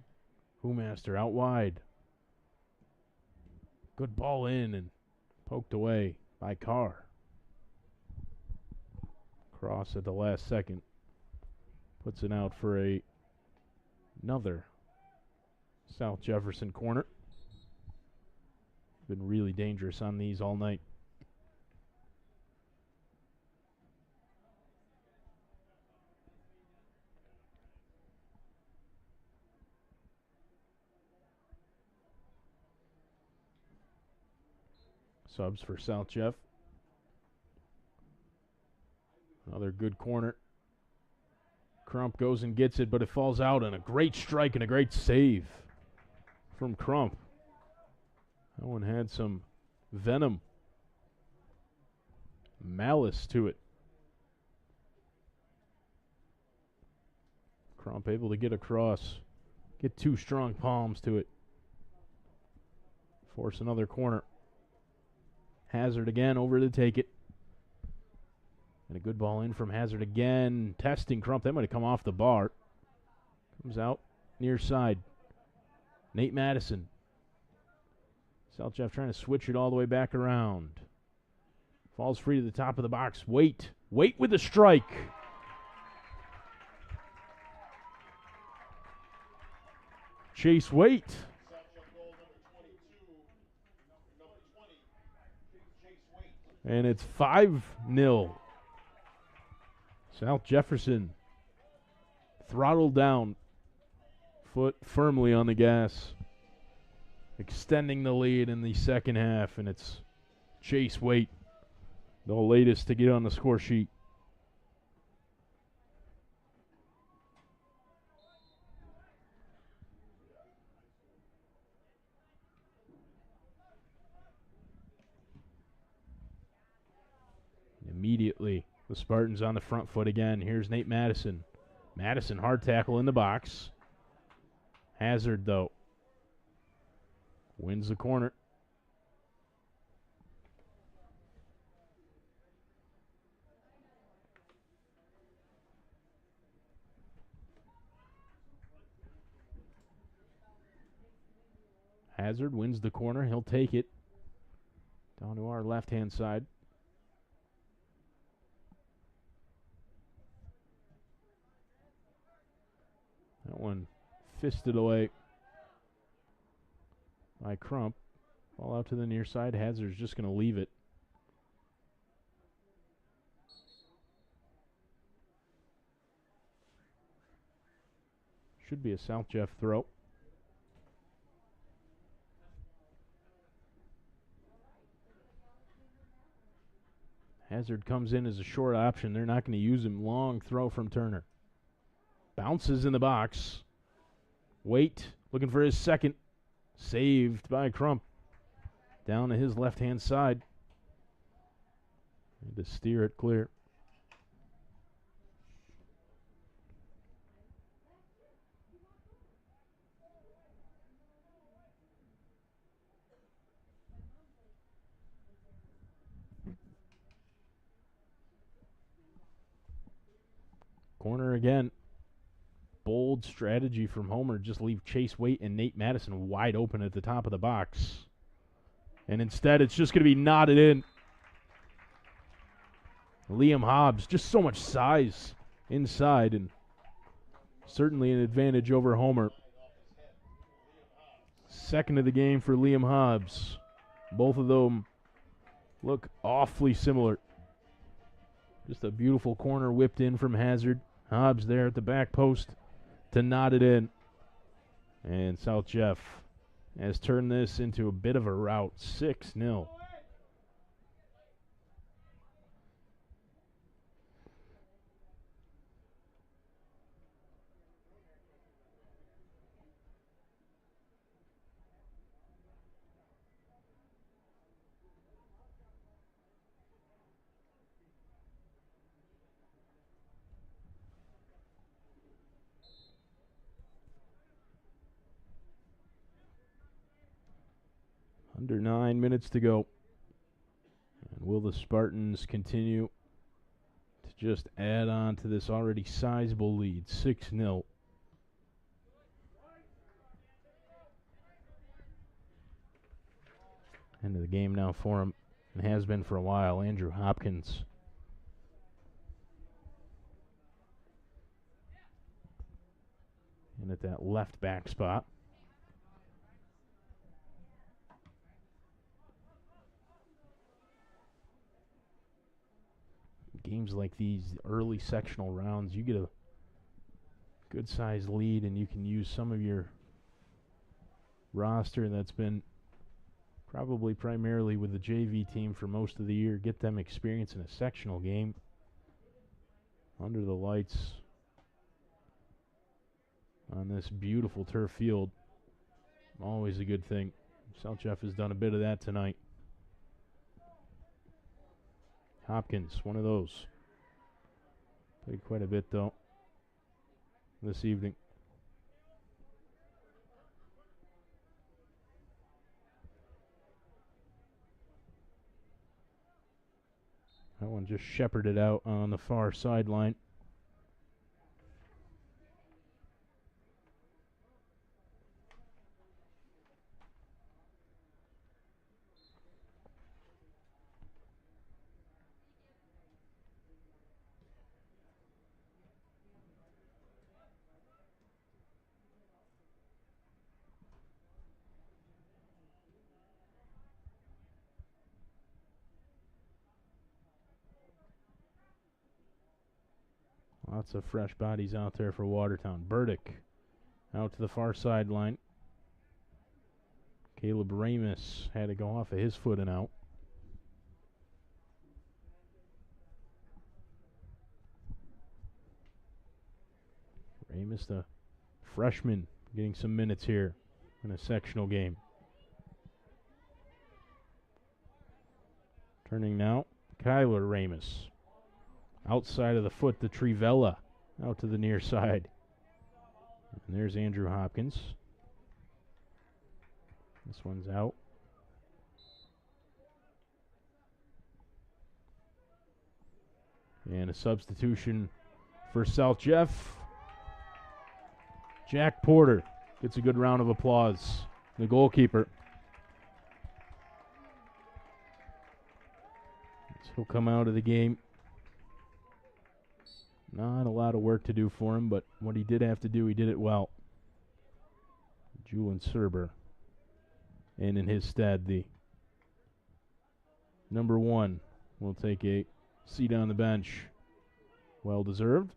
Speaker 1: Master out wide. Good ball in and poked away by Carr. Cross at the last second. Puts it out for another South Jefferson corner. Been really dangerous on these all night. Subs for South Jeff. Another good corner. Crump goes and gets it, but it falls out, and a great strike and a great save from Crump. That one had some venom, malice to it. Crump able to get across, get two strong palms to it. Force another corner. Hazard again over to take it. And a good ball in from Hazard again. Testing Crump. That might have come off the bar. Comes out near side. Nate Madison. South Jeff trying to switch it all the way back around. Falls free to the top of the box. Wait with the strike. Chase Waite. And it's 5-0. South Jefferson throttled down, foot firmly on the gas, extending the lead in the second half, and it's Chase Waite, the latest to get on the score sheet. Immediately, the Spartans on the front foot again. Here's Nate Madison. Madison, hard tackle in the box. Hazard, though, wins the corner. Hazard wins the corner. He'll take it down to our left-hand side. That one fisted away by Crump. Ball out to the near side. Hazard's just going to leave it. Should be a South Jeff throw. Hazard comes in as a short option. They're not going to use him. Long throw from Turner. Bounces in the box. Waite looking for his second. Saved by Crump. Down to his left-hand side. And to steer it clear. Corner again. Bold strategy from Homer. Just leave Chase Waite and Nate Madison wide open at the top of the box. And instead, it's just going to be knotted in. Liam Hobbs, just so much size inside, and certainly an advantage over Homer. Second of the game for Liam Hobbs. Both of them look awfully similar. Just a beautiful corner whipped in from Hazard. Hobbs there at the back post to knot it in. And South Jeff has turned this into a bit of a rout. 6-0. Under 9 minutes to go. And will the Spartans continue to just add on to this already sizable lead? 6-0. End of the game now for him, and has been for a while. Andrew Hopkins. And at that left back spot. Games like these, early sectional rounds, you get a good-sized lead, and you can use some of your roster that's been probably primarily with the JV team for most of the year, get them experience in a sectional game. under the lights on this beautiful turf field. Always a good thing. South Jeff has done a bit of that tonight. Hopkins, one of those. Played quite a bit, though, this evening. That one just shepherded out on the far sideline. Lots of fresh bodies out there for Watertown. Burdick out to the far sideline. Caleb Ramus had to go off of his foot and out. Ramus, the freshman, getting some minutes here in a sectional game. Turning now, Kyler Ramus. Outside of the foot to Trivella, out to the near side. And there's Andrew Hopkins. This one's out. And a substitution for South Jeff. Jack Porter gets a good round of applause. The goalkeeper. So he'll come out of the game. Not a lot of work to do for him, but what he did have to do, he did it well. Julian Serber. And in his stead, the number 1 will take a seat on the bench. Well deserved.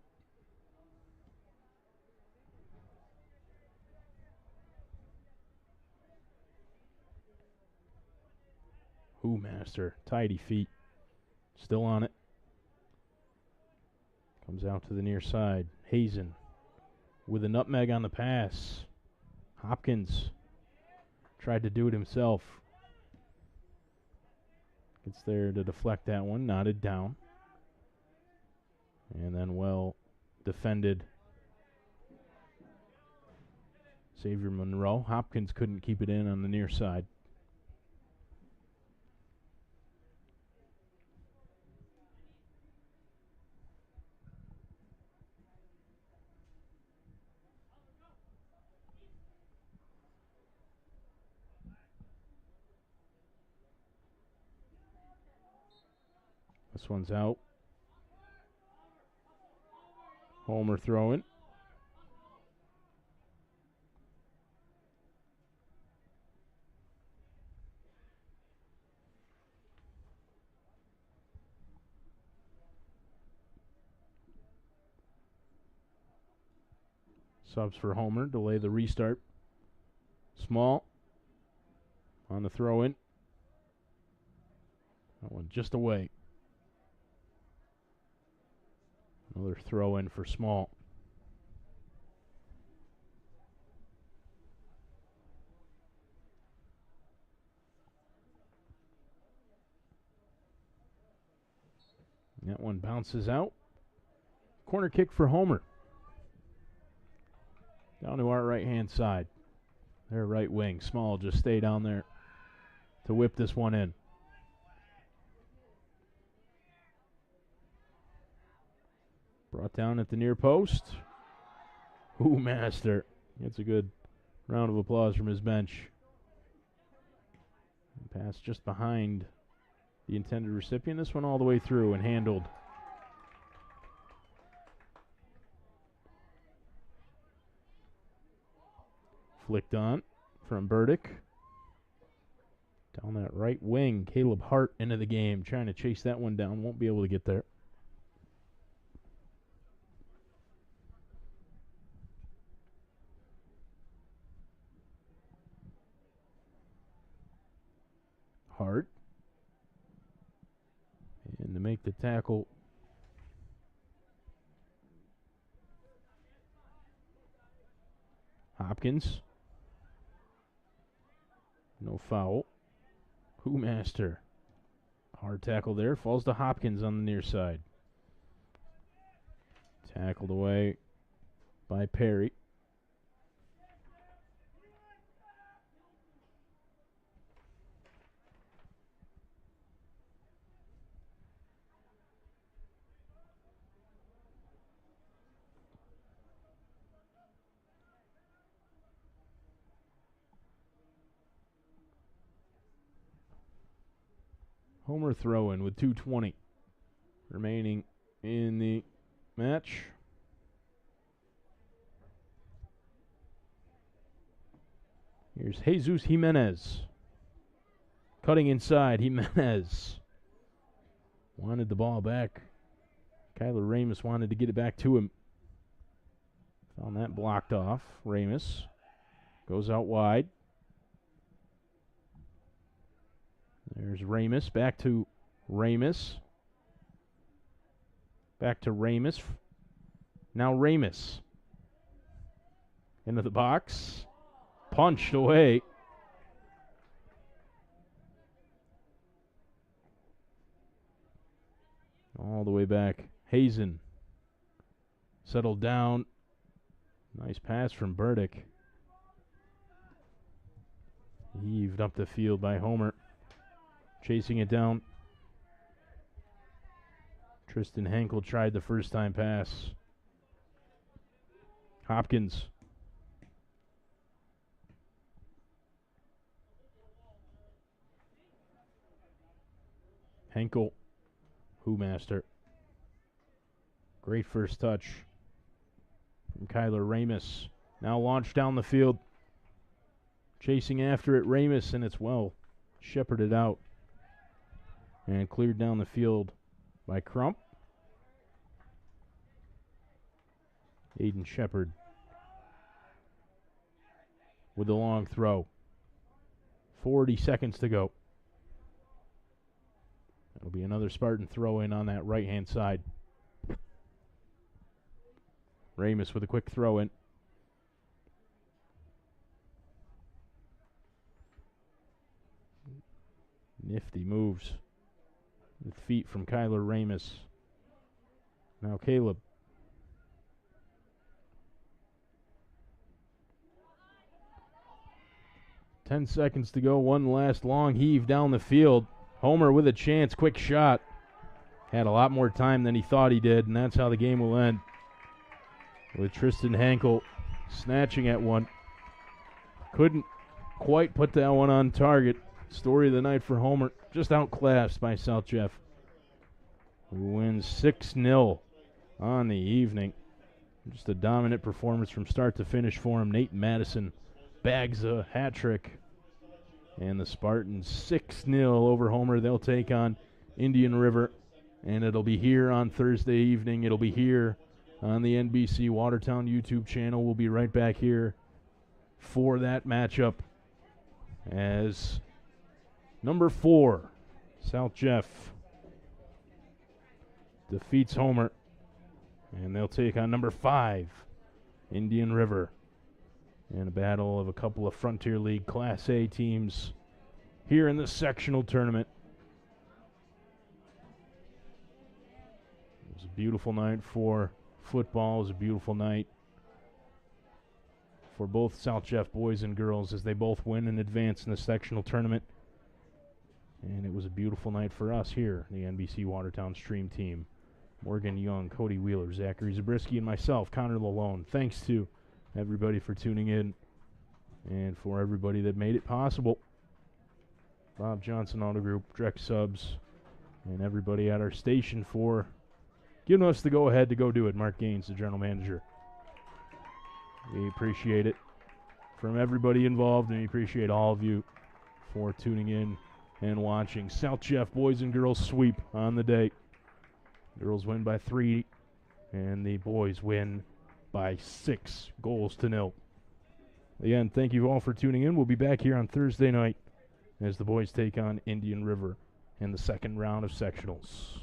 Speaker 1: Master, tidy feet. Still on it. Comes out to the near side. Hazen with a nutmeg on the pass. Hopkins tried to do it himself. Gets there to deflect that one. Knotted down. And then well defended. Xavier Monroe. Hopkins couldn't keep it in on the near side. This one's out. Homer throwing. Subs for Homer. Delay the restart. Small. On the throw-in. That one just away. Another throw-in for Small. And that one bounces out. Corner kick for Homer. Down to our right-hand side. Their right wing. Small just stay down there to whip this one in. Brought down at the near post. Master. Gets a good round of applause from his bench. Pass just behind the intended recipient. This one all the way through and handled. Flicked on from Burdick. Down that right wing. Caleb Hart into the game. Trying to chase that one down. Won't be able to get there. Hart. And to make the tackle Hopkins. No foul. Master. Hard tackle there. Falls to Hopkins on the near side. Tackled away by Perry. Homer throw-in with 2:20 remaining in the match. Here's Jesus Jimenez. Cutting inside, Jimenez. Wanted the ball back. Kyler Ramus wanted to get it back to him. Found that blocked off. Ramus goes out wide. There's Ramus. Back to Ramus. Back to Ramus. Now Ramus. Into the box. Punched away. All the way back. Hazen. Settled down. Nice pass from Burdick. Heaved up the field by Homer. Chasing it down. Tristan Henkel tried the first time pass. Hopkins. Henkel. Master. Great first touch from Kyler Ramus. Now launched down the field. Chasing after it, Ramus, and it's well shepherded out. And cleared down the field by Crump. Aiden Shepard with the long throw. 40 seconds to go. That'll be another Spartan throw-in on that right-hand side. Ramus with a quick throw-in. Nifty moves with feet from Kyler Ramus. Now Caleb. Ten seconds to go. One last long heave down the field. Homer with a chance. Quick shot. Had a lot more time than he thought he did, and that's how the game will end. With Tristan Henkel snatching at one. Couldn't quite put that one on target. Story of the night for Homer. Just outclassed by South Jeff, who wins 6-0 on the evening. Just a dominant performance from start to finish for him. Nate Madison bags a hat trick. And the Spartans 6-0 over Homer. They'll take on Indian River. And it'll be here on Thursday evening. It'll be here on the NBC Watertown YouTube channel. We'll be right back here for that matchup as number 4, South Jeff, defeats Homer. And they'll take on number 5, Indian River, in a battle of a couple of Frontier League Class A teams here in the sectional tournament. It was a beautiful night for football. It was a beautiful night for both South Jeff boys and girls as they both win and advance in the sectional tournament. And it was a beautiful night for us here, the NBC Watertown Stream team. Morgan Young, Cody Wheeler, Zachary Zabriskie, and myself, Connor Lalone. Thanks to everybody for tuning in and for everybody that made it possible. Bob Johnson Auto Group, Drex Subs, and everybody at our station for giving us the go-ahead to go do it. Mark Gaines, the general manager. We appreciate it from everybody involved, and we appreciate all of you for tuning in and watching. South Jeff boys and girls sweep on the day. Girls win by 3, and the boys win by 6-0. Again, thank you all for tuning in. We'll be back here on Thursday night as the boys take on Indian River in the second round of sectionals.